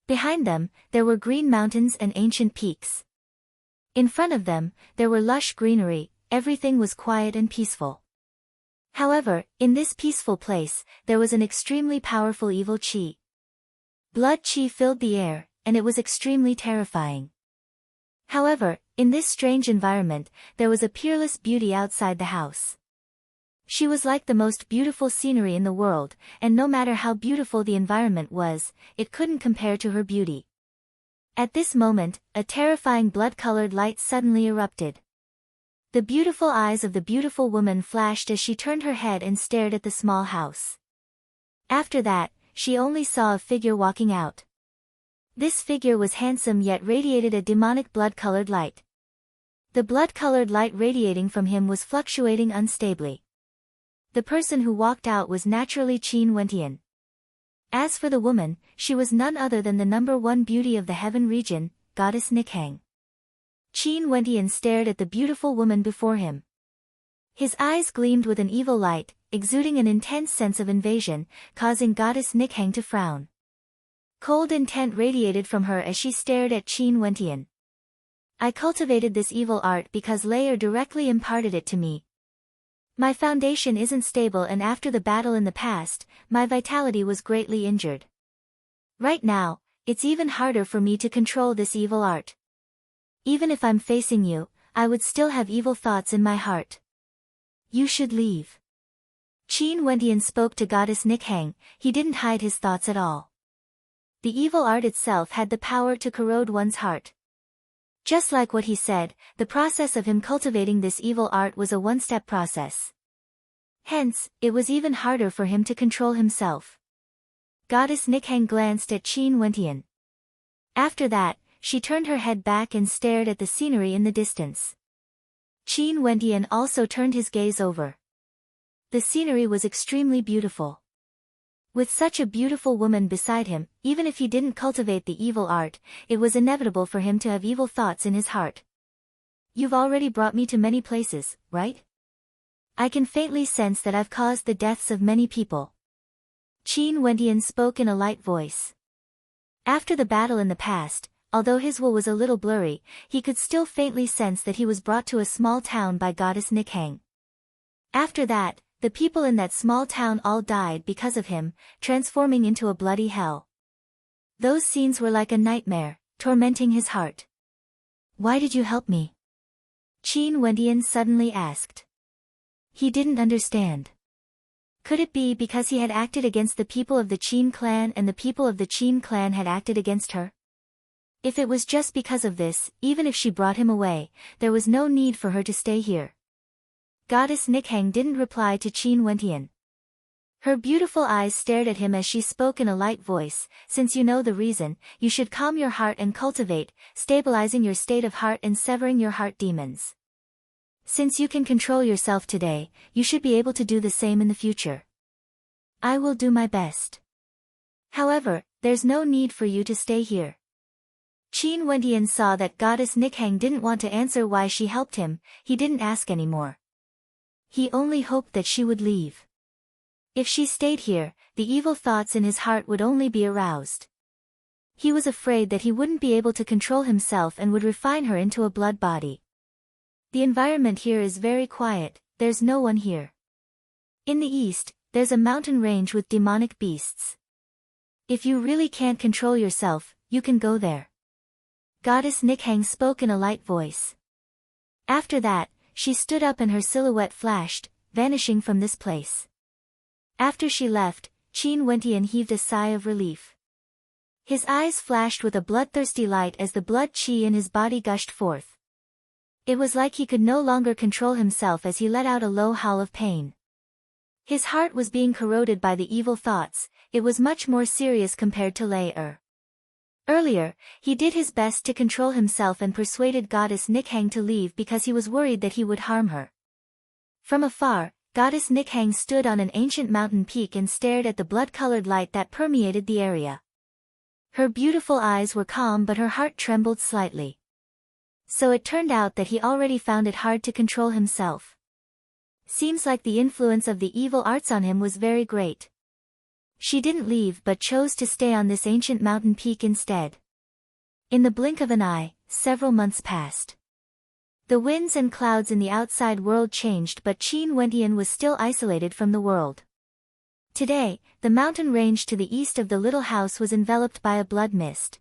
Behind them, there were green mountains and ancient peaks. In front of them, there were lush greenery. Everything was quiet and peaceful. However, in this peaceful place, there was an extremely powerful evil qi. Blood qi filled the air, and it was extremely terrifying. However, in this strange environment, there was a peerless beauty outside the house. She was like the most beautiful scenery in the world, and no matter how beautiful the environment was, it couldn't compare to her beauty. At this moment, a terrifying blood-colored light suddenly erupted. The beautiful eyes of the beautiful woman flashed as she turned her head and stared at the small house. After that, she only saw a figure walking out. This figure was handsome yet radiated a demonic blood-colored light. The blood-colored light radiating from him was fluctuating unstably. The person who walked out was naturally Qin Wentian. As for the woman, she was none other than the number one beauty of the heaven region, Goddess Nikhang. Qin Wentian stared at the beautiful woman before him. His eyes gleamed with an evil light, exuding an intense sense of invasion, causing Goddess Nikhang to frown. Cold intent radiated from her as she stared at Qin Wentian. I cultivated this evil art because Layer directly imparted it to me. My foundation isn't stable and after the battle in the past, my vitality was greatly injured. Right now, it's even harder for me to control this evil art. Even if I'm facing you, I would still have evil thoughts in my heart. You should leave. Qin Wentian spoke to Goddess Nikhang. He didn't hide his thoughts at all. The evil art itself had the power to corrode one's heart. Just like what he said, the process of him cultivating this evil art was a one-step process. Hence, it was even harder for him to control himself. Goddess Nikhang glanced at Qin Wentian. After that, she turned her head back and stared at the scenery in the distance. Qin Wentian also turned his gaze over. The scenery was extremely beautiful. With such a beautiful woman beside him, even if he didn't cultivate the evil art, it was inevitable for him to have evil thoughts in his heart. You've already brought me to many places, right? I can faintly sense that I've caused the deaths of many people. Qin Wentian spoke in a light voice. After the battle in the past, although his will was a little blurry, he could still faintly sense that he was brought to a small town by Goddess Nikhang. After that, the people in that small town all died because of him, transforming into a bloody hell. Those scenes were like a nightmare, tormenting his heart. Why did you help me? Qin Wentian suddenly asked. He didn't understand. Could it be because he had acted against the people of the Qin clan and the people of the Qin clan had acted against her? If it was just because of this, even if she brought him away, there was no need for her to stay here. Goddess Nikhang didn't reply to Qin Wentian. Her beautiful eyes stared at him as she spoke in a light voice. Since you know the reason, you should calm your heart and cultivate, stabilizing your state of heart and severing your heart demons. Since you can control yourself today, you should be able to do the same in the future. I will do my best. However, there's no need for you to stay here. Qin Wentian saw that Goddess Nikhang didn't want to answer why she helped him. He didn't ask anymore. He only hoped that she would leave. If she stayed here, the evil thoughts in his heart would only be aroused. He was afraid that he wouldn't be able to control himself and would refine her into a blood body. The environment here is very quiet, there's no one here. In the east, there's a mountain range with demonic beasts. If you really can't control yourself, you can go there. Goddess Nikhang spoke in a light voice. After that, she stood up and her silhouette flashed, vanishing from this place. After she left, Qin Wentian heaved a sigh of relief. His eyes flashed with a bloodthirsty light as the blood qi in his body gushed forth. It was like he could no longer control himself as he let out a low howl of pain. His heart was being corroded by the evil thoughts. It was much more serious compared to Lei Er. Earlier, he did his best to control himself and persuaded Goddess Nikhang to leave because he was worried that he would harm her. From afar, Goddess Nikhang stood on an ancient mountain peak and stared at the blood-colored light that permeated the area. Her beautiful eyes were calm but her heart trembled slightly. So it turned out that he already found it hard to control himself. Seems like the influence of the evil arts on him was very great. She didn't leave but chose to stay on this ancient mountain peak instead. In the blink of an eye, several months passed. The winds and clouds in the outside world changed but Qin Wentian was still isolated from the world. Today, the mountain range to the east of the little house was enveloped by a blood mist.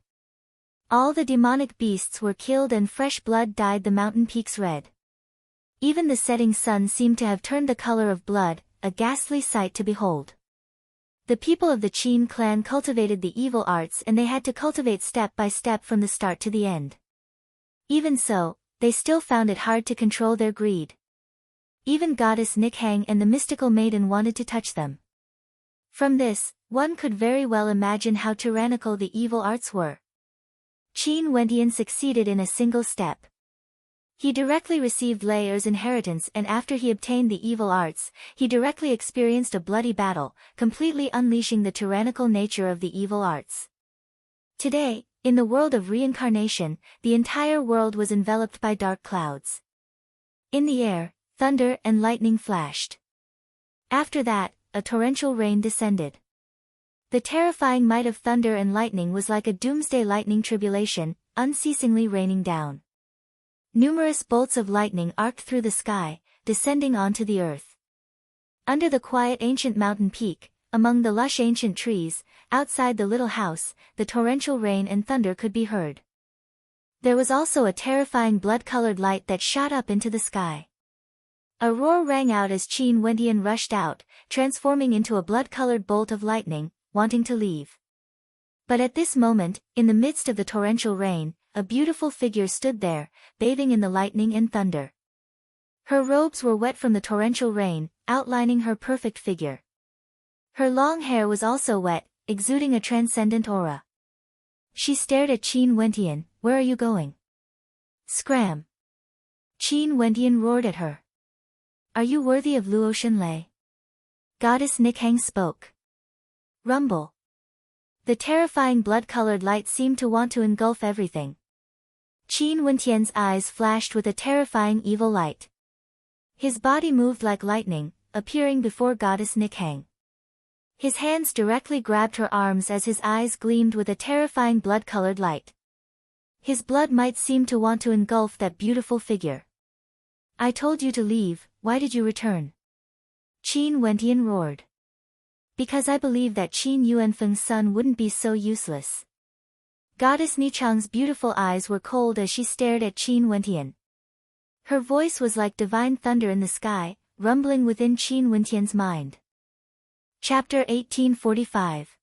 All the demonic beasts were killed and fresh blood dyed the mountain peaks red. Even the setting sun seemed to have turned the color of blood, a ghastly sight to behold. The people of the Qin clan cultivated the evil arts and they had to cultivate step by step from the start to the end. Even so, they still found it hard to control their greed. Even Goddess Nikhang and the mystical maiden wanted to touch them. From this, one could very well imagine how tyrannical the evil arts were. Qin Wentian succeeded in a single step. He directly received Lei Er's inheritance and after he obtained the evil arts, he directly experienced a bloody battle, completely unleashing the tyrannical nature of the evil arts. Today, in the world of reincarnation, the entire world was enveloped by dark clouds. In the air, thunder and lightning flashed. After that, a torrential rain descended. The terrifying might of thunder and lightning was like a doomsday lightning tribulation, unceasingly raining down. Numerous bolts of lightning arced through the sky, descending onto the earth. Under the quiet ancient mountain peak, among the lush ancient trees, outside the little house, the torrential rain and thunder could be heard. There was also a terrifying blood-colored light that shot up into the sky. A roar rang out as Qin Wentian rushed out, transforming into a blood-colored bolt of lightning, wanting to leave. But at this moment, in the midst of the torrential rain, a beautiful figure stood there, bathing in the lightning and thunder. Her robes were wet from the torrential rain, outlining her perfect figure. Her long hair was also wet, exuding a transcendent aura. She stared at Qin Wentian. "Where are you going?" "Scram!" Qin Wentian roared at her. "Are you worthy of Luo Shenlei?" Goddess Nikhang spoke. Rumble. The terrifying blood-colored light seemed to want to engulf everything. Qin Wentian's eyes flashed with a terrifying evil light. His body moved like lightning, appearing before Goddess Nikhang. His hands directly grabbed her arms as his eyes gleamed with a terrifying blood-colored light. His blood might seem to want to engulf that beautiful figure. "I told you to leave, why did you return?" Qin Wentian roared. "Because I believe that Qin Yuanfeng's son wouldn't be so useless." Goddess Nichang's beautiful eyes were cold as she stared at Qin Wentian. Her voice was like divine thunder in the sky, rumbling within Qin Wentian's mind. Chapter 1845.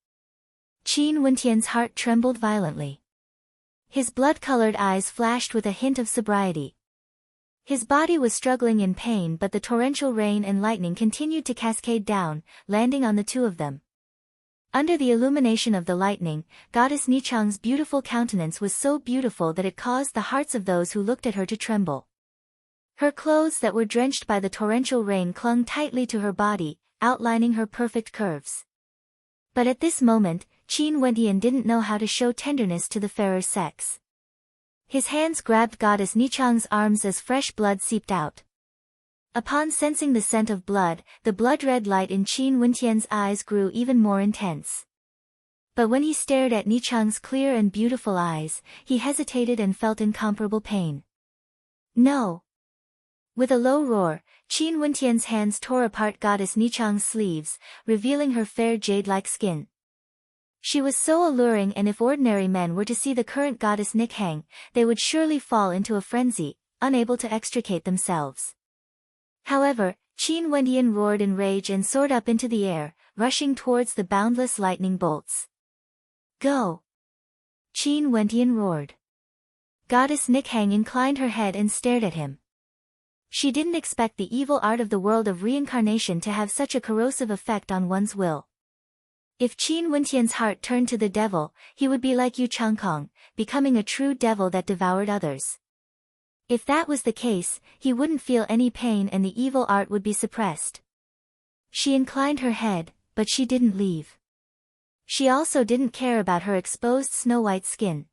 Qin Wentian's heart trembled violently. His blood-colored eyes flashed with a hint of sobriety. His body was struggling in pain but the torrential rain and lightning continued to cascade down, landing on the two of them. Under the illumination of the lightning, Goddess Nichang's beautiful countenance was so beautiful that it caused the hearts of those who looked at her to tremble. Her clothes that were drenched by the torrential rain clung tightly to her body, outlining her perfect curves. But at this moment, Qin Wentian didn't know how to show tenderness to the fairer sex. His hands grabbed Goddess Nichang's arms as fresh blood seeped out. Upon sensing the scent of blood, the blood-red light in Qin Wentian's eyes grew even more intense. But when he stared at Nichang's clear and beautiful eyes, he hesitated and felt incomparable pain. "No!" With a low roar, Qin Wentian's hands tore apart Goddess Nichang's sleeves, revealing her fair jade-like skin. She was so alluring and if ordinary men were to see the current Goddess Nikhang, they would surely fall into a frenzy, unable to extricate themselves. However, Qin Wentian roared in rage and soared up into the air, rushing towards the boundless lightning bolts. Go! Qin Wentian roared. Goddess Nikhang inclined her head and stared at him. She didn't expect the evil art of the world of reincarnation to have such a corrosive effect on one's will. If Qin Wentian's heart turned to the devil, he would be like Yu Changkong, becoming a true devil that devoured others. If that was the case, he wouldn't feel any pain and the evil art would be suppressed. She inclined her head, but she didn't leave. She also didn't care about her exposed snow-white skin.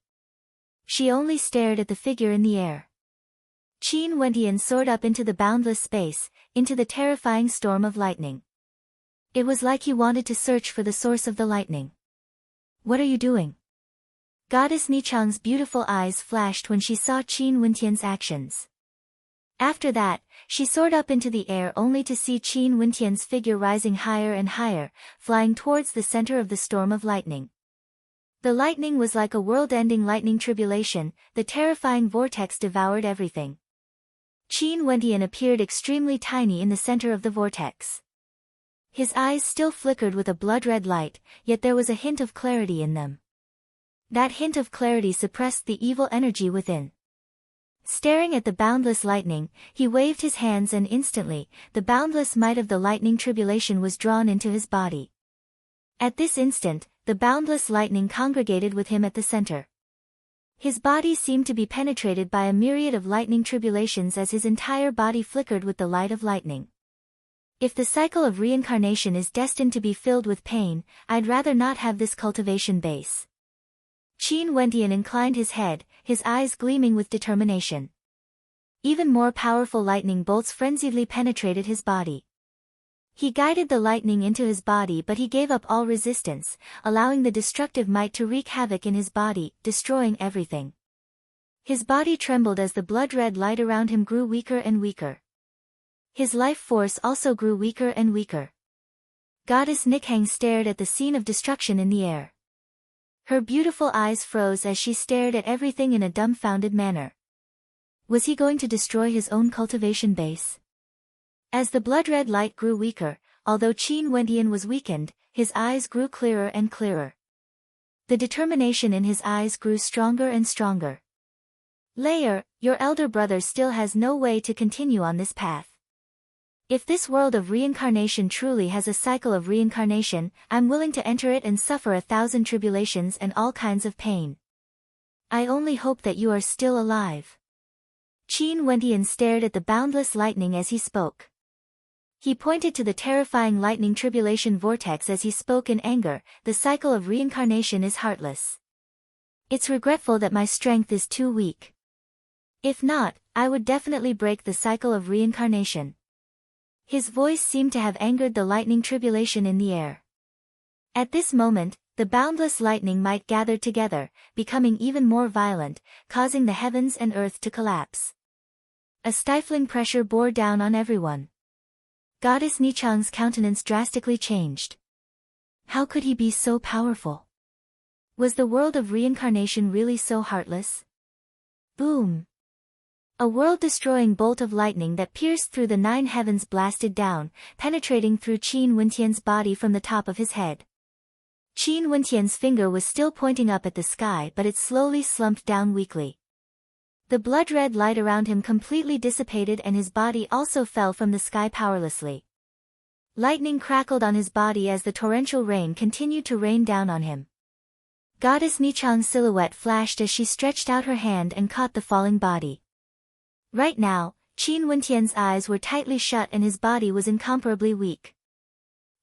She only stared at the figure in the air. Qin Wentian soared up into the boundless space, into the terrifying storm of lightning. It was like he wanted to search for the source of the lightning. What are you doing? Goddess Nichang's beautiful eyes flashed when she saw Qin Wentian's actions. After that, she soared up into the air only to see Qin Wentian's figure rising higher and higher, flying towards the center of the storm of lightning. The lightning was like a world-ending lightning tribulation, the terrifying vortex devoured everything. Qin Wentian appeared extremely tiny in the center of the vortex. His eyes still flickered with a blood-red light, yet there was a hint of clarity in them. That hint of clarity suppressed the evil energy within. Staring at the boundless lightning, he waved his hands and instantly, the boundless might of the lightning tribulation was drawn into his body. At this instant, the boundless lightning congregated with him at the center. His body seemed to be penetrated by a myriad of lightning tribulations as his entire body flickered with the light of lightning. If the cycle of reincarnation is destined to be filled with pain, I'd rather not have this cultivation base. Qin Wentian inclined his head, his eyes gleaming with determination. Even more powerful lightning bolts frenziedly penetrated his body. He guided the lightning into his body, but he gave up all resistance, allowing the destructive might to wreak havoc in his body, destroying everything. His body trembled as the blood-red light around him grew weaker and weaker. His life force also grew weaker and weaker. Goddess Nikhang stared at the scene of destruction in the air. Her beautiful eyes froze as she stared at everything in a dumbfounded manner. Was he going to destroy his own cultivation base? As the blood-red light grew weaker, although Qin Wentian was weakened, his eyes grew clearer and clearer. The determination in his eyes grew stronger and stronger. Layer, your elder brother still has no way to continue on this path. If this world of reincarnation truly has a cycle of reincarnation, I'm willing to enter it and suffer 1,000 tribulations and all kinds of pain. I only hope that you are still alive. Qin Wentian stared at the boundless lightning as he spoke. He pointed to the terrifying lightning tribulation vortex as he spoke in anger. The cycle of reincarnation is heartless. It's regretful that my strength is too weak. If not, I would definitely break the cycle of reincarnation. His voice seemed to have angered the lightning tribulation in the air. At this moment, the boundless lightning might gathered together, becoming even more violent, causing the heavens and earth to collapse. A stifling pressure bore down on everyone. Goddess Nichang's countenance drastically changed. How could he be so powerful? Was the world of reincarnation really so heartless? Boom! A world-destroying bolt of lightning that pierced through the 9 heavens blasted down, penetrating through Qin Wentian's body from the top of his head. Qin Wentian's finger was still pointing up at the sky, but it slowly slumped down weakly. The blood-red light around him completely dissipated and his body also fell from the sky powerlessly. Lightning crackled on his body as the torrential rain continued to rain down on him. Goddess Nichang's silhouette flashed as she stretched out her hand and caught the falling body. Right now, Qin Wentian's eyes were tightly shut and his body was incomparably weak.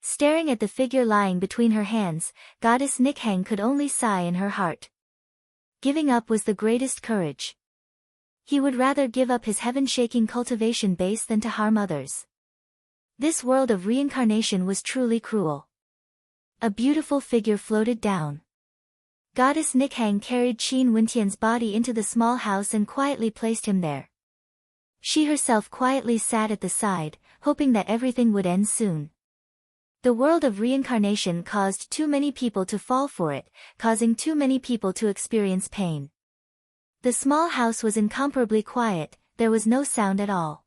Staring at the figure lying between her hands, Goddess Nikhang could only sigh in her heart. Giving up was the greatest courage. He would rather give up his heaven-shaking cultivation base than to harm others. This world of reincarnation was truly cruel. A beautiful figure floated down. Goddess Nikhang carried Qin Wentian's body into the small house and quietly placed him there. She herself quietly sat at the side, hoping that everything would end soon. The world of reincarnation caused too many people to fall for it, causing too many people to experience pain. The small house was incomparably quiet, there was no sound at all.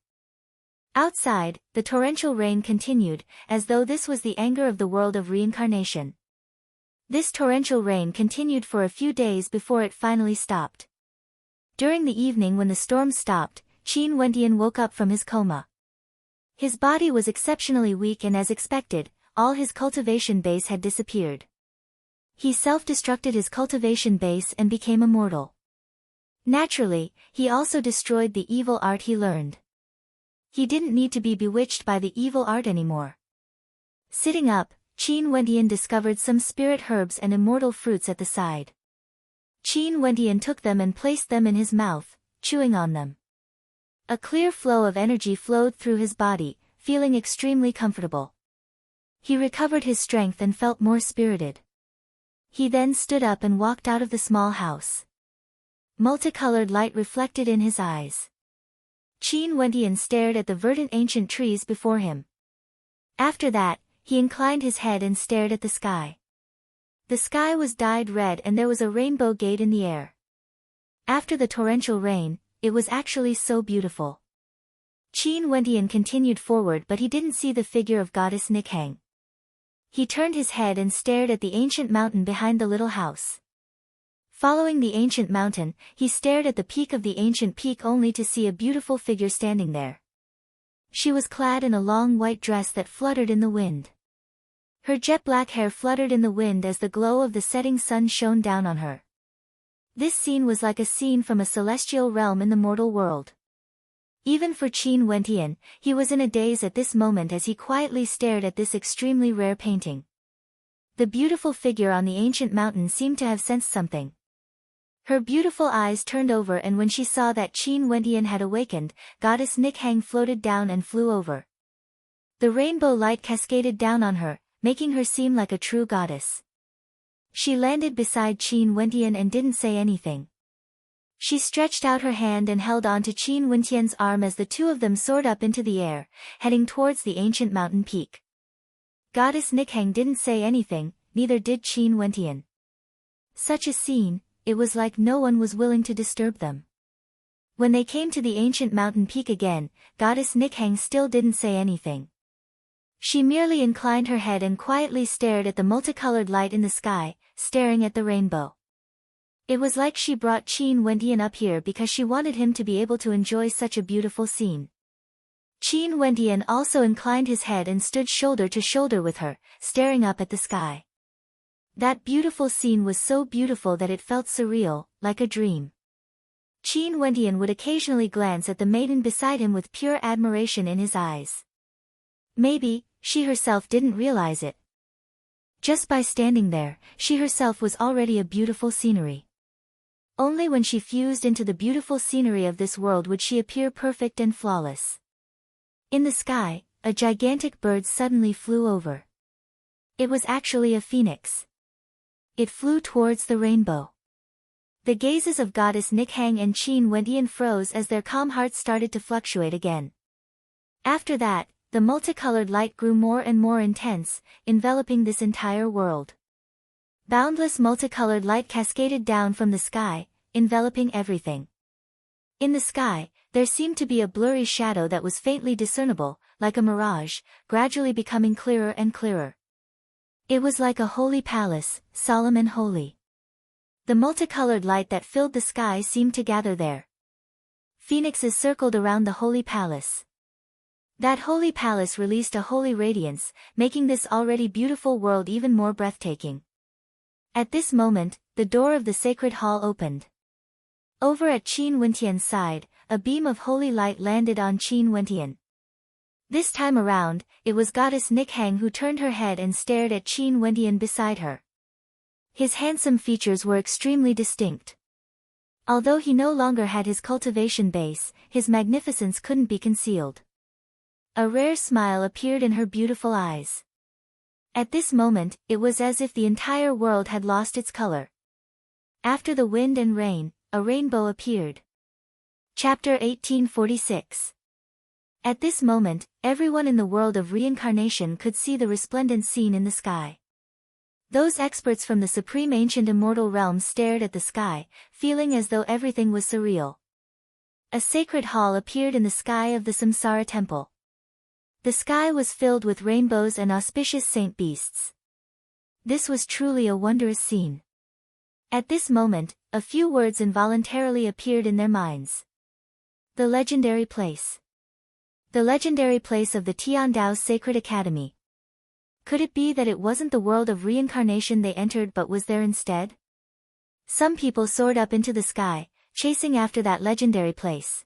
Outside, the torrential rain continued, as though this was the anger of the world of reincarnation. This torrential rain continued for a few days before it finally stopped. During the evening when the storm stopped, Qin Wendian woke up from his coma. His body was exceptionally weak and as expected, all his cultivation base had disappeared. He self-destructed his cultivation base and became immortal. Naturally, he also destroyed the evil art he learned. He didn't need to be bewitched by the evil art anymore. Sitting up, Qin Wendian discovered some spirit herbs and immortal fruits at the side. Qin Wendian took them and placed them in his mouth, chewing on them. A clear flow of energy flowed through his body, feeling extremely comfortable. He recovered his strength and felt more spirited. He then stood up and walked out of the small house. Multicolored light reflected in his eyes. Qin Wendian stared at the verdant ancient trees before him. After that, he inclined his head and stared at the sky. The sky was dyed red and there was a rainbow gate in the air. After the torrential rain, it was actually so beautiful. Qin Wendian continued forward but he didn't see the figure of goddess Nikhang. He turned his head and stared at the ancient mountain behind the little house. Following the ancient mountain, he stared at the peak of the ancient peak only to see a beautiful figure standing there. She was clad in a long white dress that fluttered in the wind. Her jet-black hair fluttered in the wind as the glow of the setting sun shone down on her. This scene was like a scene from a celestial realm in the mortal world. Even for Qin Wendian, he was in a daze at this moment as he quietly stared at this extremely rare painting. The beautiful figure on the ancient mountain seemed to have sensed something. Her beautiful eyes turned over and when she saw that Qin Wendian had awakened, goddess Nikhang floated down and flew over. The rainbow light cascaded down on her, making her seem like a true goddess. She landed beside Qin Wendian and didn't say anything. She stretched out her hand and held on to Qin Wendian's arm as the two of them soared up into the air, heading towards the ancient mountain peak. Goddess Nikhang didn't say anything, neither did Qin Wendian. Such a scene, it was like no one was willing to disturb them. When they came to the ancient mountain peak again, goddess Nikhang still didn't say anything. She merely inclined her head and quietly stared at the multicolored light in the sky, staring at the rainbow. It was like she brought Qin Wendian up here because she wanted him to be able to enjoy such a beautiful scene. Qin Wendian also inclined his head and stood shoulder to shoulder with her, staring up at the sky. That beautiful scene was so beautiful that it felt surreal, like a dream. Qin Wendian would occasionally glance at the maiden beside him with pure admiration in his eyes. Maybe, she herself didn't realize it. Just by standing there, she herself was already a beautiful scenery. Only when she fused into the beautiful scenery of this world would she appear perfect and flawless. In the sky, a gigantic bird suddenly flew over. It was actually a phoenix. It flew towards the rainbow. The gazes of goddess Nikhang and Qin Wendian froze as their calm hearts started to fluctuate again. After that, the multicolored light grew more and more intense, enveloping this entire world. Boundless multicolored light cascaded down from the sky, enveloping everything. In the sky, there seemed to be a blurry shadow that was faintly discernible, like a mirage, gradually becoming clearer and clearer. It was like a holy palace, solemn and holy. The multicolored light that filled the sky seemed to gather there. Phoenixes circled around the holy palace. That holy palace released a holy radiance, making this already beautiful world even more breathtaking. At this moment, the door of the sacred hall opened. Over at Qin Wendian's side, a beam of holy light landed on Qin Wendian. This time around, it was goddess Nikhang who turned her head and stared at Qin Wendian beside her. His handsome features were extremely distinct. Although he no longer had his cultivation base, his magnificence couldn't be concealed. A rare smile appeared in her beautiful eyes. At this moment, it was as if the entire world had lost its color. After the wind and rain, a rainbow appeared. Chapter 1846. At this moment, everyone in the world of reincarnation could see the resplendent scene in the sky. Those experts from the supreme ancient immortal realm stared at the sky, feeling as though everything was surreal. A sacred hall appeared in the sky of the Samsara temple. The sky was filled with rainbows and auspicious saint beasts. This was truly a wondrous scene. At this moment, a few words involuntarily appeared in their minds. The legendary place. The legendary place of the Tiandao's sacred academy. Could it be that it wasn't the world of reincarnation they entered but was there instead? Some people soared up into the sky, chasing after that legendary place.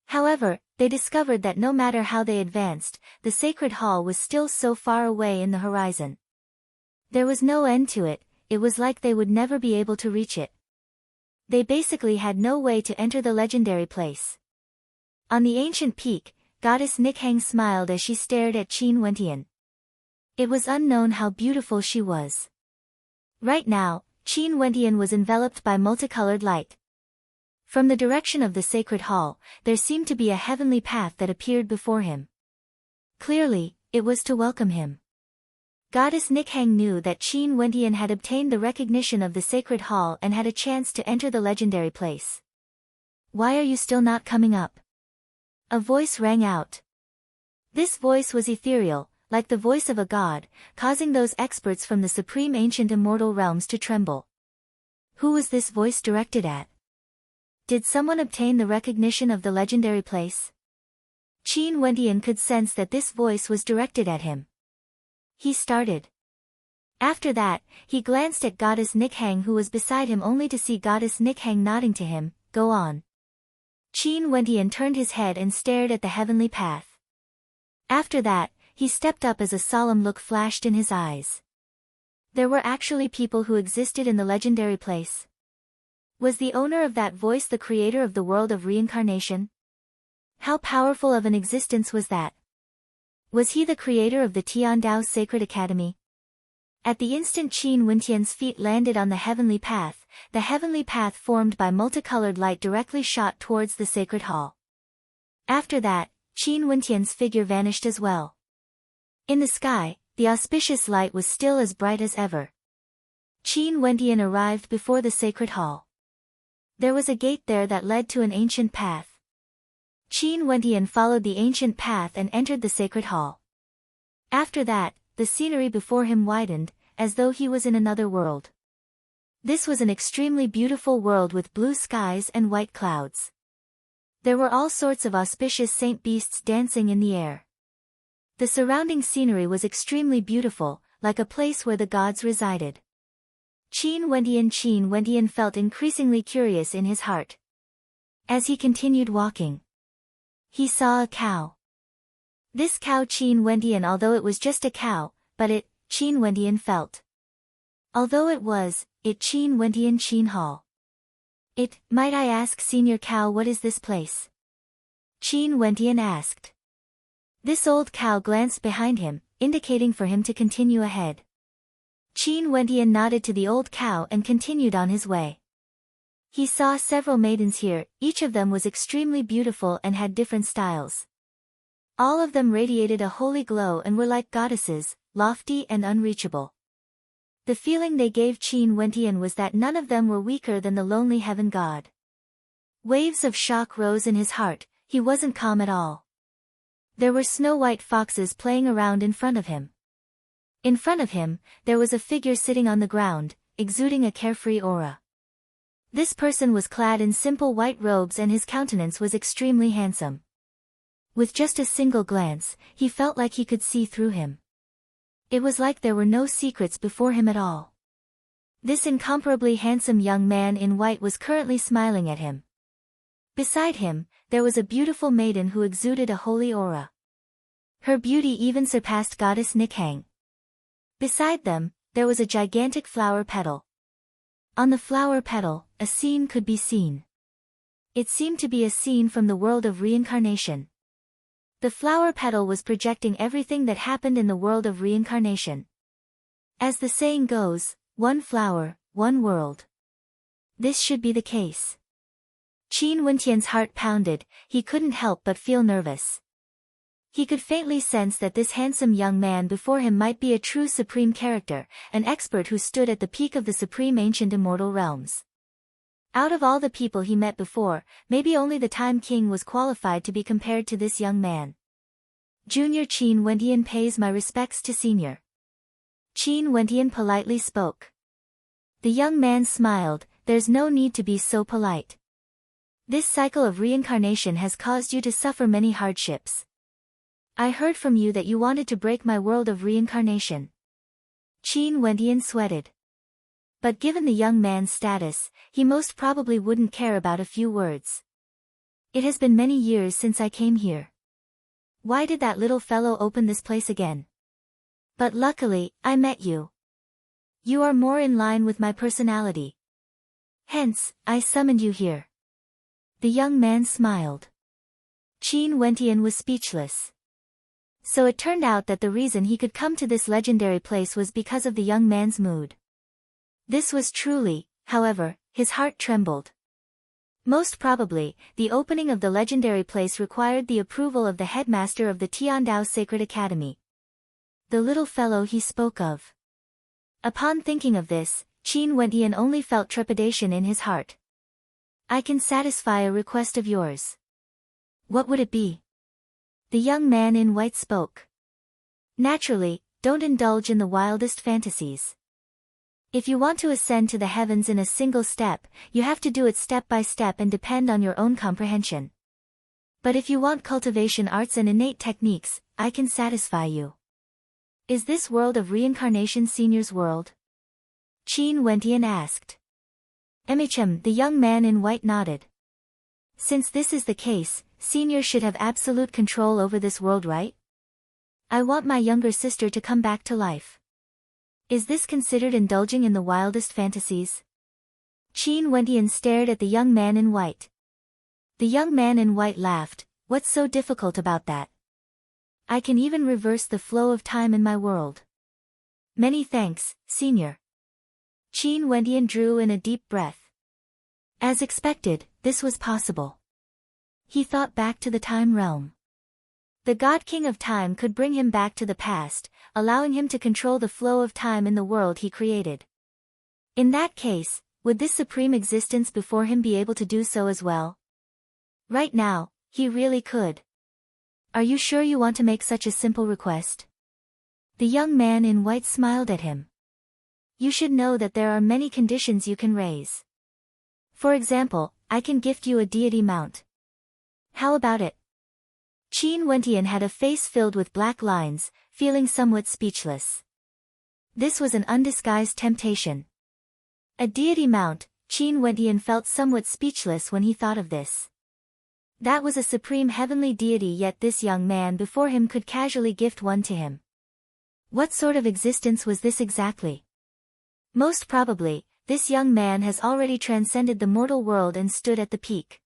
However, they discovered that no matter how they advanced, the sacred hall was still so far away in the horizon. There was no end to it, it was like they would never be able to reach it. They basically had no way to enter the legendary place. On the ancient peak, goddess Nikhang smiled as she stared at Qin Wentian. It was unknown how beautiful she was. Right now, Qin Wentian was enveloped by multicolored light. From the direction of the sacred hall, there seemed to be a heavenly path that appeared before him. Clearly, it was to welcome him. Goddess Nikhang knew that Qin Wentian had obtained the recognition of the sacred hall and had a chance to enter the legendary place. "Why are you still not coming up?" A voice rang out. This voice was ethereal, like the voice of a god, causing those experts from the supreme ancient immortal realms to tremble. Who was this voice directed at? Did someone obtain the recognition of the legendary place? Qin Wentian could sense that this voice was directed at him. He started. After that, he glanced at goddess Nikhang who was beside him only to see goddess Nikhang nodding to him. "Go on." Qin Wentian turned his head and stared at the heavenly path. After that, he stepped up as a solemn look flashed in his eyes. There were actually people who existed in the legendary place. Was the owner of that voice the creator of the world of reincarnation? How powerful of an existence was that? Was he the creator of the Tiandao's sacred academy? At the instant Qin Wentian's feet landed on the heavenly path formed by multicolored light directly shot towards the sacred hall. After that, Qin Wentian's figure vanished as well. In the sky, the auspicious light was still as bright as ever. Qin Wentian arrived before the sacred hall. There was a gate there that led to an ancient path. Qin Wentian followed the ancient path and entered the sacred hall. After that, the scenery before him widened, as though he was in another world. This was an extremely beautiful world with blue skies and white clouds. There were all sorts of auspicious saint beasts dancing in the air. The surrounding scenery was extremely beautiful, like a place where the gods resided. Qin Wentian felt increasingly curious in his heart. As he continued walking, he saw a cow. This cow Qin Wentian, although it was just a cow, but it, Qin Wentian felt. Although it was, it Qin Wentian Qin Hall. It, might I ask Senior Cow, what is this place? Qin Wentian asked. This old cow glanced behind him, indicating for him to continue ahead. Qin Wentian nodded to the old cow and continued on his way. He saw several maidens here, each of them was extremely beautiful and had different styles. All of them radiated a holy glow and were like goddesses, lofty and unreachable. The feeling they gave Qin Wentian was that none of them were weaker than the lonely heaven god. Waves of shock rose in his heart, he wasn't calm at all. There were snow-white foxes playing around in front of him. In front of him, there was a figure sitting on the ground, exuding a carefree aura. This person was clad in simple white robes and his countenance was extremely handsome. With just a single glance, he felt like he could see through him. It was like there were no secrets before him at all. This incomparably handsome young man in white was currently smiling at him. Beside him, there was a beautiful maiden who exuded a holy aura. Her beauty even surpassed goddess Nikhang. Beside them, there was a gigantic flower petal. On the flower petal, a scene could be seen. It seemed to be a scene from the world of reincarnation. The flower petal was projecting everything that happened in the world of reincarnation. As the saying goes, one flower, one world. This should be the case. Qin Wentian's heart pounded, he couldn't help but feel nervous. He could faintly sense that this handsome young man before him might be a true supreme character, an expert who stood at the peak of the supreme ancient immortal realms. Out of all the people he met before, maybe only the Time King was qualified to be compared to this young man. Junior Qin Wentian pays my respects to Senior. Qin Wentian politely spoke. The young man smiled. There's no need to be so polite. This cycle of reincarnation has caused you to suffer many hardships. I heard from you that you wanted to break my world of reincarnation. Qin Wentian sweated. But given the young man's status, he most probably wouldn't care about a few words. It has been many years since I came here. Why did that little fellow open this place again? But luckily, I met you. You are more in line with my personality. Hence, I summoned you here. The young man smiled. Qin Wentian was speechless. So it turned out that the reason he could come to this legendary place was because of the young man's mood. This was truly, however, his heart trembled. Most probably, the opening of the legendary place required the approval of the headmaster of the Tiandao Sacred Academy. The little fellow he spoke of. Upon thinking of this, Qin Wentian only felt trepidation in his heart. I can satisfy a request of yours. What would it be? The young man in white spoke. Naturally, don't indulge in the wildest fantasies. If you want to ascend to the heavens in a single step, you have to do it step by step and depend on your own comprehension. But if you want cultivation arts and innate techniques, I can satisfy you. Is this world of reincarnation Senior's world? Qin Wentian asked. The young man in white nodded. Since this is the case, Senior should have absolute control over this world, right? I want my younger sister to come back to life. Is this considered indulging in the wildest fantasies? Qin Wentian stared at the young man in white. The young man in white laughed. What's so difficult about that? I can even reverse the flow of time in my world. Many thanks, Senior. Qin Wentian drew in a deep breath. As expected, this was possible. He thought back to the time realm. The God King of Time could bring him back to the past, allowing him to control the flow of time in the world he created. In that case, would this supreme existence before him be able to do so as well? Right now, he really could. Are you sure you want to make such a simple request? The young man in white smiled at him. You should know that there are many conditions you can raise. For example, I can gift you a deity mount. How about it? Qin Wentian had a face filled with black lines, feeling somewhat speechless. This was an undisguised temptation. A deity mount, Qin Wentian felt somewhat speechless when he thought of this. That was a supreme heavenly deity, yet this young man before him could casually gift one to him. What sort of existence was this exactly? Most probably, this young man has already transcended the mortal world and stood at the peak.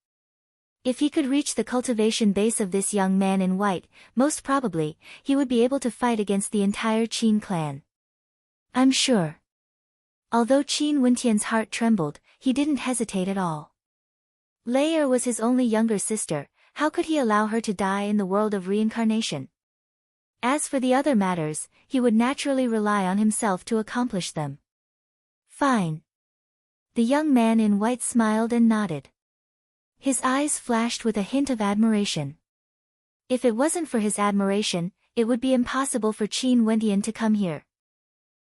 If he could reach the cultivation base of this young man in white, most probably, he would be able to fight against the entire Qin clan. I'm sure. Although Qin Wentian's heart trembled, he didn't hesitate at all. Leia was his only younger sister, how could he allow her to die in the world of reincarnation? As for the other matters, he would naturally rely on himself to accomplish them. Fine. The young man in white smiled and nodded. His eyes flashed with a hint of admiration. If it wasn't for his admiration, it would be impossible for Qin Wentian to come here.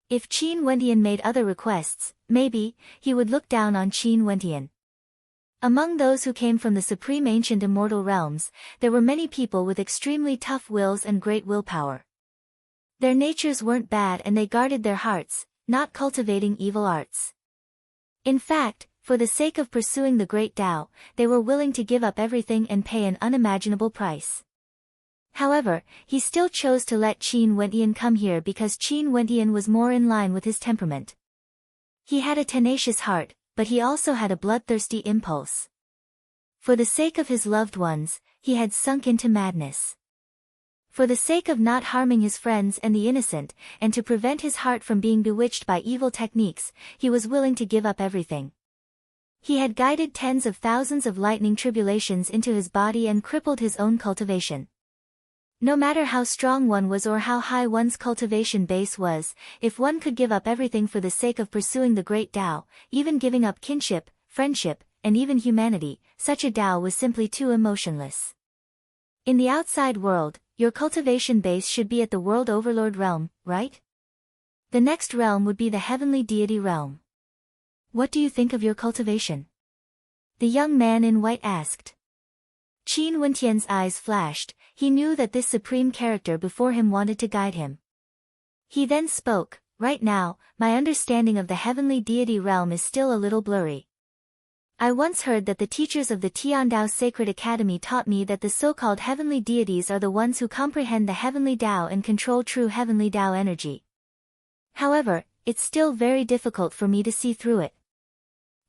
If Qin Wentian made other requests, maybe, he would look down on Qin Wentian. Among those who came from the supreme ancient immortal realms, there were many people with extremely tough wills and great willpower. Their natures weren't bad and they guarded their hearts, not cultivating evil arts. In fact, for the sake of pursuing the great Tao, they were willing to give up everything and pay an unimaginable price. However, he still chose to let Qin Wentian come here because Qin Wentian was more in line with his temperament. He had a tenacious heart, but he also had a bloodthirsty impulse. For the sake of his loved ones, he had sunk into madness. For the sake of not harming his friends and the innocent, and to prevent his heart from being bewitched by evil techniques, he was willing to give up everything. He had guided tens of thousands of lightning tribulations into his body and crippled his own cultivation. No matter how strong one was or how high one's cultivation base was, if one could give up everything for the sake of pursuing the great Tao, even giving up kinship, friendship, and even humanity, such a Tao was simply too emotionless. In the outside world, your cultivation base should be at the World Overlord realm, right? The next realm would be the Heavenly Deity realm. What do you think of your cultivation? The young man in white asked. Qin Wentian's eyes flashed. He knew that this supreme character before him wanted to guide him. He then spoke, right now, my understanding of the Heavenly Deity realm is still a little blurry. I once heard that the teachers of the Tiandao Sacred Academy taught me that the so-called Heavenly Deities are the ones who comprehend the Heavenly Tao and control true Heavenly Tao energy. However, it's still very difficult for me to see through it.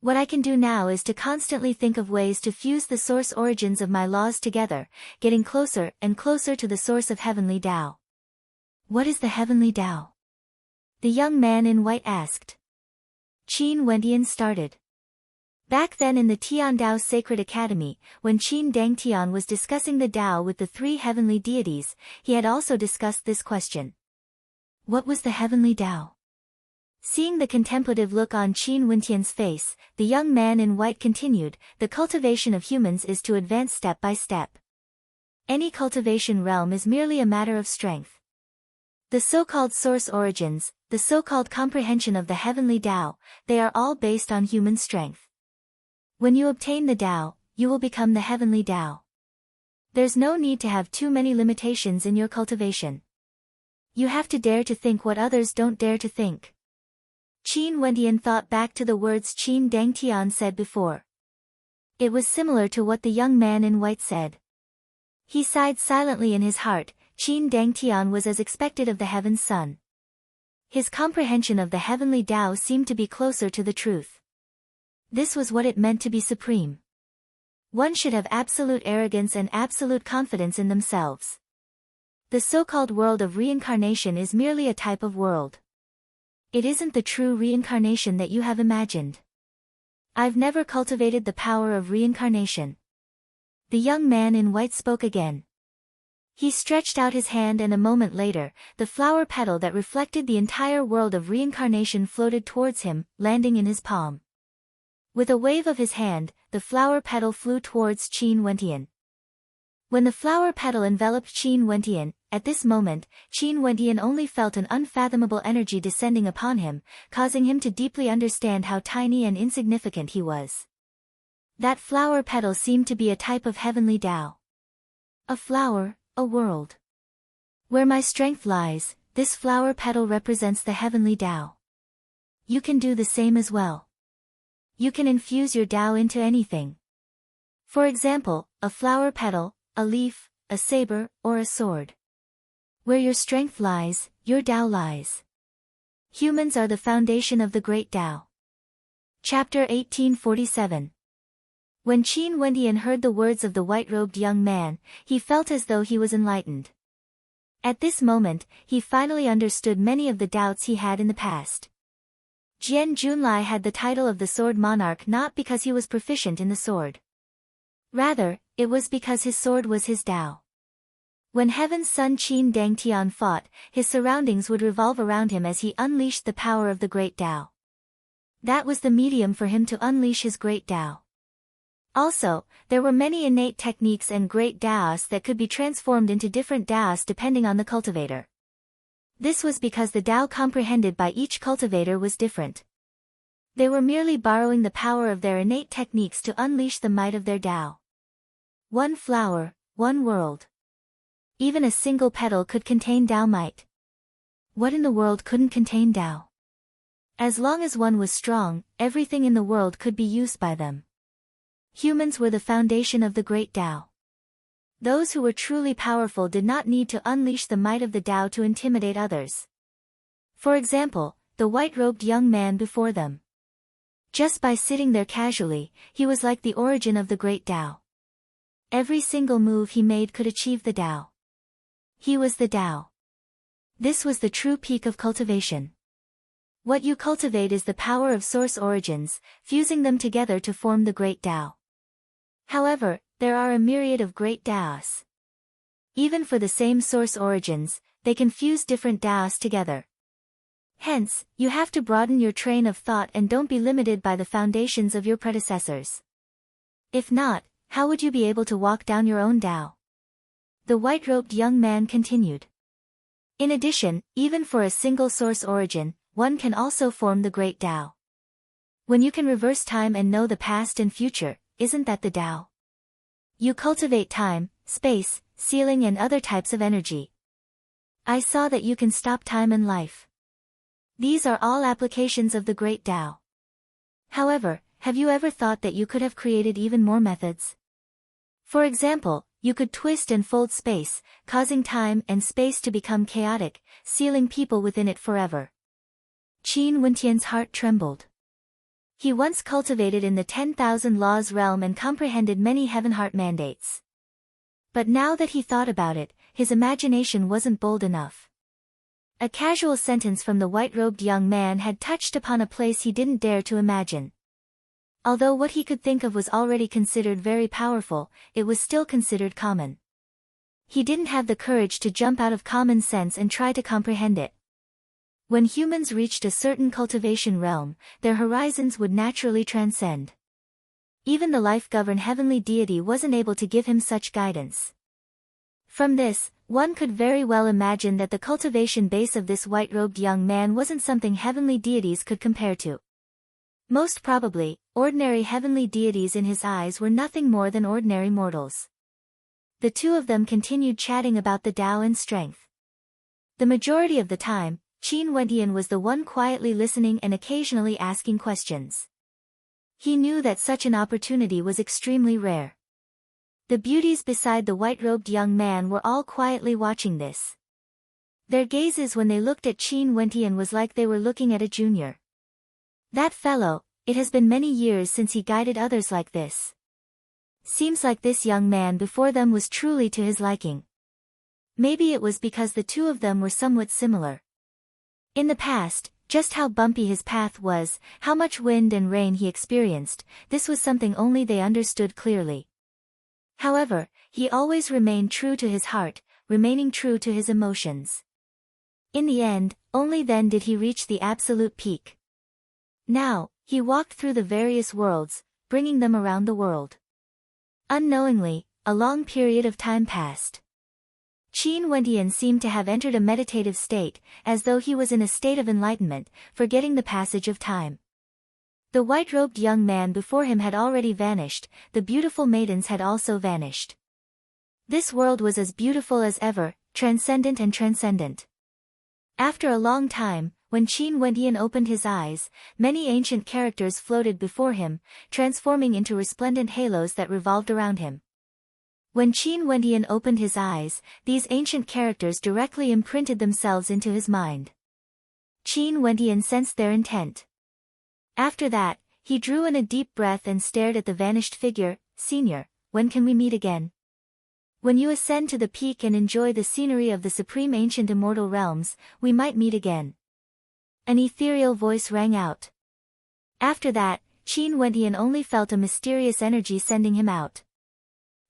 What I can do now is to constantly think of ways to fuse the source origins of my laws together, getting closer and closer to the source of Heavenly Tao. What is the Heavenly Tao? The young man in white asked. Qin Wentian started. Back then in the Tiandao Sacred Academy, when Qin Dangtian was discussing the Tao with the three heavenly deities, he had also discussed this question. What was the Heavenly Tao? Seeing the contemplative look on Qin Wentian's face, the young man in white continued, the cultivation of humans is to advance step by step. Any cultivation realm is merely a matter of strength. The so-called source origins, the so-called comprehension of the Heavenly Tao, they are all based on human strength. When you obtain the Tao, you will become the Heavenly Tao. There's no need to have too many limitations in your cultivation. You have to dare to think what others don't dare to think. Qin Wentian thought back to the words Qin Dangtian said before. It was similar to what the young man in white said. He sighed silently in his heart. Qin Dangtian was as expected of the Heaven's Son. His comprehension of the Heavenly Tao seemed to be closer to the truth. This was what it meant to be supreme. One should have absolute arrogance and absolute confidence in themselves. The so-called world of reincarnation is merely a type of world. It isn't the true reincarnation that you have imagined. I've never cultivated the power of reincarnation. The young man in white spoke again. He stretched out his hand and a moment later, the flower petal that reflected the entire world of reincarnation floated towards him, landing in his palm. With a wave of his hand, the flower petal flew towards Qin Wentian. When the flower petal enveloped Qin Wentian, at this moment, Qin Wentian only felt an unfathomable energy descending upon him, causing him to deeply understand how tiny and insignificant he was. That flower petal seemed to be a type of Heavenly Tao. A flower, a world. Where my strength lies, this flower petal represents the Heavenly Tao. You can do the same as well. You can infuse your Tao into anything. For example, a flower petal, a leaf, a saber, or a sword. Where your strength lies, your Tao lies. Humans are the foundation of the great Tao. Chapter 1847. When Qin Wentian heard the words of the white-robed young man, he felt as though he was enlightened. At this moment, he finally understood many of the doubts he had in the past. Jian Junlai had the title of the Sword Monarch not because he was proficient in the sword. Rather, it was because his sword was his Tao. When Heaven's Son Qin Dangtian fought, his surroundings would revolve around him as he unleashed the power of the great Tao. That was the medium for him to unleash his great Tao. Also, there were many innate techniques and great Taos that could be transformed into different Taos depending on the cultivator. This was because the Tao comprehended by each cultivator was different. They were merely borrowing the power of their innate techniques to unleash the might of their Tao. One flower, one world. Even a single petal could contain Tao might. What in the world couldn't contain Tao? As long as one was strong, everything in the world could be used by them. Humans were the foundation of the great Tao. Those who were truly powerful did not need to unleash the might of the Tao to intimidate others. For example, the white-robed young man before them. Just by sitting there casually, he was like the origin of the great Tao. Every single move he made could achieve the Tao. He was the Tao. This was the true peak of cultivation. What you cultivate is the power of source origins, fusing them together to form the great Tao. However, there are a myriad of great Taos. Even for the same source origins, they can fuse different Taos together. Hence, you have to broaden your train of thought and don't be limited by the foundations of your predecessors. If not, how would you be able to walk down your own Tao? The white-robed young man continued. In addition, even for a single source origin, one can also form the great Tao. When you can reverse time and know the past and future, isn't that the Tao? You cultivate time, space, sealing and other types of energy. I saw that you can stop time and life. These are all applications of the great Tao. However, have you ever thought that you could have created even more methods? For example, you could twist and fold space, causing time and space to become chaotic, sealing people within it forever. Qin Wentian's heart trembled. He once cultivated in the 10,000 laws realm and comprehended many heaven heart mandates. But now that he thought about it, his imagination wasn't bold enough. A casual sentence from the white-robed young man had touched upon a place he didn't dare to imagine. Although what he could think of was already considered very powerful, it was still considered common. He didn't have the courage to jump out of common sense and try to comprehend it. When humans reached a certain cultivation realm, their horizons would naturally transcend. Even the life-governed heavenly deity wasn't able to give him such guidance. From this, one could very well imagine that the cultivation base of this white-robed young man wasn't something heavenly deities could compare to. Most probably, ordinary heavenly deities in his eyes were nothing more than ordinary mortals. The two of them continued chatting about the Tao and strength. The majority of the time, Qin Wentian was the one quietly listening and occasionally asking questions. He knew that such an opportunity was extremely rare. The beauties beside the white-robed young man were all quietly watching this. Their gazes when they looked at Qin Wentian was like they were looking at a junior. That fellow, it has been many years since he guided others like this. Seems like this young man before them was truly to his liking. Maybe it was because the two of them were somewhat similar. In the past, just how bumpy his path was, how much wind and rain he experienced, this was something only they understood clearly. However, he always remained true to his heart, remaining true to his emotions. In the end, only then did he reach the absolute peak. Now, he walked through the various worlds, bringing them around the world. Unknowingly, a long period of time passed. Qin Wentian seemed to have entered a meditative state, as though he was in a state of enlightenment, forgetting the passage of time. The white-robed young man before him had already vanished, the beautiful maidens had also vanished. This world was as beautiful as ever, transcendent and transcendent. After a long time, when Qin Wentian opened his eyes, many ancient characters floated before him, transforming into resplendent halos that revolved around him. When Qin Wentian opened his eyes, these ancient characters directly imprinted themselves into his mind. Qin Wentian sensed their intent. After that, he drew in a deep breath and stared at the vanished figure. "Senior, when can we meet again? When you ascend to the peak and enjoy the scenery of the supreme ancient immortal realms, we might meet again." An ethereal voice rang out. After that, Qin Wentian only felt a mysterious energy sending him out.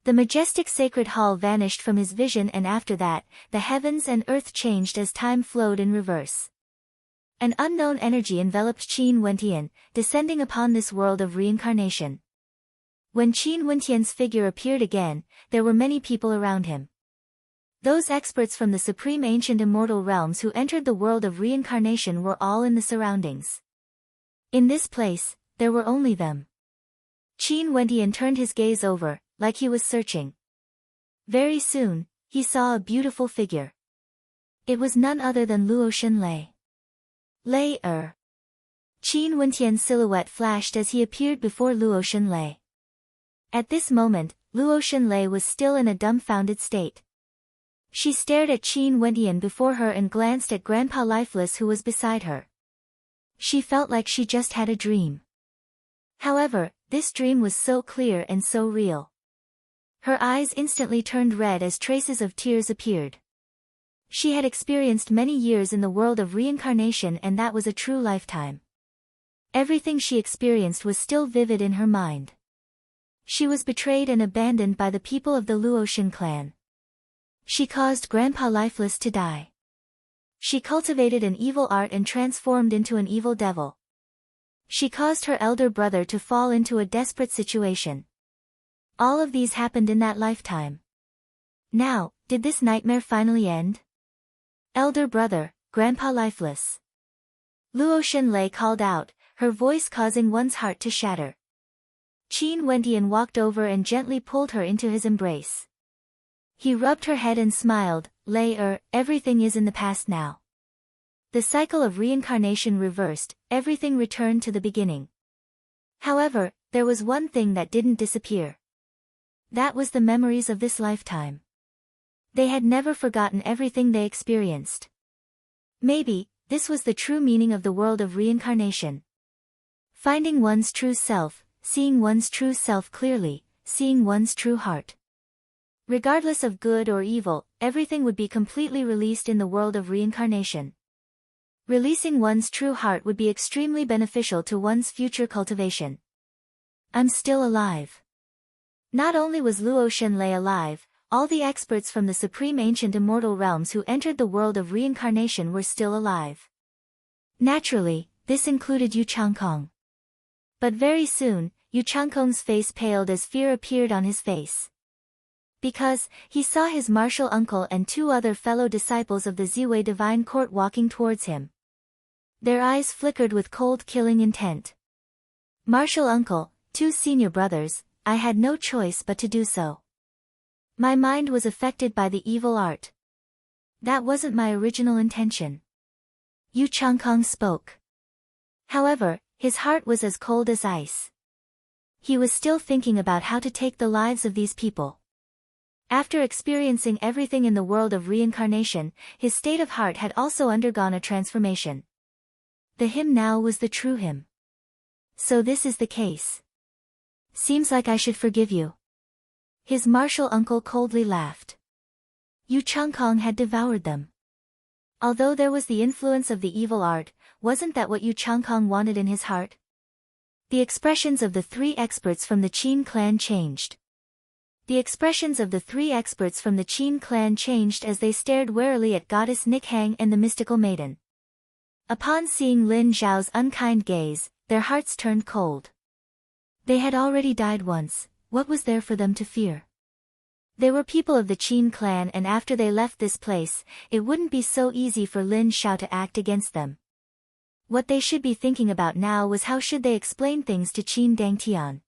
The majestic sacred hall vanished from his vision, and after that, the heavens and earth changed as time flowed in reverse. An unknown energy enveloped Qin Wentian, descending upon this world of reincarnation. When Qin Wentian's figure appeared again, there were many people around him. Those experts from the supreme ancient immortal realms who entered the world of reincarnation were all in the surroundings. In this place, there were only them. Qin Wentian turned his gaze over, like he was searching. Very soon, he saw a beautiful figure. It was none other than Luo Xinlei. Qin Wentian's silhouette flashed as he appeared before Luo Xinlei. At this moment, Luo Xinlei was still in a dumbfounded state. She stared at Qin Wentian before her and glanced at Grandpa Lifeless who was beside her. She felt like she just had a dream. However, this dream was so clear and so real. Her eyes instantly turned red as traces of tears appeared. She had experienced many years in the world of reincarnation, and that was a true lifetime. Everything she experienced was still vivid in her mind. She was betrayed and abandoned by the people of the Luotian clan. She caused Grandpa Lifeless to die. She cultivated an evil art and transformed into an evil devil. She caused her elder brother to fall into a desperate situation. All of these happened in that lifetime. Now, did this nightmare finally end? Elder brother, grandpa lifeless. Luo Shenlei called out, her voice causing one's heart to shatter. Qin Wentian walked over and gently pulled her into his embrace. He rubbed her head and smiled, Lei everything is in the past now. The cycle of reincarnation reversed, everything returned to the beginning. However, there was one thing that didn't disappear. That was the memories of this lifetime. They had never forgotten everything they experienced. Maybe, this was the true meaning of the world of reincarnation. Finding one's true self, seeing one's true self clearly, seeing one's true heart. Regardless of good or evil, everything would be completely released in the world of reincarnation. Releasing one's true heart would be extremely beneficial to one's future cultivation. I'm still alive. Not only was Luo Shenlei alive, all the experts from the supreme ancient immortal realms who entered the world of reincarnation were still alive. Naturally, this included Yu Changkong. But very soon, Yu Changkong's face paled as fear appeared on his face. Because, he saw his martial uncle and two other fellow disciples of the Ziwei Divine Court walking towards him. Their eyes flickered with cold killing intent. Martial uncle, two senior brothers, I had no choice but to do so. My mind was affected by the evil art. That wasn't my original intention. Yu Changkong spoke. However, his heart was as cold as ice. He was still thinking about how to take the lives of these people. After experiencing everything in the world of reincarnation, his state of heart had also undergone a transformation. The him now was the true him. So this is the case. Seems like I should forgive you. His martial uncle coldly laughed. Yu Changkong had devoured them. Although there was the influence of the evil art, wasn't that what Yu Changkong wanted in his heart? The expressions of the three experts from the Qin clan changed. The expressions of the three experts from the Qin clan changed as they stared warily at Goddess Nikhang and the mystical maiden. Upon seeing Lin Zhao's unkind gaze, their hearts turned cold. They had already died once, what was there for them to fear? They were people of the Qin clan, and after they left this place, it wouldn't be so easy for Lin Zhao to act against them. What they should be thinking about now was how should they explain things to Qin Dangtian.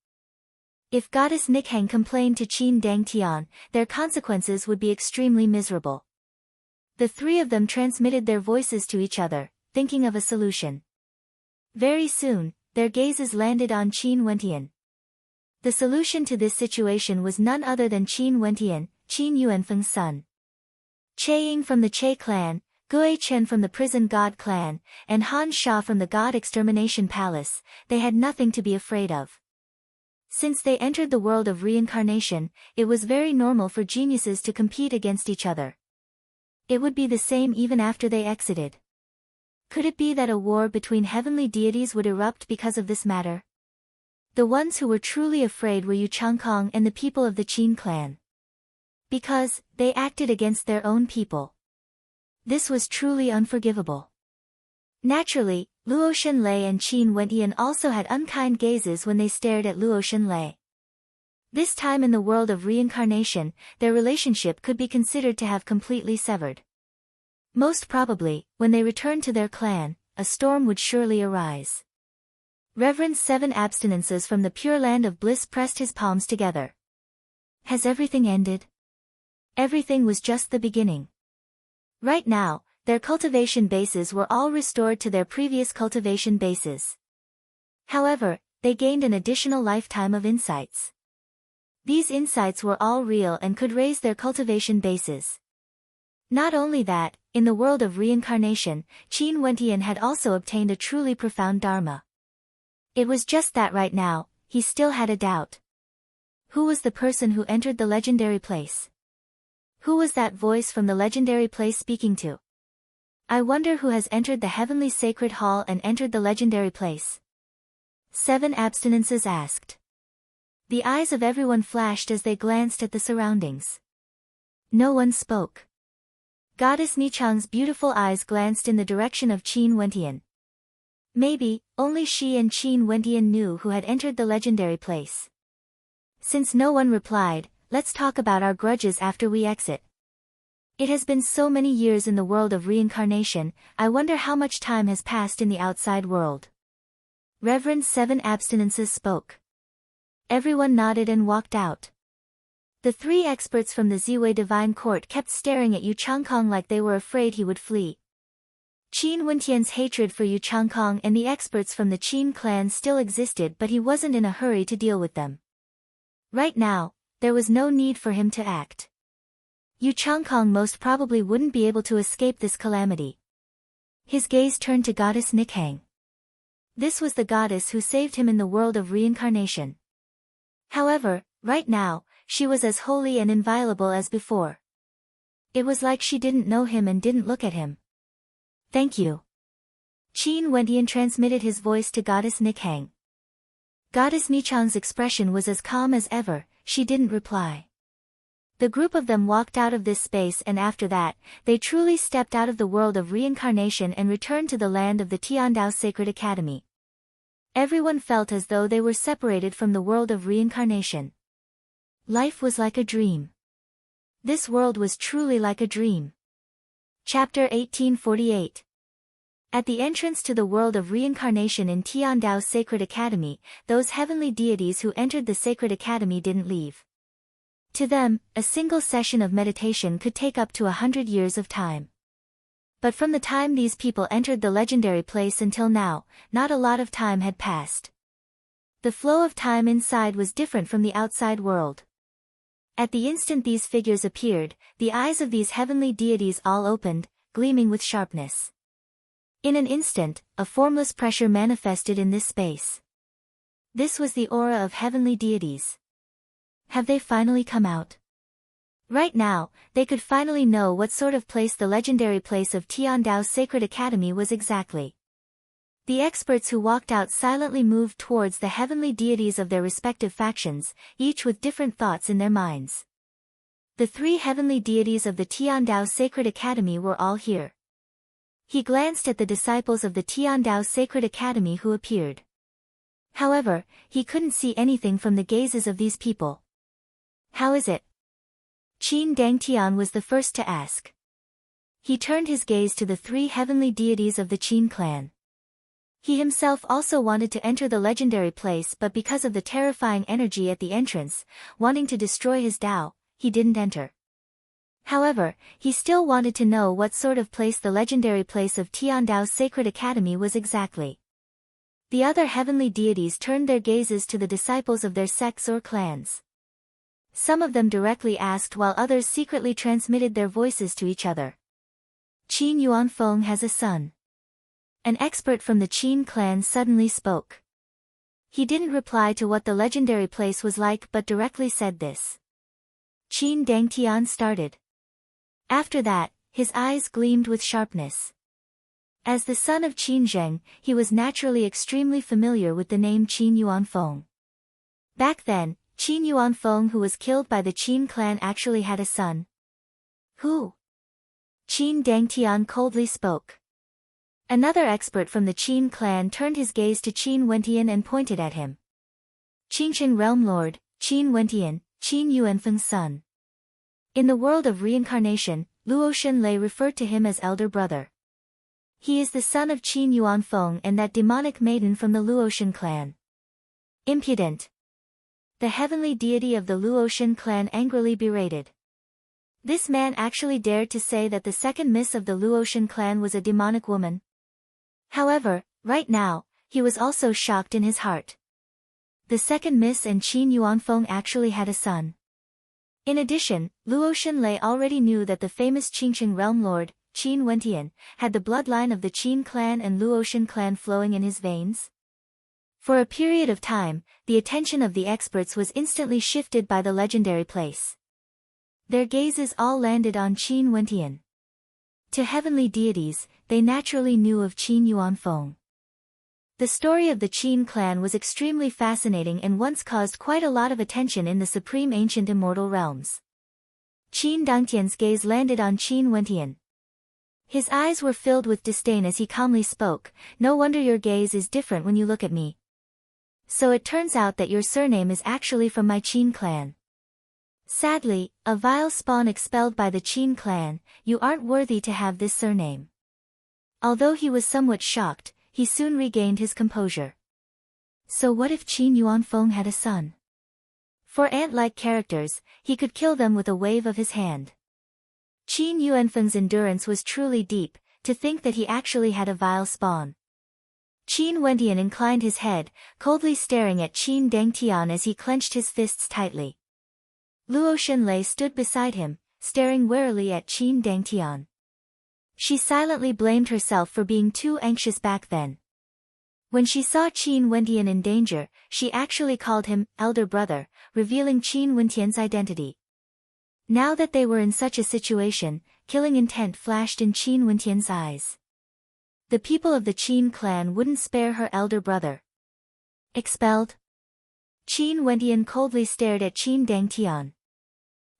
If Goddess Nikhang complained to Qin Dangtian, their consequences would be extremely miserable. The three of them transmitted their voices to each other, thinking of a solution. Very soon, their gazes landed on Qin Wentian. The solution to this situation was none other than Qin Wentian, Qin Yuanfeng's son. Che Ying from the Che clan, Gui Chen from the Prison God clan, and Han Sha from the God Extermination Palace, they had nothing to be afraid of. Since they entered the world of reincarnation, it was very normal for geniuses to compete against each other. It would be the same even after they exited. Could it be that a war between heavenly deities would erupt because of this matter? The ones who were truly afraid were Yu Changkong and the people of the Qin clan. Because, they acted against their own people. This was truly unforgivable. Naturally, Luo Shenlei and Qin Wentian also had unkind gazes when they stared at Luo Shenlei. This time in the world of reincarnation, their relationship could be considered to have completely severed. Most probably, when they returned to their clan, a storm would surely arise. Reverend 7 Abstinences from the Pure Land of Bliss pressed his palms together. Has everything ended? Everything was just the beginning. Right now, their cultivation bases were all restored to their previous cultivation bases. However, they gained an additional lifetime of insights. These insights were all real and could raise their cultivation bases. Not only that, in the world of reincarnation, Qin Wentian had also obtained a truly profound dharma. It was just that right now, he still had a doubt. Who was the person who entered the legendary place? Who was that voice from the legendary place speaking to? I wonder who has entered the heavenly sacred hall and entered the legendary place. 7 Abstinences asked. The eyes of everyone flashed as they glanced at the surroundings. No one spoke. Goddess Nichang's beautiful eyes glanced in the direction of Qin Wentian. Maybe, only she and Qin Wentian knew who had entered the legendary place. Since no one replied, let's talk about our grudges after we exit. It has been so many years in the world of reincarnation, I wonder how much time has passed in the outside world. Reverend Seven Abstinences spoke. Everyone nodded and walked out. The three experts from the Ziwei Divine Court kept staring at Yu Changkong like they were afraid he would flee. Qin Wentian's hatred for Yu Changkong and the experts from the Qin clan still existed, but he wasn't in a hurry to deal with them. Right now, there was no need for him to act. Yu Changkong most probably wouldn't be able to escape this calamity. His gaze turned to goddess Nikhang. This was the goddess who saved him in the world of reincarnation. However, right now, she was as holy and inviolable as before. It was like she didn't know him and didn't look at him. Thank you. Qin Wentian transmitted his voice to goddess Nikhang. Goddess Nichang's expression was as calm as ever, she didn't reply. The group of them walked out of this space, and after that, they truly stepped out of the world of reincarnation and returned to the land of the Tiandao Sacred Academy. Everyone felt as though they were separated from the world of reincarnation. Life was like a dream. This world was truly like a dream. Chapter 1848. At the entrance to the world of reincarnation in Tiandao Sacred Academy, those heavenly deities who entered the Sacred Academy didn't leave. To them, a single session of meditation could take up to 100 years of time. But from the time these people entered the legendary place until now, not a lot of time had passed. The flow of time inside was different from the outside world. At the instant these figures appeared, the eyes of these heavenly deities all opened, gleaming with sharpness. In an instant, a formless pressure manifested in this space. This was the aura of heavenly deities. Have they finally come out? Right now, they could finally know what sort of place the legendary place of Tiandao Sacred Academy was exactly. The experts who walked out silently moved towards the heavenly deities of their respective factions, each with different thoughts in their minds. The three heavenly deities of the Tiandao Sacred Academy were all here. He glanced at the disciples of the Tiandao Sacred Academy who appeared. However, he couldn't see anything from the gazes of these people. How is it? Qin Dangtian was the first to ask. He turned his gaze to the three heavenly deities of the Qin clan. He himself also wanted to enter the legendary place, but because of the terrifying energy at the entrance, wanting to destroy his Tao, he didn't enter. However, he still wanted to know what sort of place the legendary place of Tiandao Sacred Academy was exactly. The other heavenly deities turned their gazes to the disciples of their sects or clans. Some of them directly asked while others secretly transmitted their voices to each other. Qin Yuanfeng has a son. An expert from the Qin clan suddenly spoke. He didn't reply to what the legendary place was like but directly said this. Qin Dangtian started. After that, his eyes gleamed with sharpness. As the son of Qin Zheng, he was naturally extremely familiar with the name Qin Yuanfeng. Back then, Qin Yuanfeng, who was killed by the Qin clan, actually had a son. Who? Qin Dangtian coldly spoke. Another expert from the Qin clan turned his gaze to Qin Wentian and pointed at him. Qingqing Realm Lord, Qin Wentian, Qin Yuanfeng's son. In the world of reincarnation, Luotian Lei referred to him as elder brother. He is the son of Qin Yuanfeng and that demonic maiden from the Luotian clan. Impudent! The heavenly deity of the Luotian clan angrily berated. This man actually dared to say that the second miss of the Luotian clan was a demonic woman. However, right now, he was also shocked in his heart. The second miss and Qin Yuanfeng actually had a son. In addition, Luotian Lei already knew that the famous Qingqing Realm Lord, Qin Wentian, had the bloodline of the Qin clan and Luotian clan flowing in his veins. For a period of time, the attention of the experts was instantly shifted by the legendary place. Their gazes all landed on Qin Wentian. To heavenly deities, they naturally knew of Qin Yuanfeng. The story of the Qin clan was extremely fascinating and once caused quite a lot of attention in the supreme ancient immortal realms. Qin Dangtian's gaze landed on Qin Wentian. His eyes were filled with disdain as he calmly spoke, "No wonder your gaze is different when you look at me. So it turns out that your surname is actually from my Qin clan." Sadly, a vile spawn expelled by the Qin clan, you aren't worthy to have this surname. Although he was somewhat shocked, he soon regained his composure. So what if Qin Yuanfeng had a son? For ant-like characters, he could kill them with a wave of his hand. Qin Yuanfeng's endurance was truly deep, to think that he actually had a vile spawn. Qin Wentian inclined his head, coldly staring at Qin Dangtian as he clenched his fists tightly. Luo Shenlei stood beside him, staring warily at Qin Dangtian. She silently blamed herself for being too anxious back then. When she saw Qin Wentian in danger, she actually called him elder brother, revealing Qin Wentian's identity. Now that they were in such a situation, killing intent flashed in Qin Wentian's eyes. The people of the Qin clan wouldn't spare her elder brother. Expelled? Qin Wentian coldly stared at Qin Dangtian.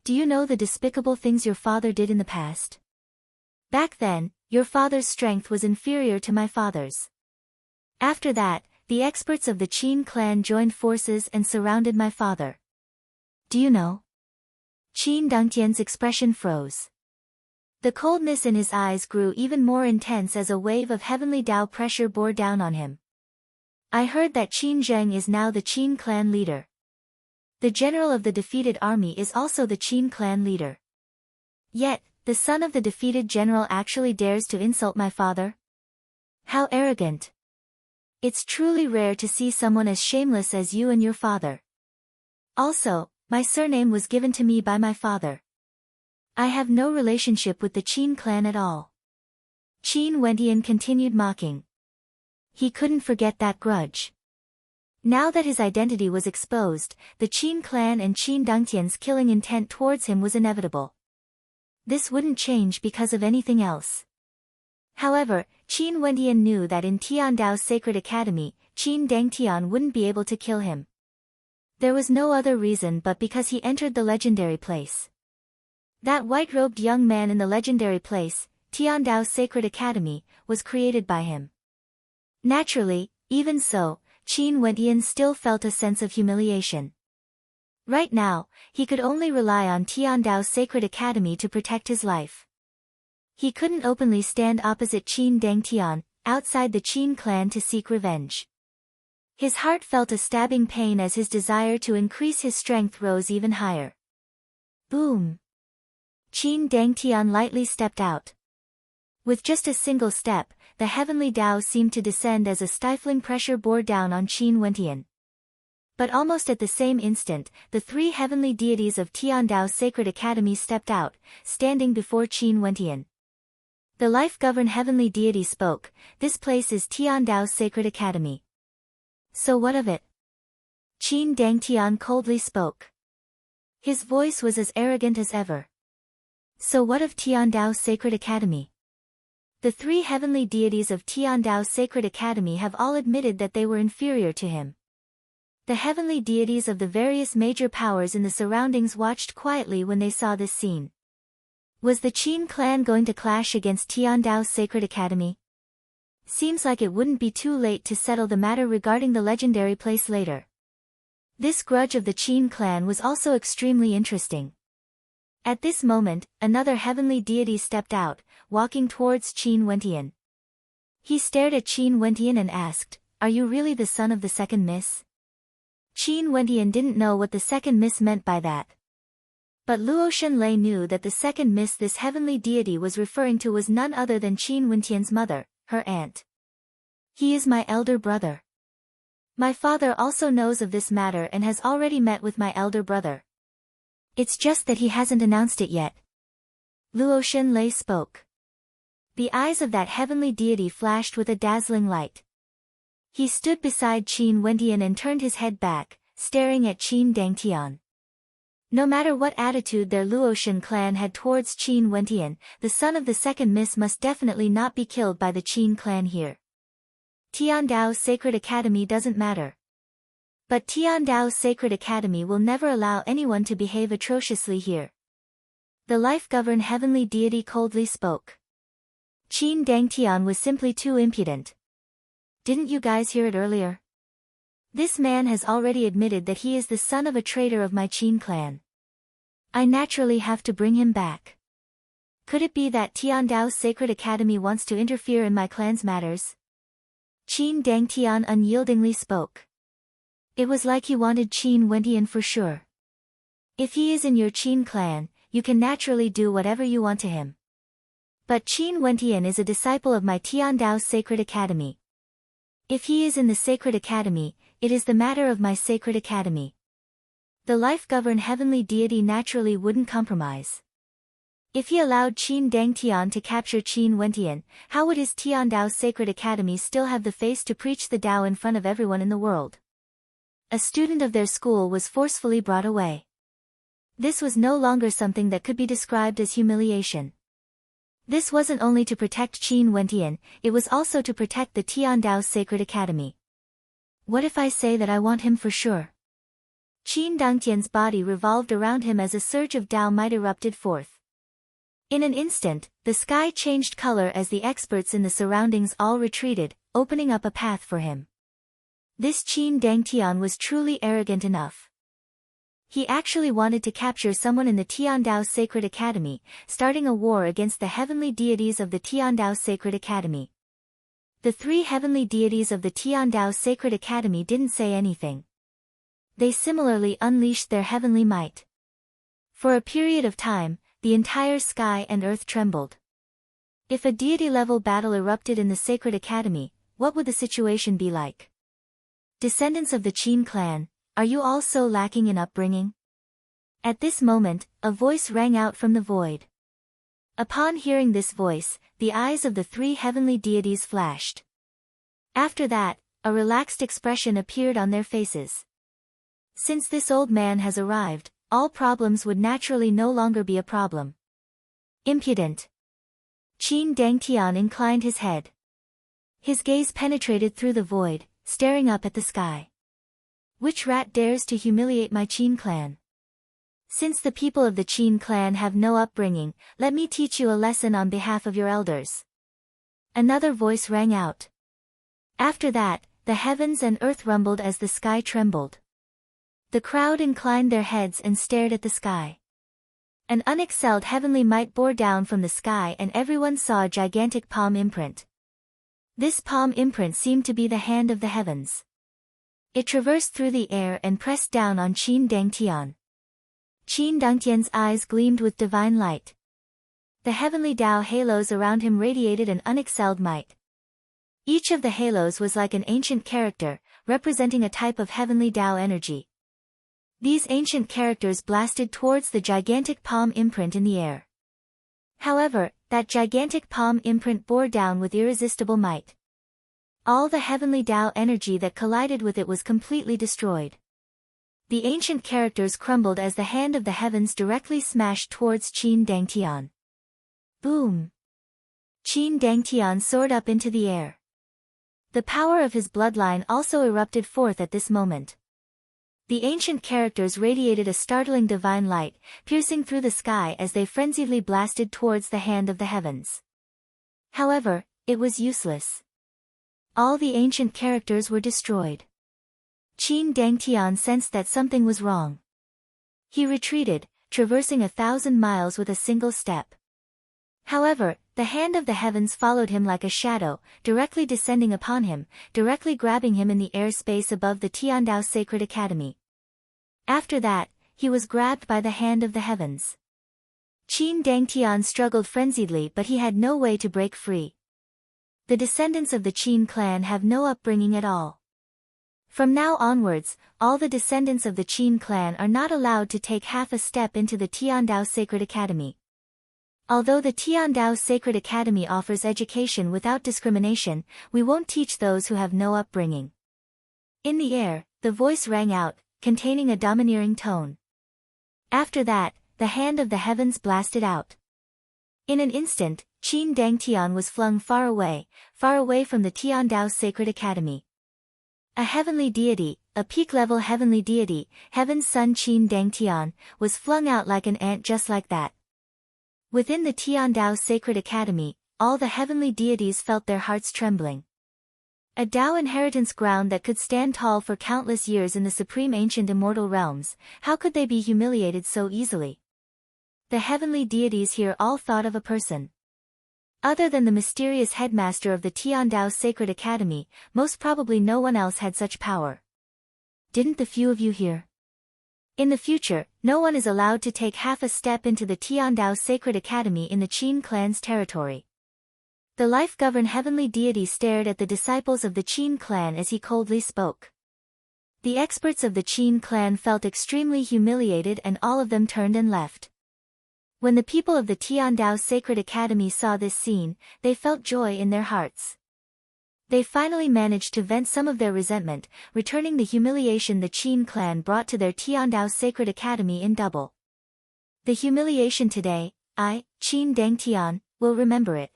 Do you know the despicable things your father did in the past? Back then, your father's strength was inferior to my father's. After that, the experts of the Qin clan joined forces and surrounded my father. Do you know? Qin Dangtian's expression froze. The coldness in his eyes grew even more intense as a wave of heavenly Tao pressure bore down on him. I heard that Qin Zheng is now the Qin clan leader. The general of the defeated army is also the Qin clan leader. Yet, the son of the defeated general actually dares to insult my father? How arrogant! It's truly rare to see someone as shameless as you and your father. Also, my surname was given to me by my father. I have no relationship with the Qin clan at all. Qin Wentian continued mocking. He couldn't forget that grudge. Now that his identity was exposed, the Qin clan and Qin Dangtian's killing intent towards him was inevitable. This wouldn't change because of anything else. However, Qin Wentian knew that in Tiandao's sacred academy, Qin Dangtian wouldn't be able to kill him. There was no other reason but because he entered the legendary place. That white-robed young man in the legendary place, Tiandao's sacred academy, was created by him. Naturally, even so, Qin Wentian still felt a sense of humiliation. Right now, he could only rely on Tiandao's sacred academy to protect his life. He couldn't openly stand opposite Qin Dangtian, outside the Qin clan to seek revenge. His heart felt a stabbing pain as his desire to increase his strength rose even higher. Boom! Qin Dangtian lightly stepped out. With just a single step, the heavenly Tao seemed to descend as a stifling pressure bore down on Qin Wentian. But almost at the same instant, the three heavenly deities of Tiandao's sacred academy stepped out, standing before Qin Wentian. The life-governed heavenly deity spoke, "This place is Tiandao's sacred academy." So what of it? Qin Dangtian coldly spoke. His voice was as arrogant as ever. So what of Tiandao's sacred academy? The three heavenly deities of Tiandao's sacred academy have all admitted that they were inferior to him. The heavenly deities of the various major powers in the surroundings watched quietly when they saw this scene. Was the Qin clan going to clash against Tiandao's sacred academy? Seems like it wouldn't be too late to settle the matter regarding the legendary place later. This grudge of the Qin clan was also extremely interesting. At this moment, another heavenly deity stepped out, walking towards Qin Wentian. He stared at Qin Wentian and asked, "Are you really the son of the second miss?" Qin Wentian didn't know what the second miss meant by that. But Luo Shenlei knew that the second miss this heavenly deity was referring to was none other than Qin Wentian's mother, her aunt. "He is my elder brother. My father also knows of this matter and has already met with my elder brother. It's just that he hasn't announced it yet." Luo Shenlei spoke. The eyes of that heavenly deity flashed with a dazzling light. He stood beside Qin Wentian and turned his head back, staring at Qin Dangtian. No matter what attitude their Luoshan clan had towards Qin Wentian, the son of the second miss must definitely not be killed by the Qin clan here. Tiandao's sacred academy doesn't matter. But Tiandao's sacred academy will never allow anyone to behave atrociously here. The life-governed heavenly deity coldly spoke. Qin Dangtian was simply too impudent. Didn't you guys hear it earlier? This man has already admitted that he is the son of a traitor of my Qin clan. I naturally have to bring him back. Could it be that Tiandao's Sacred Academy wants to interfere in my clan's matters? Qin Dangtian unyieldingly spoke. It was like he wanted Qin Wentian for sure. If he is in your Qin clan, you can naturally do whatever you want to him. But Qin Wentian is a disciple of my Tiandao's Sacred Academy. If he is in the Sacred Academy, it is the matter of my Sacred Academy. The life-governed heavenly deity naturally wouldn't compromise. If he allowed Qin Dangtian to capture Qin Wentian, how would his Tiandao's Sacred Academy still have the face to preach the Tao in front of everyone in the world? A student of their school was forcefully brought away. This was no longer something that could be described as humiliation. This wasn't only to protect Qin Wentian, it was also to protect the Tiandao's Sacred Academy. What if I say that I want him for sure? Qin Dangtian's body revolved around him as a surge of Tao might erupted forth. In an instant, the sky changed color as the experts in the surroundings all retreated, opening up a path for him. This Qin Dangtian was truly arrogant enough. He actually wanted to capture someone in the Tiandao's Sacred Academy, starting a war against the heavenly deities of the Tiandao's Sacred Academy. The three heavenly deities of the Tiandao's Sacred Academy didn't say anything. They similarly unleashed their heavenly might. For a period of time, the entire sky and earth trembled. If a deity-level battle erupted in the Sacred Academy, what would the situation be like? Descendants of the Qin clan, are you all so lacking in upbringing? At this moment, a voice rang out from the void. Upon hearing this voice, the eyes of the three heavenly deities flashed. After that, a relaxed expression appeared on their faces. Since this old man has arrived, all problems would naturally no longer be a problem. Impudent. Qin Dangtian inclined his head. His gaze penetrated through the void, staring up at the sky. Which rat dares to humiliate my Qin clan? Since the people of the Qin clan have no upbringing, let me teach you a lesson on behalf of your elders. Another voice rang out. After that, the heavens and earth rumbled as the sky trembled. The crowd inclined their heads and stared at the sky. An unexcelled heavenly might bore down from the sky and everyone saw a gigantic palm imprint. This palm imprint seemed to be the hand of the heavens. It traversed through the air and pressed down on Qin Dangtian. Qin Dangtian's eyes gleamed with divine light. The heavenly Tao halos around him radiated an unexcelled might. Each of the halos was like an ancient character, representing a type of heavenly Tao energy. These ancient characters blasted towards the gigantic palm imprint in the air. However, that gigantic palm imprint bore down with irresistible might. All the heavenly Tao energy that collided with it was completely destroyed. The ancient characters crumbled as the hand of the heavens directly smashed towards Qin Dangtian. Boom! Qin Dangtian soared up into the air. The power of his bloodline also erupted forth at this moment. The ancient characters radiated a startling divine light, piercing through the sky as they frenziedly blasted towards the hand of the heavens. However, it was useless. All the ancient characters were destroyed. Qin Dangtian sensed that something was wrong. He retreated, traversing 1,000 miles with a single step. However, the hand of the heavens followed him like a shadow, directly descending upon him, directly grabbing him in the airspace above the Tiandao's Sacred Academy. After that, he was grabbed by the hand of the heavens. Qin Dangtian struggled frenziedly, but he had no way to break free. The descendants of the Qin clan have no upbringing at all. From now onwards, all the descendants of the Qin clan are not allowed to take half a step into the Tiandao's Sacred Academy. Although the Tiandao's Sacred Academy offers education without discrimination, we won't teach those who have no upbringing. In the air, the voice rang out, containing a domineering tone. After that, the hand of the heavens blasted out. In an instant, Qin Dangtian was flung far away from the Tiandao's Sacred Academy. A heavenly deity, a peak-level heavenly deity, Heaven's Son Qin Dangtian, was flung out like an ant just like that. Within the Tiandao's Sacred Academy, all the heavenly deities felt their hearts trembling. A Tao inheritance ground that could stand tall for countless years in the supreme ancient immortal realms, how could they be humiliated so easily? The heavenly deities here all thought of a person. Other than the mysterious headmaster of the Tiandao Sacred Academy, most probably no one else had such power. Didn't the few of you hear? In the future, no one is allowed to take half a step into the Tiandao Sacred Academy in the Qin clan's territory. The life-governed heavenly deity stared at the disciples of the Qin clan as he coldly spoke. The experts of the Qin clan felt extremely humiliated and all of them turned and left. When the people of the Tiandao Sacred Academy saw this scene, they felt joy in their hearts. They finally managed to vent some of their resentment, returning the humiliation the Qin clan brought to their Tiandao Sacred Academy in double. The humiliation today, I, Qin Deng Tian, will remember it.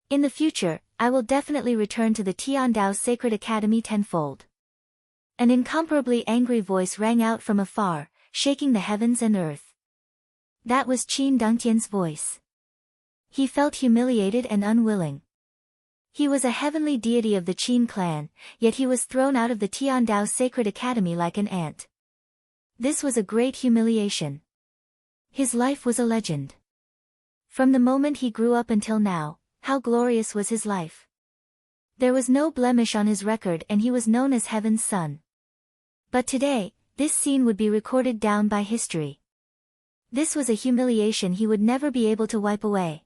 In the future, I will definitely return to the Tiandao Sacred Academy tenfold. An incomparably angry voice rang out from afar, shaking the heavens and earth. That was Qin Dengtian's voice. He felt humiliated and unwilling. He was a heavenly deity of the Qin clan, yet he was thrown out of the Tiandao Sacred Academy like an ant. This was a great humiliation. His life was a legend. From the moment he grew up until now, how glorious was his life. There was no blemish on his record and he was known as Heaven's Son. But today, this scene would be recorded down by history. This was a humiliation he would never be able to wipe away.